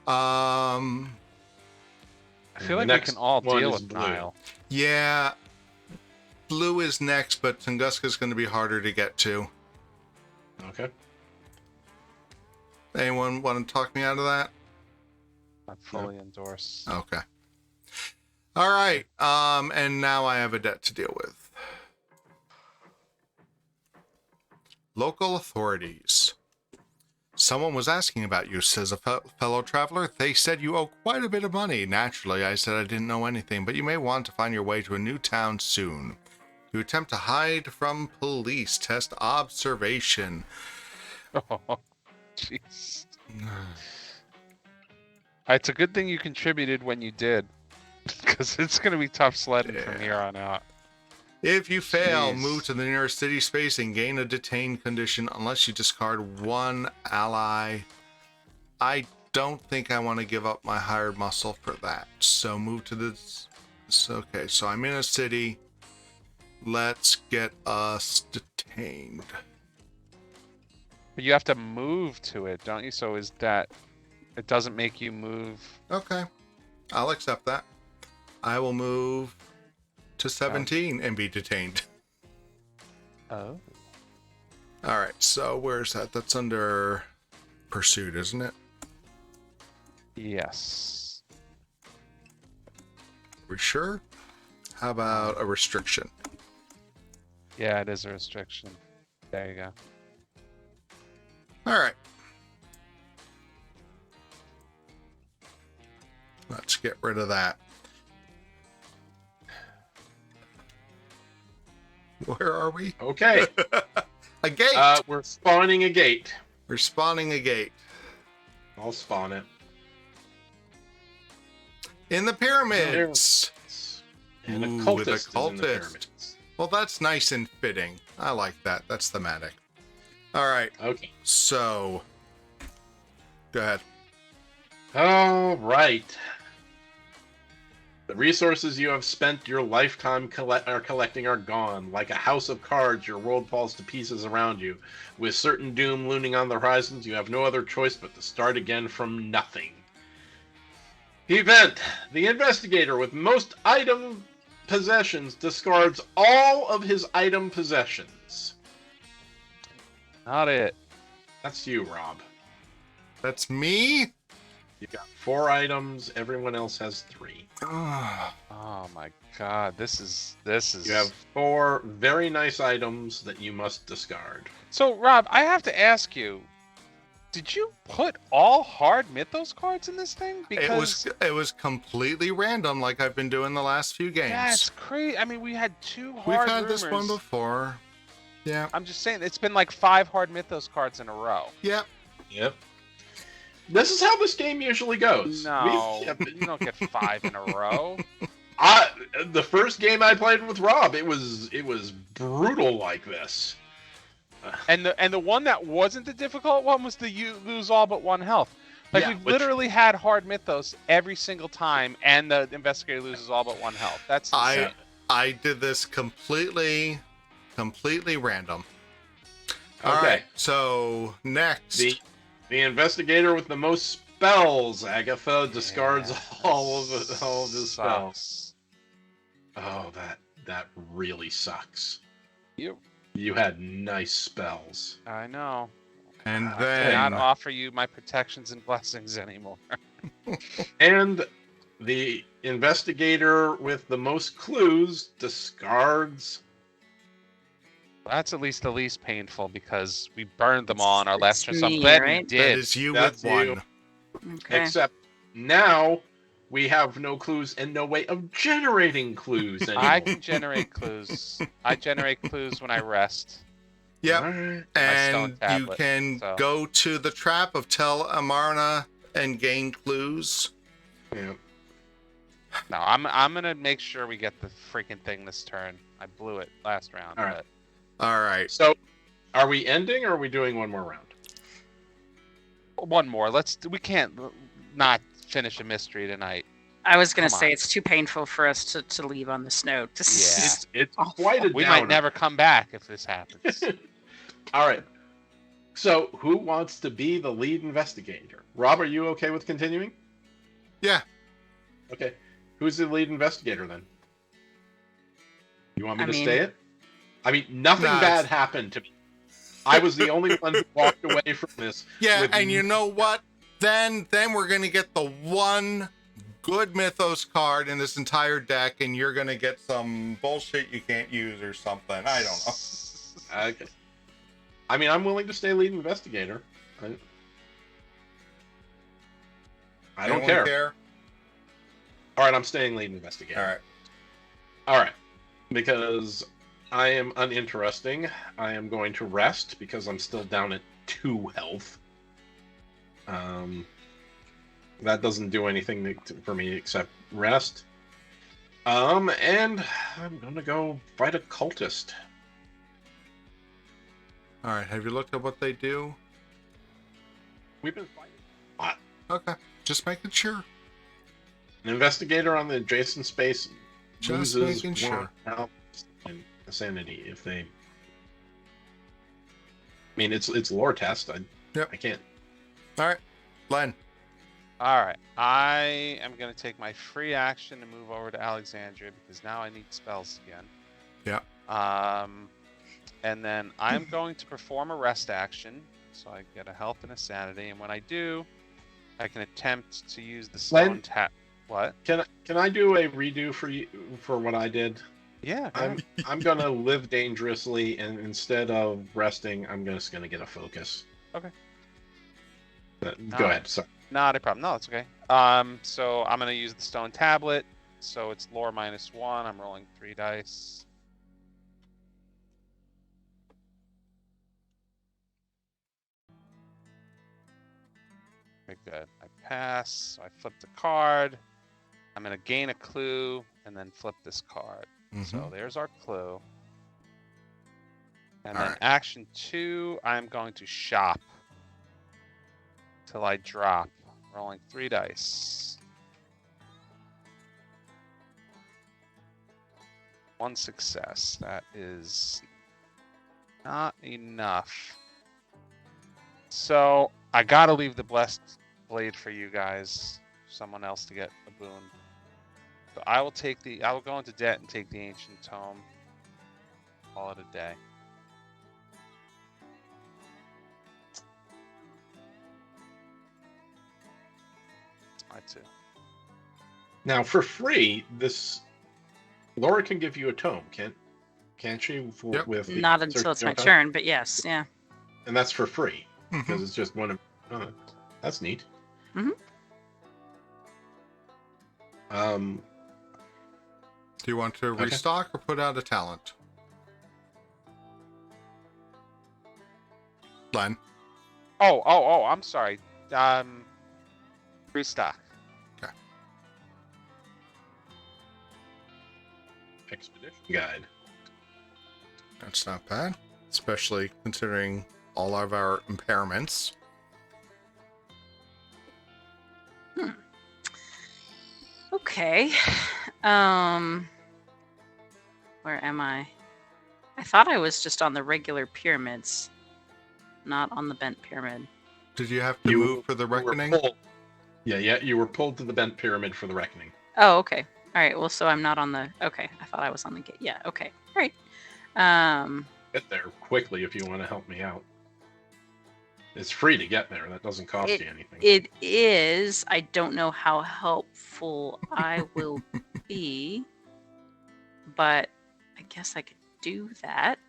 [SPEAKER 3] I feel like
[SPEAKER 2] the
[SPEAKER 3] we
[SPEAKER 2] next
[SPEAKER 3] can all
[SPEAKER 2] one
[SPEAKER 3] deal
[SPEAKER 2] is
[SPEAKER 3] with
[SPEAKER 2] blue.
[SPEAKER 3] Nile.
[SPEAKER 1] Yeah, blue is next, but Tunguska is going to be harder to get to.
[SPEAKER 2] Okay.
[SPEAKER 1] Anyone want to talk me out of that?
[SPEAKER 3] I fully endorse.
[SPEAKER 1] Okay. All right. And now I have a debt to deal with. Local authorities. Someone was asking about you, says a fellow traveler. They said you owe quite a bit of money. Naturally, I said I didn't know anything, but you may want to find your way to a new town soon. You attempt to hide from police. Test observation.
[SPEAKER 3] Oh, jeez. It's a good thing you contributed when you did. Because it's going to be tough sledding from here on out.
[SPEAKER 1] If you fail,
[SPEAKER 3] Jeez.
[SPEAKER 1] move to the nearest city space and gain a detained condition unless you discard one ally. I don't think I want to give up my hired muscle for that. So move to this. Okay, so I'm in a city. Let's get us detained.
[SPEAKER 3] But you have to move to it, don't you? So is that... It doesn't make you move...
[SPEAKER 1] Okay, I'll accept that. I will move to 17 and be detained.
[SPEAKER 3] Oh.
[SPEAKER 1] All right, so where's that? That's under pursuit, isn't it?
[SPEAKER 3] Yes.
[SPEAKER 1] We sure? How about a restriction?
[SPEAKER 3] Yeah, it is a restriction. There you go.
[SPEAKER 1] All right. Let's get rid of that. Where are we?
[SPEAKER 2] Okay.
[SPEAKER 1] A gate.
[SPEAKER 2] We're spawning a gate.
[SPEAKER 1] We're spawning a gate.
[SPEAKER 2] I'll spawn it.
[SPEAKER 1] In the pyramids.
[SPEAKER 2] And
[SPEAKER 1] Ooh,
[SPEAKER 2] a cultist
[SPEAKER 1] with a
[SPEAKER 2] is in the
[SPEAKER 1] cultist.
[SPEAKER 2] pyramids.
[SPEAKER 1] Well, that's nice and fitting. I like that. That's thematic. All right.
[SPEAKER 2] Okay.
[SPEAKER 1] So, go ahead.
[SPEAKER 2] All right. The resources you have spent your lifetime collecting are gone. Like a house of cards, your world falls to pieces around you. With certain doom looming on the horizons, you have no other choice but to start again from nothing. Event. The investigator with most item possessions discards all of his item possessions.
[SPEAKER 3] Not it.
[SPEAKER 2] That's you, Rob.
[SPEAKER 1] That's me?
[SPEAKER 2] You've got 4 items. Everyone else has 3.
[SPEAKER 1] Ah,
[SPEAKER 3] Oh my god, this is...
[SPEAKER 2] You have 4 very nice items that you must discard.
[SPEAKER 3] So, Rob, I have to ask you, did you put all hard Mythos cards in this thing? Because
[SPEAKER 1] it was completely random, like I've been doing the last few games.
[SPEAKER 3] that's crazy. I mean, we had 2
[SPEAKER 1] We've
[SPEAKER 3] hard
[SPEAKER 1] had this one
[SPEAKER 3] rumors.
[SPEAKER 1] before. Yeah.
[SPEAKER 3] I'm just saying, it's been like 5 hard Mythos cards in a row.
[SPEAKER 1] Yep.
[SPEAKER 2] Yep. This is how this game usually goes.
[SPEAKER 3] No, you don't get 5 in a row.
[SPEAKER 2] The first game I played with Rob, it was brutal like this.
[SPEAKER 3] And the one that wasn't the difficult one was the you lose all but 1 health. Like,
[SPEAKER 2] Yeah,
[SPEAKER 3] we've
[SPEAKER 2] which-
[SPEAKER 3] literally had hard Mythos every single time, and the investigator loses all but 1 health. That's insane.
[SPEAKER 1] I did this completely random. All
[SPEAKER 2] Okay.
[SPEAKER 1] right. So next.
[SPEAKER 2] The investigator with the most spells, Agatha, discards
[SPEAKER 3] Yeah,
[SPEAKER 2] all of his spells.
[SPEAKER 3] sucks.
[SPEAKER 2] Oh, that really sucks.
[SPEAKER 3] You.
[SPEAKER 2] You had nice spells.
[SPEAKER 3] I know.
[SPEAKER 1] And
[SPEAKER 3] I
[SPEAKER 1] then
[SPEAKER 3] cannot offer you my protections and blessings anymore.
[SPEAKER 2] And the investigator with the most clues discards.
[SPEAKER 3] That's at least the least painful because we burned them all on our last turn. So I'm
[SPEAKER 4] me,
[SPEAKER 3] glad we
[SPEAKER 4] right?
[SPEAKER 1] that
[SPEAKER 3] did.
[SPEAKER 1] is you
[SPEAKER 2] That's
[SPEAKER 1] with 1.
[SPEAKER 2] you.
[SPEAKER 4] Okay.
[SPEAKER 2] Except now we have no clues and no way of generating clues anymore.
[SPEAKER 3] I can generate clues. I generate clues when I rest.
[SPEAKER 1] Yep.
[SPEAKER 2] Alright.
[SPEAKER 3] My stone
[SPEAKER 1] And you
[SPEAKER 3] tablet,
[SPEAKER 1] can
[SPEAKER 3] so.
[SPEAKER 1] go to the trap of Tel Amarna and gain clues.
[SPEAKER 2] Yeah.
[SPEAKER 3] No, I'm gonna make sure we get the freaking thing this turn. I blew it last round.
[SPEAKER 2] All right.
[SPEAKER 1] All right.
[SPEAKER 2] So, are we ending or are we doing one more round?
[SPEAKER 3] But one more. We can't not finish a mystery tonight.
[SPEAKER 4] I was going to
[SPEAKER 3] Come
[SPEAKER 4] say
[SPEAKER 3] on.
[SPEAKER 4] it's too painful for us to leave on this note. This
[SPEAKER 3] Yeah.
[SPEAKER 2] It's
[SPEAKER 4] Oh,
[SPEAKER 2] quite a
[SPEAKER 3] We
[SPEAKER 2] downer.
[SPEAKER 3] might never come back if this happens.
[SPEAKER 2] All right. So, who wants to be the lead investigator? Rob, are you okay with continuing?
[SPEAKER 1] Yeah.
[SPEAKER 2] Okay. Who's the lead investigator then? You want me
[SPEAKER 4] I
[SPEAKER 2] to
[SPEAKER 4] mean-
[SPEAKER 2] stay it? I mean, nothing
[SPEAKER 1] Nah,
[SPEAKER 2] bad
[SPEAKER 1] it's-
[SPEAKER 2] happened to me. I was the only one who walked away from this.
[SPEAKER 1] Yeah,
[SPEAKER 2] with
[SPEAKER 1] and you know what? Then we're gonna get the one good Mythos card in this entire deck, and you're gonna get some bullshit you can't use or something. I don't know.
[SPEAKER 2] Okay. I mean, I'm willing to stay lead investigator. I don't
[SPEAKER 1] Anyone
[SPEAKER 2] care. All right, I'm staying lead investigator.
[SPEAKER 1] All right.
[SPEAKER 2] All right. Because I am uninteresting, I am going to rest because I'm still down at 2 health. That doesn't do anything for me except rest. And I'm gonna go fight a cultist.
[SPEAKER 1] All right. Have you looked at what they do?
[SPEAKER 2] We've been fighting a lot.
[SPEAKER 1] Okay. Just making sure.
[SPEAKER 2] An investigator on the adjacent space
[SPEAKER 1] Just
[SPEAKER 2] loses
[SPEAKER 1] making
[SPEAKER 2] one
[SPEAKER 1] sure.
[SPEAKER 2] health and sanity if they. I mean, it's lore test.
[SPEAKER 1] Yep.
[SPEAKER 2] I can't.
[SPEAKER 1] All right. Len.
[SPEAKER 3] All right, I am going to take my free action to move over to Alexandria because now I need spells again.
[SPEAKER 1] Yeah.
[SPEAKER 3] And then I'm going to perform a rest action, so I get a health and a sanity. And when I do, I can attempt to use the stone tap. What?
[SPEAKER 2] Can I do a redo for you for what I did?
[SPEAKER 3] Yeah.
[SPEAKER 2] I'm gonna live dangerously, and instead of resting, I'm just gonna get a focus.
[SPEAKER 3] Okay.
[SPEAKER 2] Go ahead. Sorry.
[SPEAKER 3] Not a problem. No, it's okay. So I'm gonna use the stone tablet. So it's lore -1. I'm rolling 3 dice. Okay, good. I pass. So I flip the card. I'm gonna gain a clue and then flip this card. So there's our clue. And then action 2, I'm going to shop till I drop. Rolling 3 dice. 1 success. That is not enough. So I gotta leave the blessed blade for you guys. Someone else to get a boon. So I will go into debt and take the ancient tome. Call it a day. I too.
[SPEAKER 2] Now, for free, Laura can give you a tome, can't she?
[SPEAKER 1] Yep.
[SPEAKER 2] With
[SPEAKER 4] Not until it's my turn, but yes, yeah.
[SPEAKER 2] And that's for free because it's just one of. That's neat.
[SPEAKER 4] Mhm.
[SPEAKER 1] Do you want to restock or put out a talent? Len.
[SPEAKER 3] Oh, I'm sorry. Restock.
[SPEAKER 1] Okay.
[SPEAKER 2] Expedition guide.
[SPEAKER 1] That's not bad, especially considering all of our impairments.
[SPEAKER 4] Okay. Where am I? I thought I was just on the regular pyramids, not on the bent pyramid.
[SPEAKER 1] Did you have to move for the reckoning?
[SPEAKER 2] Yeah, you were pulled to the bent pyramid for the reckoning.
[SPEAKER 4] Oh, okay. All right. Well, so I'm not on the. Okay, I thought I was on the gate. Yeah. Okay. All right.
[SPEAKER 2] Get there quickly if you want to help me out. It's free to get there. That doesn't cost you anything.
[SPEAKER 4] It is. I don't know how helpful I will be, but I guess I could do that.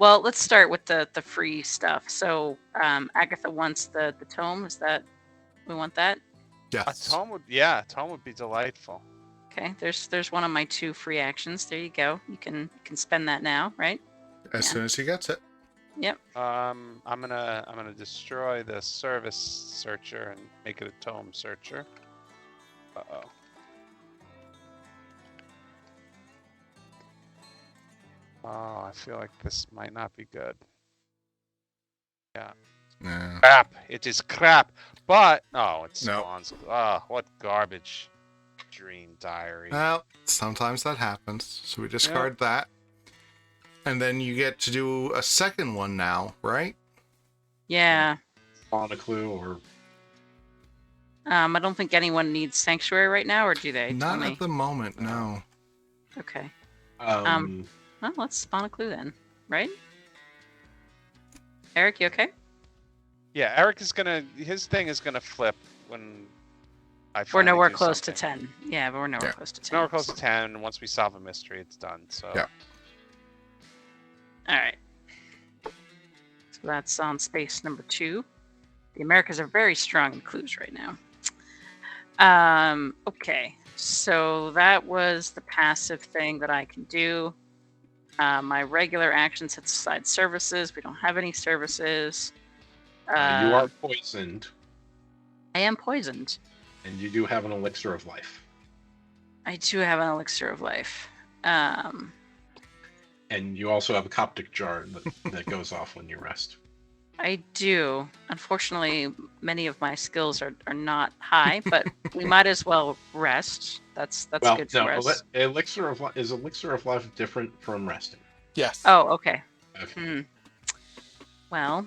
[SPEAKER 4] Well, let's start with the free stuff. So, Agatha wants the tome. Is that we want that?
[SPEAKER 1] Yes.
[SPEAKER 3] A tome would be delightful.
[SPEAKER 4] Okay. There's one of my 2 free actions. There you go. You can spend that now, right?
[SPEAKER 1] As soon as he gets it.
[SPEAKER 4] Yep.
[SPEAKER 3] I'm gonna destroy the service searcher and make it a tome searcher. Uh-oh. Oh, I feel like this might not be good. Yeah.
[SPEAKER 1] No.
[SPEAKER 3] Crap! It is crap. But it's
[SPEAKER 1] No.
[SPEAKER 3] Spawn's. Oh, what garbage! Dream diary.
[SPEAKER 1] Well, sometimes that happens, so we discard that. And then you get to do a second one now, right?
[SPEAKER 4] Yeah.
[SPEAKER 2] On a clue or.
[SPEAKER 4] I don't think anyone needs sanctuary right now, or do they?
[SPEAKER 1] Not at the moment, no.
[SPEAKER 4] Okay.
[SPEAKER 2] Um.
[SPEAKER 4] Well, let's spawn a clue then, right? Eric, you okay?
[SPEAKER 3] Yeah, Eric is his thing is gonna flip when
[SPEAKER 4] We're nowhere close to 10. Yeah, but we're nowhere close to 10.
[SPEAKER 3] Nowhere close to 10, and once we solve a mystery, it's done. So.
[SPEAKER 1] Yeah.
[SPEAKER 4] All right. So that's on space number 2. The Americas are very strong in clues right now. Okay. So that was the passive thing that I can do. My regular action sets aside services. We don't have any services.
[SPEAKER 2] You are poisoned.
[SPEAKER 4] I am poisoned.
[SPEAKER 2] And you do have an elixir of life.
[SPEAKER 4] I do have an elixir of life.
[SPEAKER 2] And you also have a Coptic jar that goes off when you rest.
[SPEAKER 4] I do. Unfortunately, many of my skills are not high, but we might as well rest. That's
[SPEAKER 2] Well,
[SPEAKER 4] good for us.
[SPEAKER 2] elixir of life different from resting?
[SPEAKER 1] Yes.
[SPEAKER 4] Oh, okay.
[SPEAKER 2] Okay.
[SPEAKER 4] Well,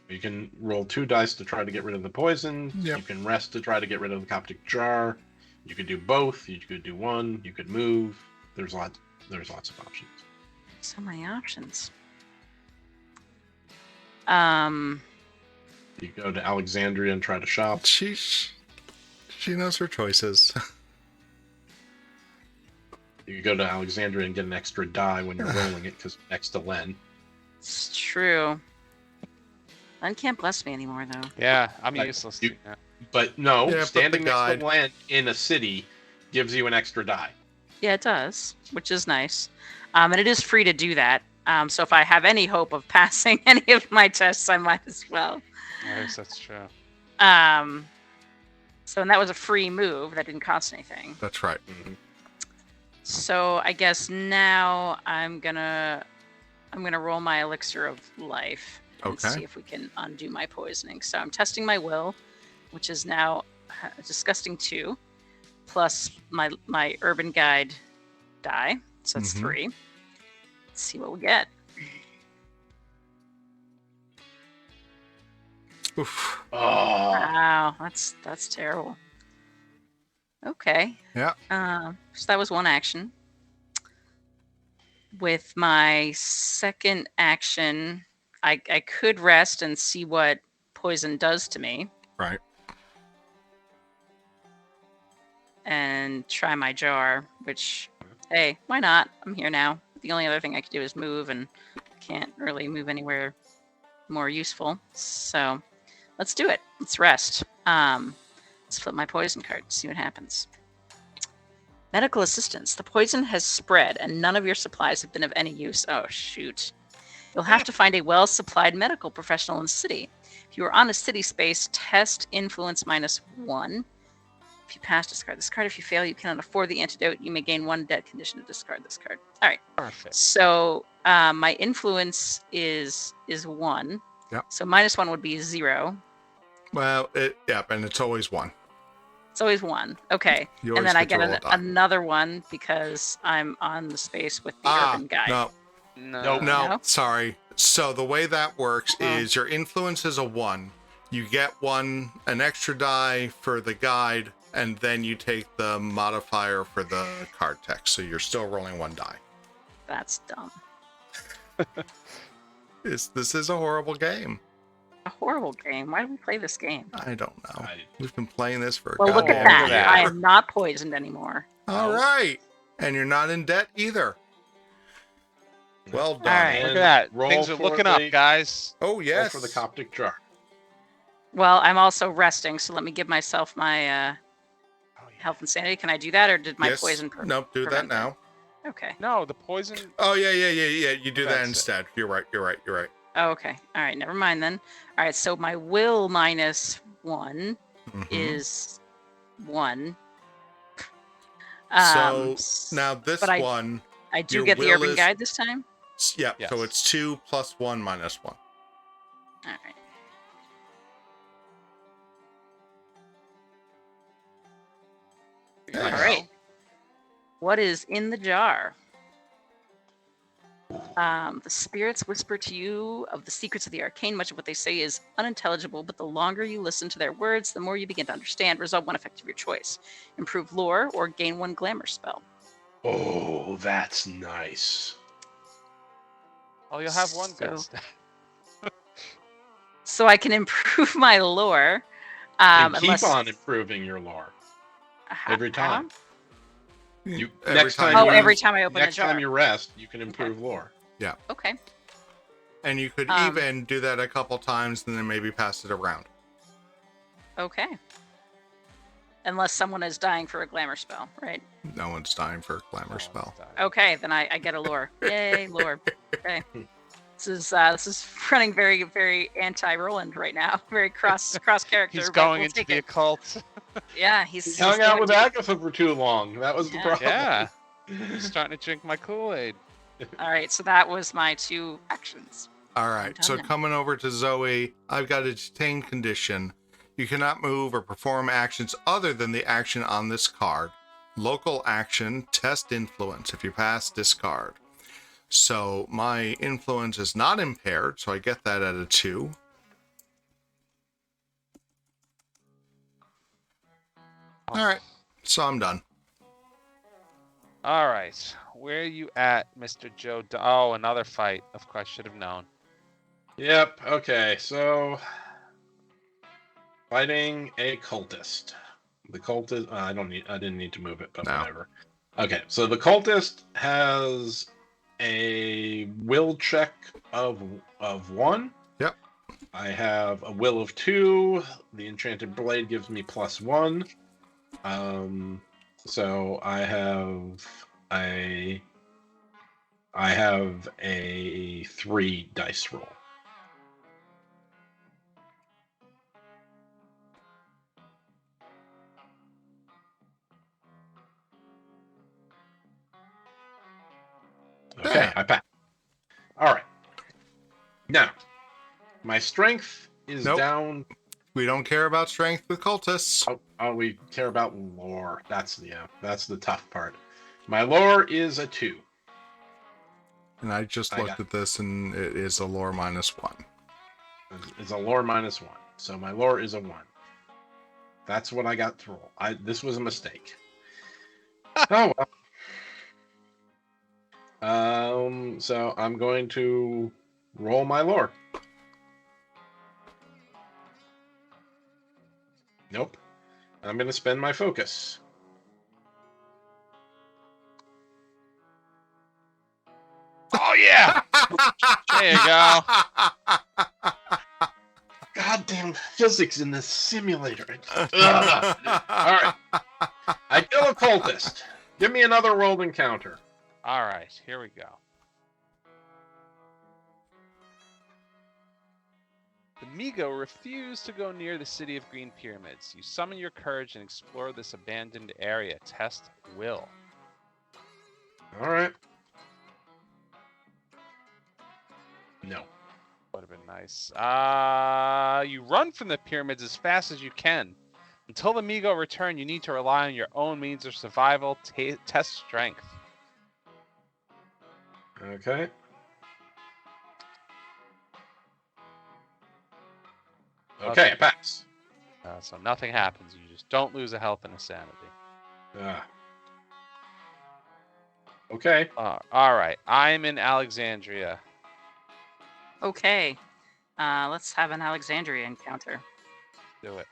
[SPEAKER 2] You can roll 2 dice to try to get rid of the poison.
[SPEAKER 1] Yep.
[SPEAKER 2] You can rest to try to get rid of the Coptic jar. You could do both. You could do one. You could move. There's lots of options.
[SPEAKER 4] so many options.
[SPEAKER 2] You go to Alexandria and try to shop.
[SPEAKER 1] She knows her choices.
[SPEAKER 2] You could go to Alexandria and get an extra die when you're rolling it because next to Len.
[SPEAKER 4] It's true. Len can't bless me anymore, though.
[SPEAKER 3] Yeah, I'm
[SPEAKER 2] Like,
[SPEAKER 3] useless.
[SPEAKER 2] you- But no,
[SPEAKER 1] Yeah, but
[SPEAKER 2] standing
[SPEAKER 1] the
[SPEAKER 2] next
[SPEAKER 1] guide-
[SPEAKER 2] to Len in a city gives you an extra die.
[SPEAKER 4] Yeah, it does, which is nice. And it is free to do that. So if I have any hope of passing any of my tests, I might as well.
[SPEAKER 3] I guess that's true.
[SPEAKER 4] And that was a free move that didn't cost anything.
[SPEAKER 1] That's right.
[SPEAKER 2] Mm-hmm.
[SPEAKER 4] So I guess now I'm gonna roll my elixir of life and
[SPEAKER 1] Okay.
[SPEAKER 4] see if we can undo my poisoning. So I'm testing my will, which is now a disgusting 2, plus my urban guide die. So that's
[SPEAKER 1] Mhm.
[SPEAKER 4] 3. Let's see what we get.
[SPEAKER 1] Oof.
[SPEAKER 2] Oh,
[SPEAKER 4] Wow, that's terrible. Okay.
[SPEAKER 1] Yeah.
[SPEAKER 4] So that was one action. With my second action, I could rest and see what poison does to me.
[SPEAKER 1] Right.
[SPEAKER 4] And try my jar, which, hey, why not? I'm here now. The only other thing I could do is move, and can't really move anywhere more useful. So let's do it. Let's rest. Let's flip my poison card, see what happens. Medical assistance. The poison has spread, and none of your supplies have been of any use. Oh, shoot. You'll have to find a well-supplied medical professional in the city. If you are on a city space, test influence -1. If you pass, discard this card. If you fail, you cannot afford the antidote. You may gain 1 dead condition to discard this card. All right.
[SPEAKER 3] Perfect.
[SPEAKER 4] So my influence is 1.
[SPEAKER 1] Yep.
[SPEAKER 4] So -1 would be 0.
[SPEAKER 1] Well, and it's always 1.
[SPEAKER 4] It's always 1. Okay.
[SPEAKER 1] You
[SPEAKER 4] And
[SPEAKER 1] always
[SPEAKER 4] then I
[SPEAKER 1] get to
[SPEAKER 4] get
[SPEAKER 1] roll a die.
[SPEAKER 4] another 1 because I'm on the space with the urban guide.
[SPEAKER 1] No,
[SPEAKER 3] No.
[SPEAKER 4] No?
[SPEAKER 1] sorry. So the way that works
[SPEAKER 4] Oh.
[SPEAKER 1] is your influence is a 1. You get an extra die for the guide, and then you take the modifier for the card text. So you're still rolling 1 die.
[SPEAKER 4] That's dumb.
[SPEAKER 1] This is a horrible game.
[SPEAKER 4] A horrible game. Why do we play this game?
[SPEAKER 1] I don't know.
[SPEAKER 2] I-
[SPEAKER 1] We've been playing this for a
[SPEAKER 4] Well, look at
[SPEAKER 1] goddamn
[SPEAKER 4] that.
[SPEAKER 3] look at
[SPEAKER 4] I
[SPEAKER 1] year.
[SPEAKER 4] am not poisoned anymore.
[SPEAKER 1] All right. And you're not in debt either. Well done.
[SPEAKER 4] right.
[SPEAKER 3] Look at that.
[SPEAKER 2] Roll
[SPEAKER 3] Things are
[SPEAKER 2] for
[SPEAKER 3] looking
[SPEAKER 2] the-
[SPEAKER 3] up, guys.
[SPEAKER 1] Oh,
[SPEAKER 2] roll
[SPEAKER 1] yes.
[SPEAKER 2] for the Coptic jar.
[SPEAKER 4] Well, I'm also resting, so let me give myself my health and sanity. Can I do that, or did my
[SPEAKER 1] Yes.
[SPEAKER 4] poison?
[SPEAKER 1] Nope, do that
[SPEAKER 4] prevent it?
[SPEAKER 1] now.
[SPEAKER 4] Okay.
[SPEAKER 3] No, the poison.
[SPEAKER 1] Oh, yeah. You do that
[SPEAKER 3] That's it.
[SPEAKER 1] instead. You're right.
[SPEAKER 4] Oh, okay. All right. Never mind then. All right. So my will -1
[SPEAKER 1] Mhm.
[SPEAKER 4] is 1.
[SPEAKER 1] So
[SPEAKER 4] s-
[SPEAKER 1] now this
[SPEAKER 4] but
[SPEAKER 1] one,
[SPEAKER 4] I do
[SPEAKER 1] your
[SPEAKER 4] get the
[SPEAKER 1] will
[SPEAKER 4] urban
[SPEAKER 1] is-
[SPEAKER 4] guide this time.
[SPEAKER 1] yeah.
[SPEAKER 3] Yes.
[SPEAKER 1] So it's 2 plus 1 minus 1.
[SPEAKER 4] All right.
[SPEAKER 1] There
[SPEAKER 4] All
[SPEAKER 1] you go.
[SPEAKER 4] right. What is in the jar? The spirits whisper to you of the secrets of the arcane. Much of what they say is unintelligible, but the longer you listen to their words, the more you begin to understand. Resolve 1 effect of your choice. Improve lore or gain 1 glamour spell.
[SPEAKER 2] Oh, that's nice.
[SPEAKER 3] Oh, you'll have one good
[SPEAKER 4] So-
[SPEAKER 3] step.
[SPEAKER 4] So I can improve my lore.
[SPEAKER 2] And keep
[SPEAKER 4] Unless,
[SPEAKER 2] on improving your lore every time. You
[SPEAKER 1] Every
[SPEAKER 2] next
[SPEAKER 1] time
[SPEAKER 2] time.
[SPEAKER 4] Oh,
[SPEAKER 1] you-
[SPEAKER 4] every time I open
[SPEAKER 2] next
[SPEAKER 4] a jar.
[SPEAKER 2] time you rest, you can improve lore.
[SPEAKER 4] Okay.
[SPEAKER 1] And you could
[SPEAKER 4] Um,
[SPEAKER 1] even do that a couple times and then maybe pass it around.
[SPEAKER 4] Okay. Unless someone is dying for a glamour spell, right?
[SPEAKER 1] No one's dying for a glamour
[SPEAKER 3] Oh,
[SPEAKER 1] spell.
[SPEAKER 3] it's dying.
[SPEAKER 4] Okay, then I get a lore. Yay, lore. Okay. This is running very, very anti-Roland right now. Very cross character.
[SPEAKER 3] He's
[SPEAKER 4] but
[SPEAKER 3] going
[SPEAKER 4] we'll
[SPEAKER 3] into
[SPEAKER 4] take
[SPEAKER 3] the
[SPEAKER 4] it.
[SPEAKER 3] occult.
[SPEAKER 4] Yeah,
[SPEAKER 2] He
[SPEAKER 4] he's
[SPEAKER 2] hung out
[SPEAKER 4] doing
[SPEAKER 2] with
[SPEAKER 4] it.
[SPEAKER 2] Agatha for too long. That was the
[SPEAKER 4] Yeah.
[SPEAKER 2] problem.
[SPEAKER 3] Yeah. He's starting to drink my Kool-Aid.
[SPEAKER 4] All right, so that was my 2 actions.
[SPEAKER 1] All
[SPEAKER 4] I'm
[SPEAKER 1] right,
[SPEAKER 4] done
[SPEAKER 1] so
[SPEAKER 4] now.
[SPEAKER 1] coming over to Zoe, I've got a detain condition. You cannot move or perform actions other than the action on this card. Local action, test influence. If you pass, discard. So my influence is not impaired, so I get that at a 2. All right, so I'm done.
[SPEAKER 3] All right. Where are you at, Mr. Joe? Oh, another fight. Of course, I should have known.
[SPEAKER 2] Yep. Okay. So, fighting a cultist. The cultist. I didn't need to move it, but
[SPEAKER 1] No.
[SPEAKER 2] whatever. Okay. So the cultist has a will check of 1.
[SPEAKER 1] Yep.
[SPEAKER 2] I have a will of 2. The enchanted blade gives me +1. So I have a 3 dice roll. Okay,
[SPEAKER 1] Yeah.
[SPEAKER 2] I pass. All right. Now, my strength is
[SPEAKER 1] Nope.
[SPEAKER 2] down.
[SPEAKER 1] We don't care about strength with cultists.
[SPEAKER 2] Oh, we care about lore. That's the tough part. My lore is a 2.
[SPEAKER 1] And I just looked at this, and it is a lore -1.
[SPEAKER 2] It's a lore -1. So my lore is a 1. That's what I got to roll. This was a mistake. Oh well. So I'm going to roll my lore. Nope. I'm going to spend my focus.
[SPEAKER 3] Oh, yeah! There you go.
[SPEAKER 2] Goddamn physics in this simulator. Ugh. All right. I kill a cultist. Give me another rolled encounter.
[SPEAKER 3] All right, here we go. The Migo refuse to go near the city of Green Pyramids. You summon your courage and explore this abandoned area. Test will.
[SPEAKER 2] All right. No.
[SPEAKER 3] Would have been nice. You run from the pyramids as fast as you can. Until the Migo return, you need to rely on your own means of survival. Test strength.
[SPEAKER 2] Okay. Okay, I pass.
[SPEAKER 3] So nothing happens. You just don't lose a health and a sanity.
[SPEAKER 2] Okay.
[SPEAKER 3] All right. I'm in Alexandria.
[SPEAKER 4] Okay. Let's have an Alexandria encounter.
[SPEAKER 3] Do it.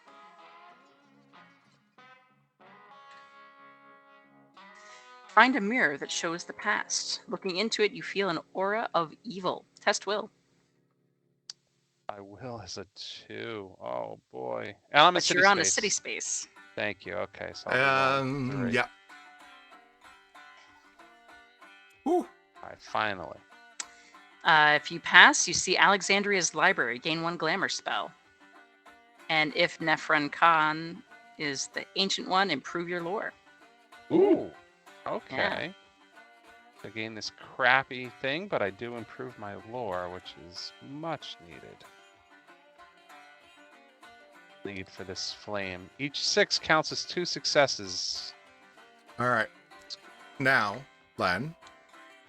[SPEAKER 4] Find a mirror that shows the past. Looking into it, you feel an aura of evil. Test will.
[SPEAKER 3] My will is a 2. Oh boy. And I'm in
[SPEAKER 4] But
[SPEAKER 3] city
[SPEAKER 4] you're on a
[SPEAKER 3] space.
[SPEAKER 4] city space.
[SPEAKER 3] Thank you. Okay, so I'll be rolling 3.
[SPEAKER 1] Yeah. Whew.
[SPEAKER 3] All right, finally.
[SPEAKER 4] If you pass, you see Alexandria's library. Gain 1 glamour spell. And if Nephren-Ka is the ancient one, improve your lore.
[SPEAKER 2] Ooh.
[SPEAKER 3] Okay. I gain this crappy thing, but I do improve my lore, which is much needed. Need for this flame. Each 6 counts as 2 successes.
[SPEAKER 1] All right. Now, Len.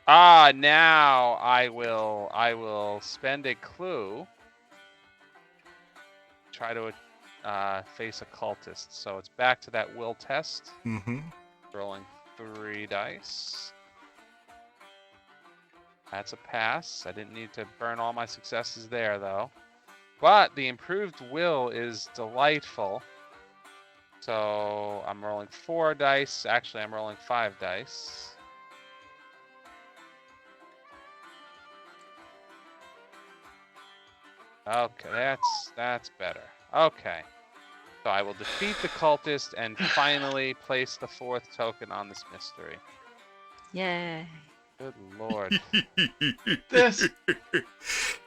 [SPEAKER 3] Now I will spend a clue. Try to face a cultist. So it's back to that will test.
[SPEAKER 1] Mm-hmm.
[SPEAKER 3] Rolling 3 dice. That's a pass. I didn't need to burn all my successes there, though. But the improved will is delightful. So I'm rolling 4 dice. Actually, I'm rolling 5 dice. Okay, that's better. Okay. So I will defeat the cultist and finally place the 4th token on this mystery.
[SPEAKER 4] Yay.
[SPEAKER 3] Good lord.
[SPEAKER 2] This.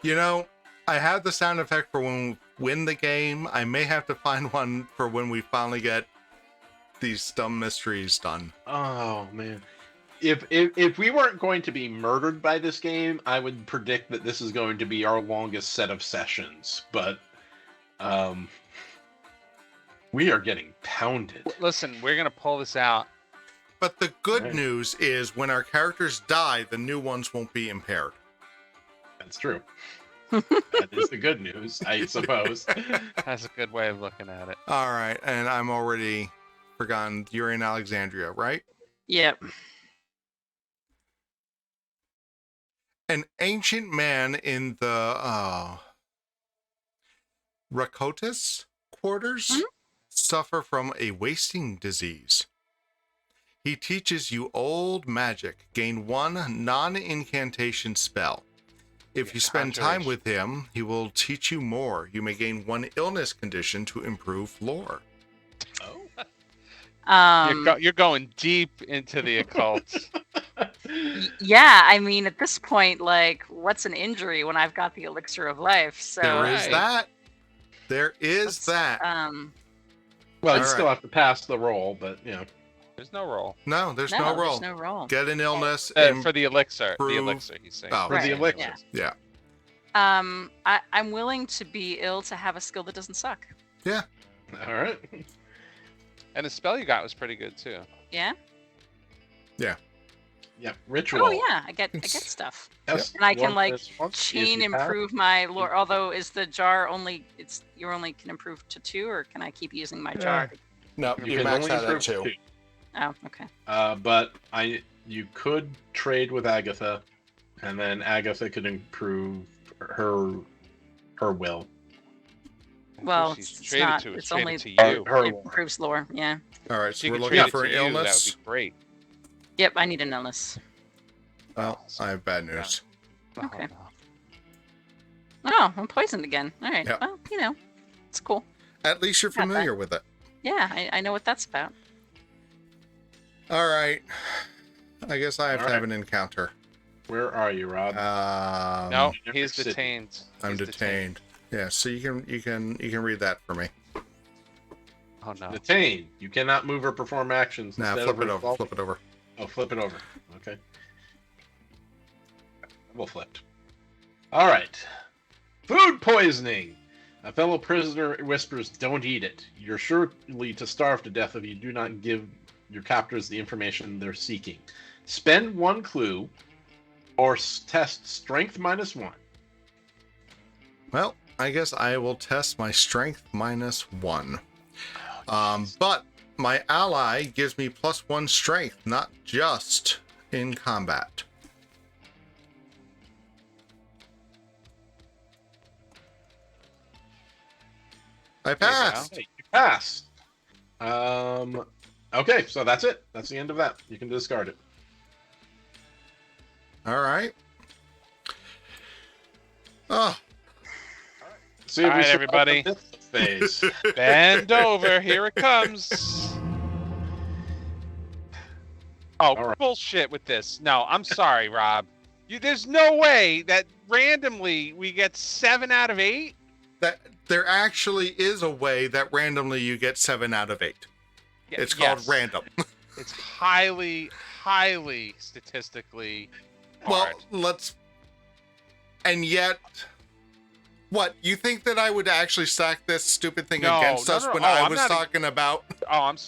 [SPEAKER 1] You know, I have the sound effect for when we win the game. I may have to find one for when we finally get these dumb mysteries done.
[SPEAKER 2] Oh man. If we weren't going to be murdered by this game, I would predict that this is going to be our longest set of sessions. But we are getting pounded.
[SPEAKER 3] Listen, we're gonna pull this out.
[SPEAKER 1] But the good
[SPEAKER 2] Right.
[SPEAKER 1] news is when our characters die, the new ones won't be impaired.
[SPEAKER 2] That's true. That is the good news, I suppose.
[SPEAKER 3] That's a good way of looking at it.
[SPEAKER 1] All right, and I'm already forgotten. You're in Alexandria, right?
[SPEAKER 4] Yep.
[SPEAKER 1] An ancient man in the Rakotis quarters
[SPEAKER 4] Mhm.
[SPEAKER 1] suffer from a wasting disease. He teaches you old magic. Gain one non-incantation spell. If you spend time with him, he will teach you more. You may gain one illness condition to improve lore.
[SPEAKER 2] Oh.
[SPEAKER 3] You're going deep into the occult.
[SPEAKER 4] Yeah, I mean, at this point, like, what's an injury when I've got the elixir of life? So
[SPEAKER 1] There is
[SPEAKER 3] Right.
[SPEAKER 1] that. There is that.
[SPEAKER 2] Well, you
[SPEAKER 1] All
[SPEAKER 2] still
[SPEAKER 1] right.
[SPEAKER 2] have to pass the roll, but you know.
[SPEAKER 3] There's no roll.
[SPEAKER 1] No, there's no roll.
[SPEAKER 4] There's no roll.
[SPEAKER 1] Get an illness.
[SPEAKER 3] For the elixir. The
[SPEAKER 1] improve-
[SPEAKER 3] elixir, he's saying.
[SPEAKER 1] Oh.
[SPEAKER 2] For the
[SPEAKER 4] Right,
[SPEAKER 2] elixir.
[SPEAKER 4] yeah.
[SPEAKER 1] Yeah.
[SPEAKER 4] I'm willing to be ill to have a skill that doesn't suck.
[SPEAKER 2] All right.
[SPEAKER 3] And the spell you got was pretty good too.
[SPEAKER 4] Yeah.
[SPEAKER 2] Yeah. Ritual.
[SPEAKER 4] Oh yeah, I get stuff,
[SPEAKER 2] Yes,
[SPEAKER 4] and I can
[SPEAKER 2] one
[SPEAKER 4] like
[SPEAKER 2] plus one. If
[SPEAKER 4] chain
[SPEAKER 2] you have-
[SPEAKER 4] improve my lore. Although is the jar only? You only can improve to 2, or can I keep using my jar?
[SPEAKER 1] No,
[SPEAKER 2] You
[SPEAKER 1] you
[SPEAKER 2] can
[SPEAKER 1] max
[SPEAKER 2] only
[SPEAKER 1] out at
[SPEAKER 2] improve
[SPEAKER 1] 2.
[SPEAKER 2] two.
[SPEAKER 4] Oh, okay.
[SPEAKER 2] But you could trade with Agatha, and then Agatha could improve her will.
[SPEAKER 4] Well,
[SPEAKER 3] She's
[SPEAKER 4] it's
[SPEAKER 3] traded
[SPEAKER 4] not.
[SPEAKER 3] to,
[SPEAKER 4] It's
[SPEAKER 3] traded
[SPEAKER 4] only
[SPEAKER 3] to
[SPEAKER 2] Her-
[SPEAKER 3] you.
[SPEAKER 2] her
[SPEAKER 4] it
[SPEAKER 2] lore.
[SPEAKER 4] improves lore. Yeah.
[SPEAKER 1] All right,
[SPEAKER 3] She
[SPEAKER 1] so we're
[SPEAKER 3] could
[SPEAKER 1] looking
[SPEAKER 3] trade it
[SPEAKER 1] for
[SPEAKER 3] to
[SPEAKER 1] an
[SPEAKER 3] you,
[SPEAKER 1] illness.
[SPEAKER 3] That would be great.
[SPEAKER 4] Yep, I need an illness.
[SPEAKER 1] Well, I have bad news.
[SPEAKER 4] Okay.
[SPEAKER 3] Oh, no.
[SPEAKER 4] Oh, I'm poisoned again. All right.
[SPEAKER 1] Yep.
[SPEAKER 4] Well, it's cool.
[SPEAKER 1] At least you're
[SPEAKER 4] Got that.
[SPEAKER 1] familiar with it.
[SPEAKER 4] Yeah, I know what that's about.
[SPEAKER 1] All right. I guess I have
[SPEAKER 2] All
[SPEAKER 1] to have
[SPEAKER 2] right.
[SPEAKER 1] an encounter.
[SPEAKER 2] Where are you, Rob?
[SPEAKER 3] No,
[SPEAKER 2] New
[SPEAKER 3] he's
[SPEAKER 2] York City.
[SPEAKER 3] detained.
[SPEAKER 1] I'm
[SPEAKER 3] He's
[SPEAKER 1] detained. Yeah, so you can read that for me.
[SPEAKER 3] Oh no.
[SPEAKER 2] Detained. You cannot move or perform actions.
[SPEAKER 1] Nah,
[SPEAKER 2] instead
[SPEAKER 1] flip
[SPEAKER 2] of
[SPEAKER 1] it over.
[SPEAKER 2] resolving-
[SPEAKER 1] Flip it over.
[SPEAKER 2] Oh, flip it over. Okay. Well flipped. All right. Food poisoning. A fellow prisoner whispers, "Don't eat it. You're surely to starve to death if you do not give your captors the information they're seeking. Spend 1 clue, or test strength -1."
[SPEAKER 1] Well, I guess I will test my strength -1. But my ally gives me +1 strength, not just in combat. I passed.
[SPEAKER 2] Hey, you pass. Okay, so that's it. That's the end of that. You can discard it.
[SPEAKER 1] All right. Oh,
[SPEAKER 2] See if
[SPEAKER 3] All
[SPEAKER 2] we
[SPEAKER 3] right,
[SPEAKER 2] survive
[SPEAKER 3] everybody.
[SPEAKER 2] the fifth phase.
[SPEAKER 3] Bend over. Here it comes. Oh,
[SPEAKER 2] All right.
[SPEAKER 3] bullshit with this. No, I'm sorry, Rob. There's no way that randomly we get 7 out of 8.
[SPEAKER 1] that there actually is a way that randomly you get 7 out of 8.
[SPEAKER 3] Yeah,
[SPEAKER 1] It's called
[SPEAKER 3] yes.
[SPEAKER 1] random.
[SPEAKER 3] It's highly, highly statistically
[SPEAKER 1] Well,
[SPEAKER 3] hard.
[SPEAKER 1] and yet, what, you think that I would actually stack this stupid thing
[SPEAKER 3] No,
[SPEAKER 1] against
[SPEAKER 3] no,
[SPEAKER 1] us
[SPEAKER 3] no,
[SPEAKER 1] when
[SPEAKER 3] no,
[SPEAKER 1] I
[SPEAKER 3] I'm
[SPEAKER 1] was
[SPEAKER 3] not a-
[SPEAKER 1] talking about?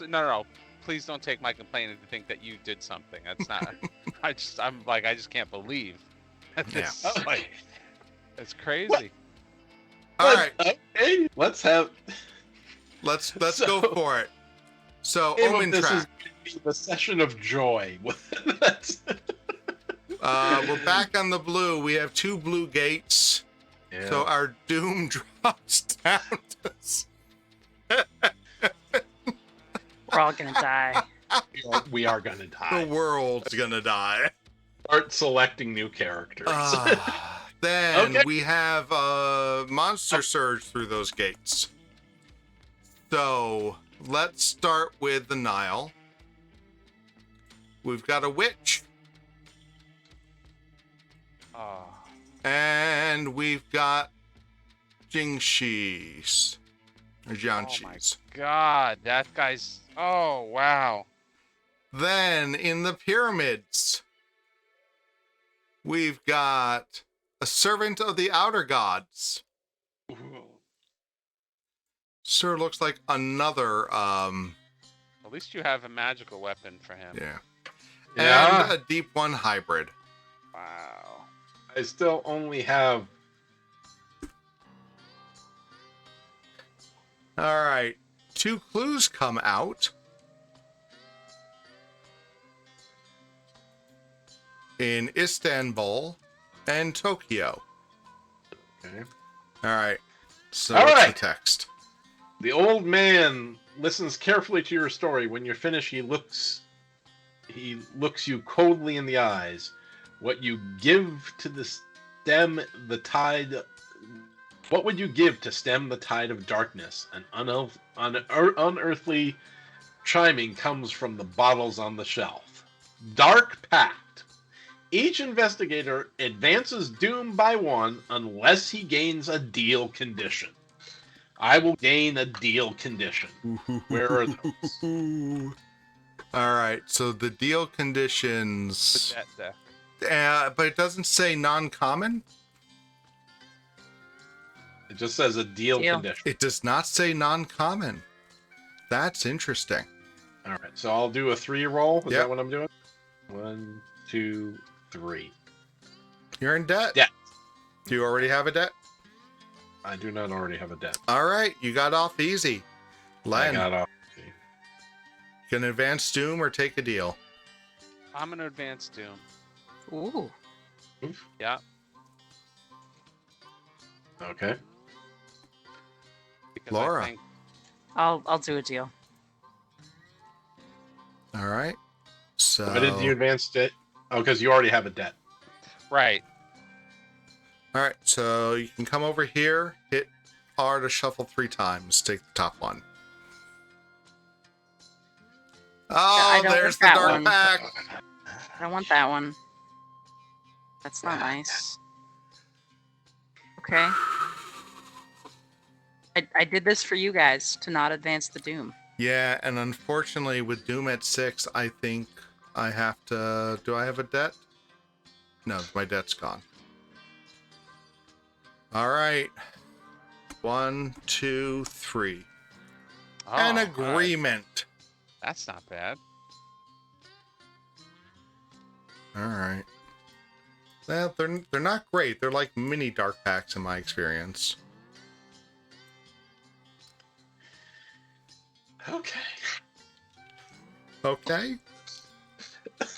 [SPEAKER 3] No. Please don't take my complaint to think that you did something. That's not. I just can't believe that this.
[SPEAKER 2] Oh,
[SPEAKER 3] Like, it's crazy.
[SPEAKER 2] What?
[SPEAKER 1] All right,
[SPEAKER 2] Okay, let's have.
[SPEAKER 1] let's
[SPEAKER 2] So-
[SPEAKER 1] go for it. So,
[SPEAKER 2] Name of
[SPEAKER 1] Omen
[SPEAKER 2] this is
[SPEAKER 1] Track.
[SPEAKER 2] gonna be the session of joy. That's-
[SPEAKER 1] We're back on the blue. We have 2 blue gates.
[SPEAKER 2] Yeah.
[SPEAKER 1] So our doom drops down to
[SPEAKER 4] We're all gonna die.
[SPEAKER 2] we are gonna
[SPEAKER 1] the
[SPEAKER 2] die.
[SPEAKER 1] world's gonna die.
[SPEAKER 2] Start selecting new characters.
[SPEAKER 1] Then
[SPEAKER 2] Okay.
[SPEAKER 1] we have monster surge through those gates. So let's start with the Nile. We've got a witch.
[SPEAKER 3] Oh.
[SPEAKER 1] And we've got Jingshis. Or
[SPEAKER 3] Oh my
[SPEAKER 1] Jianshis.
[SPEAKER 3] god, that guy's. Oh wow.
[SPEAKER 1] Then in the pyramids, we've got a servant of the outer gods.
[SPEAKER 2] Ooh.
[SPEAKER 1] Sure looks like another,
[SPEAKER 3] At least you have a magical weapon for him.
[SPEAKER 1] yeah.
[SPEAKER 2] Yeah.
[SPEAKER 1] And a deep one hybrid.
[SPEAKER 3] Wow.
[SPEAKER 2] I still only have.
[SPEAKER 1] All right. 2 clues come out. In Istanbul and Tokyo.
[SPEAKER 2] Okay.
[SPEAKER 1] All right. So
[SPEAKER 2] All
[SPEAKER 1] what's
[SPEAKER 2] right.
[SPEAKER 1] the text?
[SPEAKER 2] The old man listens carefully to your story. When you're finished, he looks you coldly in the eyes. What you give to stem the tide? What would you give to stem the tide of darkness? An unearthly chiming comes from the bottles on the shelf. Dark Pact. Each investigator advances doom by 1 unless he gains a deal condition. I will gain a deal condition. Where are those?
[SPEAKER 1] All right. So the deal conditions.
[SPEAKER 3] That deck.
[SPEAKER 1] But it doesn't say non-common.
[SPEAKER 2] It just says a deal condition.
[SPEAKER 1] It does not say non-common. That's interesting.
[SPEAKER 2] All right, so I'll do a 3 roll. Is
[SPEAKER 1] Yep.
[SPEAKER 2] that what I'm doing? 1, 2, 3.
[SPEAKER 1] You're in debt.
[SPEAKER 2] Debt.
[SPEAKER 1] Do you already have a debt?
[SPEAKER 2] I do not already have a debt.
[SPEAKER 1] All right. You got off easy. Len,
[SPEAKER 2] I got off.
[SPEAKER 1] can advance doom or take a deal?
[SPEAKER 3] I'm gonna advance Doom.
[SPEAKER 4] Ooh.
[SPEAKER 3] Yeah.
[SPEAKER 2] Okay.
[SPEAKER 3] Because
[SPEAKER 1] Laura.
[SPEAKER 3] I think
[SPEAKER 4] I'll do a deal.
[SPEAKER 1] All right. So.
[SPEAKER 2] Why did you advance it? Oh, because you already have a debt.
[SPEAKER 3] right.
[SPEAKER 1] All right. So you can come over here, hit R to shuffle 3 times. Take the top one.
[SPEAKER 4] I
[SPEAKER 1] Oh,
[SPEAKER 4] don't
[SPEAKER 1] there's
[SPEAKER 4] want
[SPEAKER 1] the
[SPEAKER 4] that
[SPEAKER 1] dark
[SPEAKER 4] one.
[SPEAKER 1] pack.
[SPEAKER 4] I don't want that one. That's not nice. Okay. I did this for you guys to not advance the doom.
[SPEAKER 1] Yeah, and unfortunately, with Doom at 6, I think I have to. Do I have a debt? No, my debt's gone. All right. 1, 2, 3. An
[SPEAKER 3] Oh, all right.
[SPEAKER 1] agreement.
[SPEAKER 3] That's not bad.
[SPEAKER 1] All right. Well, they're not great. They're like mini dark packs in my experience.
[SPEAKER 2] Okay.
[SPEAKER 1] Okay.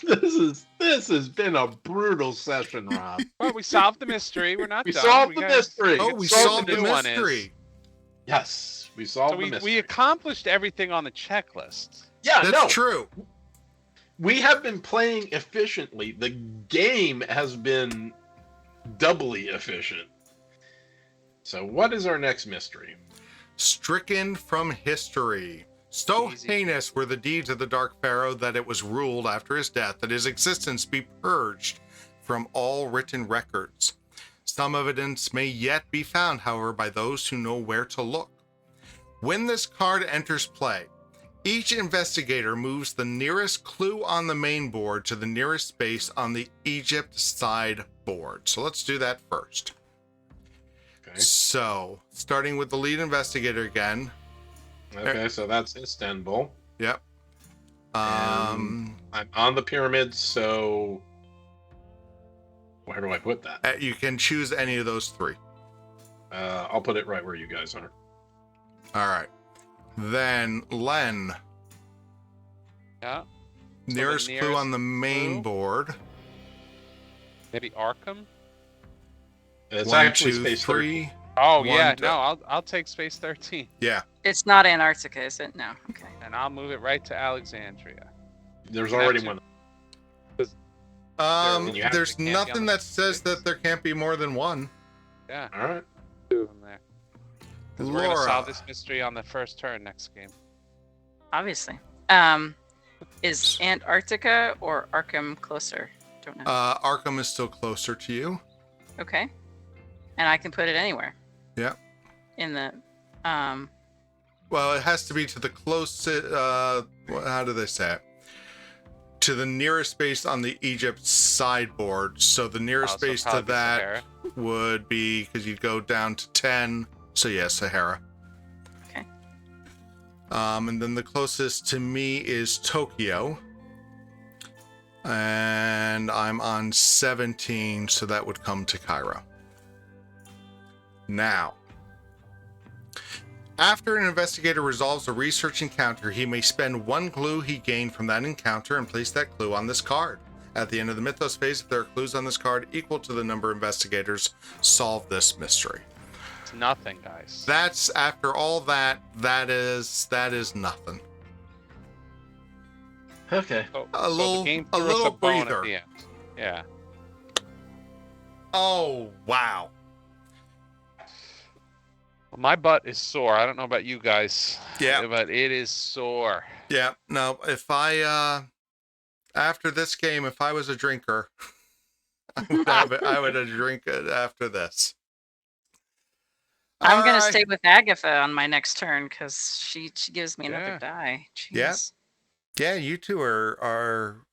[SPEAKER 2] This has been a brutal session, Rob.
[SPEAKER 3] Well, we solved the mystery. We're not
[SPEAKER 2] We
[SPEAKER 3] done.
[SPEAKER 2] solved the
[SPEAKER 3] gotta-
[SPEAKER 2] mystery.
[SPEAKER 1] Oh, we
[SPEAKER 3] solve
[SPEAKER 1] solved
[SPEAKER 3] the
[SPEAKER 1] the
[SPEAKER 3] new one
[SPEAKER 1] mystery.
[SPEAKER 2] Yes, we solved
[SPEAKER 3] So
[SPEAKER 2] the
[SPEAKER 3] we
[SPEAKER 2] mystery.
[SPEAKER 3] accomplished everything on the checklist.
[SPEAKER 2] Yeah,
[SPEAKER 1] That's
[SPEAKER 2] no.
[SPEAKER 1] true.
[SPEAKER 2] We have been playing efficiently. The game has been doubly efficient. So what is our next mystery?
[SPEAKER 1] Stricken from history. So
[SPEAKER 3] Easy.
[SPEAKER 1] heinous were the deeds of the Dark Pharaoh that it was ruled after his death that his existence be purged from all written records. Some evidence may yet be found, however, by those who know where to look. When this card enters play, each investigator moves the nearest clue on the main board to the nearest space on the Egypt side board. So let's do that first.
[SPEAKER 2] Okay.
[SPEAKER 1] So, starting with the lead investigator again.
[SPEAKER 2] Okay, so that's Istanbul.
[SPEAKER 1] Yep.
[SPEAKER 2] I'm on the pyramids, so where do I put that?
[SPEAKER 1] You can choose any of those 3.
[SPEAKER 2] I'll put it right where you guys are.
[SPEAKER 1] All right. Then Len,
[SPEAKER 3] Yeah.
[SPEAKER 1] nearest clue on the main
[SPEAKER 3] clue?
[SPEAKER 1] board.
[SPEAKER 3] Maybe Arkham.
[SPEAKER 2] It's
[SPEAKER 1] 1,
[SPEAKER 2] actually
[SPEAKER 1] 2,
[SPEAKER 2] Space
[SPEAKER 1] 3.
[SPEAKER 3] Oh
[SPEAKER 1] One,
[SPEAKER 3] yeah,
[SPEAKER 1] two-
[SPEAKER 3] no, I'll take Space 13,
[SPEAKER 1] Yeah.
[SPEAKER 4] It's not Antarctica, is it? No. Okay.
[SPEAKER 3] and I'll move it right to Alexandria.
[SPEAKER 2] There's
[SPEAKER 3] You have
[SPEAKER 2] already
[SPEAKER 3] to-
[SPEAKER 2] one.
[SPEAKER 3] you have
[SPEAKER 1] There's
[SPEAKER 3] to can't be
[SPEAKER 1] nothing
[SPEAKER 3] on
[SPEAKER 1] that
[SPEAKER 3] the
[SPEAKER 1] says that there can't be more than one.
[SPEAKER 3] Yeah,
[SPEAKER 2] All right.
[SPEAKER 3] 2 of them there. Because we're gonna solve
[SPEAKER 1] Laura.
[SPEAKER 3] this mystery on the first turn next game.
[SPEAKER 4] Obviously. Is Antarctica or Arkham closer Don't know.
[SPEAKER 1] Arkham is still closer to you.
[SPEAKER 4] Okay. And I can put it anywhere.
[SPEAKER 1] Yeah.
[SPEAKER 4] In the
[SPEAKER 1] Well, it has to be to the closest. How do they say it? To the nearest space on the Egypt sideboard. So the nearest space to that
[SPEAKER 3] Sahara.
[SPEAKER 1] would be, because you'd go down to 10. So yeah, Sahara.
[SPEAKER 4] Okay.
[SPEAKER 1] And then the closest to me is Tokyo. And I'm on 17, so that would come to Cairo. Now, after an investigator resolves a research encounter, he may spend one clue he gained from that encounter and place that clue on this card. At the end of the Mythos phase, if there are clues on this card equal to the number of investigators, solve this mystery.
[SPEAKER 3] It's nothing, guys.
[SPEAKER 1] That's, after all that, that is nothing.
[SPEAKER 2] Okay.
[SPEAKER 3] So,
[SPEAKER 1] A little-
[SPEAKER 3] the game
[SPEAKER 1] a
[SPEAKER 3] threw us
[SPEAKER 1] little
[SPEAKER 3] bone at
[SPEAKER 1] breather.
[SPEAKER 3] the end. Yeah.
[SPEAKER 1] Oh, wow.
[SPEAKER 3] My butt is sore. I don't know about you guys.
[SPEAKER 1] Yeah.
[SPEAKER 3] But it is sore.
[SPEAKER 1] Yeah, no, if I, after this game, if I was a drinker, I would have drink it after this.
[SPEAKER 4] I'm gonna
[SPEAKER 1] Alright.
[SPEAKER 4] stay with Agatha on my next turn because she gives me another
[SPEAKER 3] Yeah.
[SPEAKER 4] die. Jeez.
[SPEAKER 1] Yeah. Yeah, you two are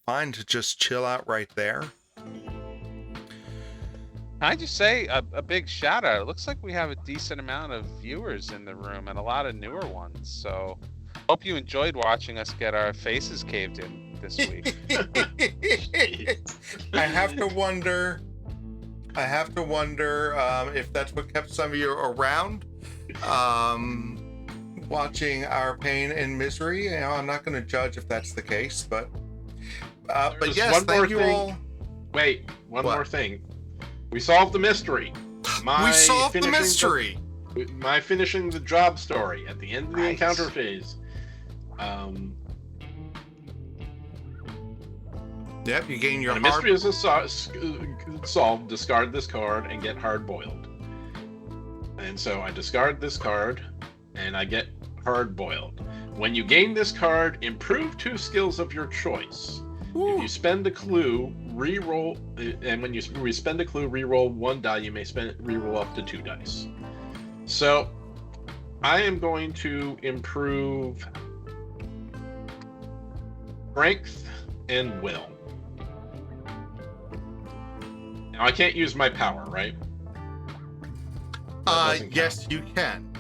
[SPEAKER 1] fine to just chill out right there.
[SPEAKER 3] Can I just say a big shout out? It looks like we have a decent amount of viewers in the room and a lot of newer ones. So hope you enjoyed watching us get our faces caved in this week.
[SPEAKER 1] I have to wonder if that's what kept some of you around, watching our pain and misery. You know, I'm not going to judge if that's the case, but
[SPEAKER 2] There's
[SPEAKER 1] yes,
[SPEAKER 2] one more
[SPEAKER 1] thank you
[SPEAKER 2] thing.
[SPEAKER 1] all.
[SPEAKER 2] Wait, one
[SPEAKER 1] What?
[SPEAKER 2] more thing. We solved the mystery.
[SPEAKER 1] We solved the
[SPEAKER 2] finishing
[SPEAKER 1] mystery.
[SPEAKER 2] My finishing the job story at the end of the
[SPEAKER 3] Nice.
[SPEAKER 2] encounter phase.
[SPEAKER 1] Yep, you gain your
[SPEAKER 2] When a
[SPEAKER 1] hard.
[SPEAKER 2] mystery is solved, discard this card and get hard boiled. And so I discard this card and I get hard boiled. When you gain this card, improve 2 skills of your choice. If you spend a clue, re-roll, and when you spend a clue, re-roll 1 die. You may re-roll up to 2 dice. So I am going to improve strength and will. Now I can't use my power, right? That doesn't
[SPEAKER 1] Yes, you can.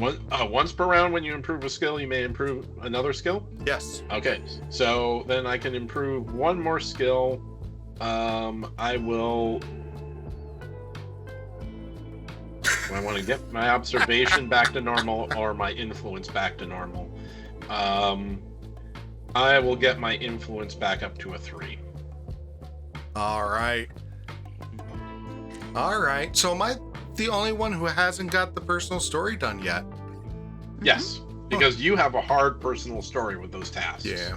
[SPEAKER 2] Once per round, when you improve a skill, you may improve another skill.
[SPEAKER 1] Yes.
[SPEAKER 2] Okay, so then I can improve 1 more skill. I will. I want to get my observation back to normal or my influence back to normal. I will get my influence back up to a 3.
[SPEAKER 1] All right. All right. So am I the only one who hasn't got the personal story done yet?
[SPEAKER 2] Yes, because you have a hard personal story with those tasks.
[SPEAKER 1] Yeah.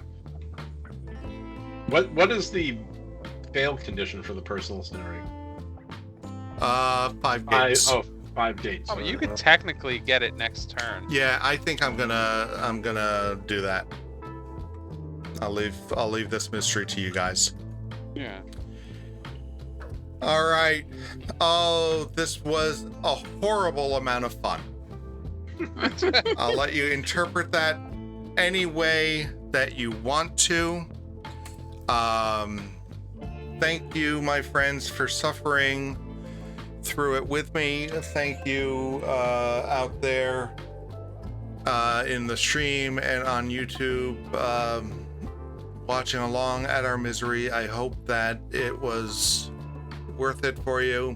[SPEAKER 2] What is the fail condition for the personal story?
[SPEAKER 1] 5 gates.
[SPEAKER 2] 5 gates.
[SPEAKER 3] Oh, you could technically get it next turn.
[SPEAKER 1] Yeah, I think I'm gonna do that. I'll leave this mystery to you guys.
[SPEAKER 3] Yeah.
[SPEAKER 1] All right. Oh, this was a horrible amount of fun. I'll let you interpret that any way that you want to. Thank you, my friends, for suffering through it with me. Thank you out there in the stream and on YouTube, watching along at our misery. I hope that it was worth it for you.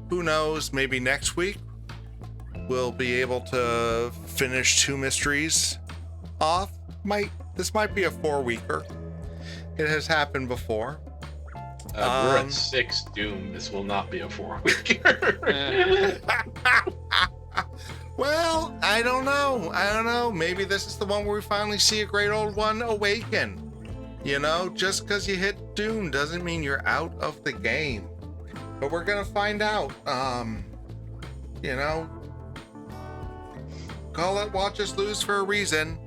[SPEAKER 1] Who knows, maybe next week we'll be able to finish 2 mysteries off. This might be a 4-weeker. It has happened before.
[SPEAKER 2] We're at 6 Doom. This will not be a 4-weeker.
[SPEAKER 1] Well, I don't know. Maybe this is the one where we finally see a great old one awaken. You know, just because you hit Doom doesn't mean you're out of the game. But we're gonna find out. You know, call it Watch Us Lose for a reason.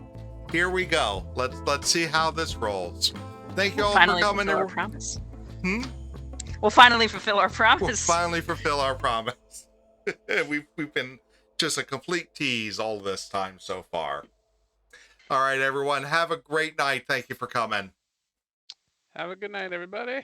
[SPEAKER 1] Here we go. Let's see how this rolls. Thank you all
[SPEAKER 4] finally
[SPEAKER 1] for coming.
[SPEAKER 4] fulfill our promise.
[SPEAKER 1] Hmm?
[SPEAKER 4] We'll finally fulfill our
[SPEAKER 1] We'll
[SPEAKER 4] promise.
[SPEAKER 1] finally fulfill our promise. We've been just a complete tease all this time so far. All right, everyone. Have a great night. Thank you for coming.
[SPEAKER 3] Have a good night, everybody.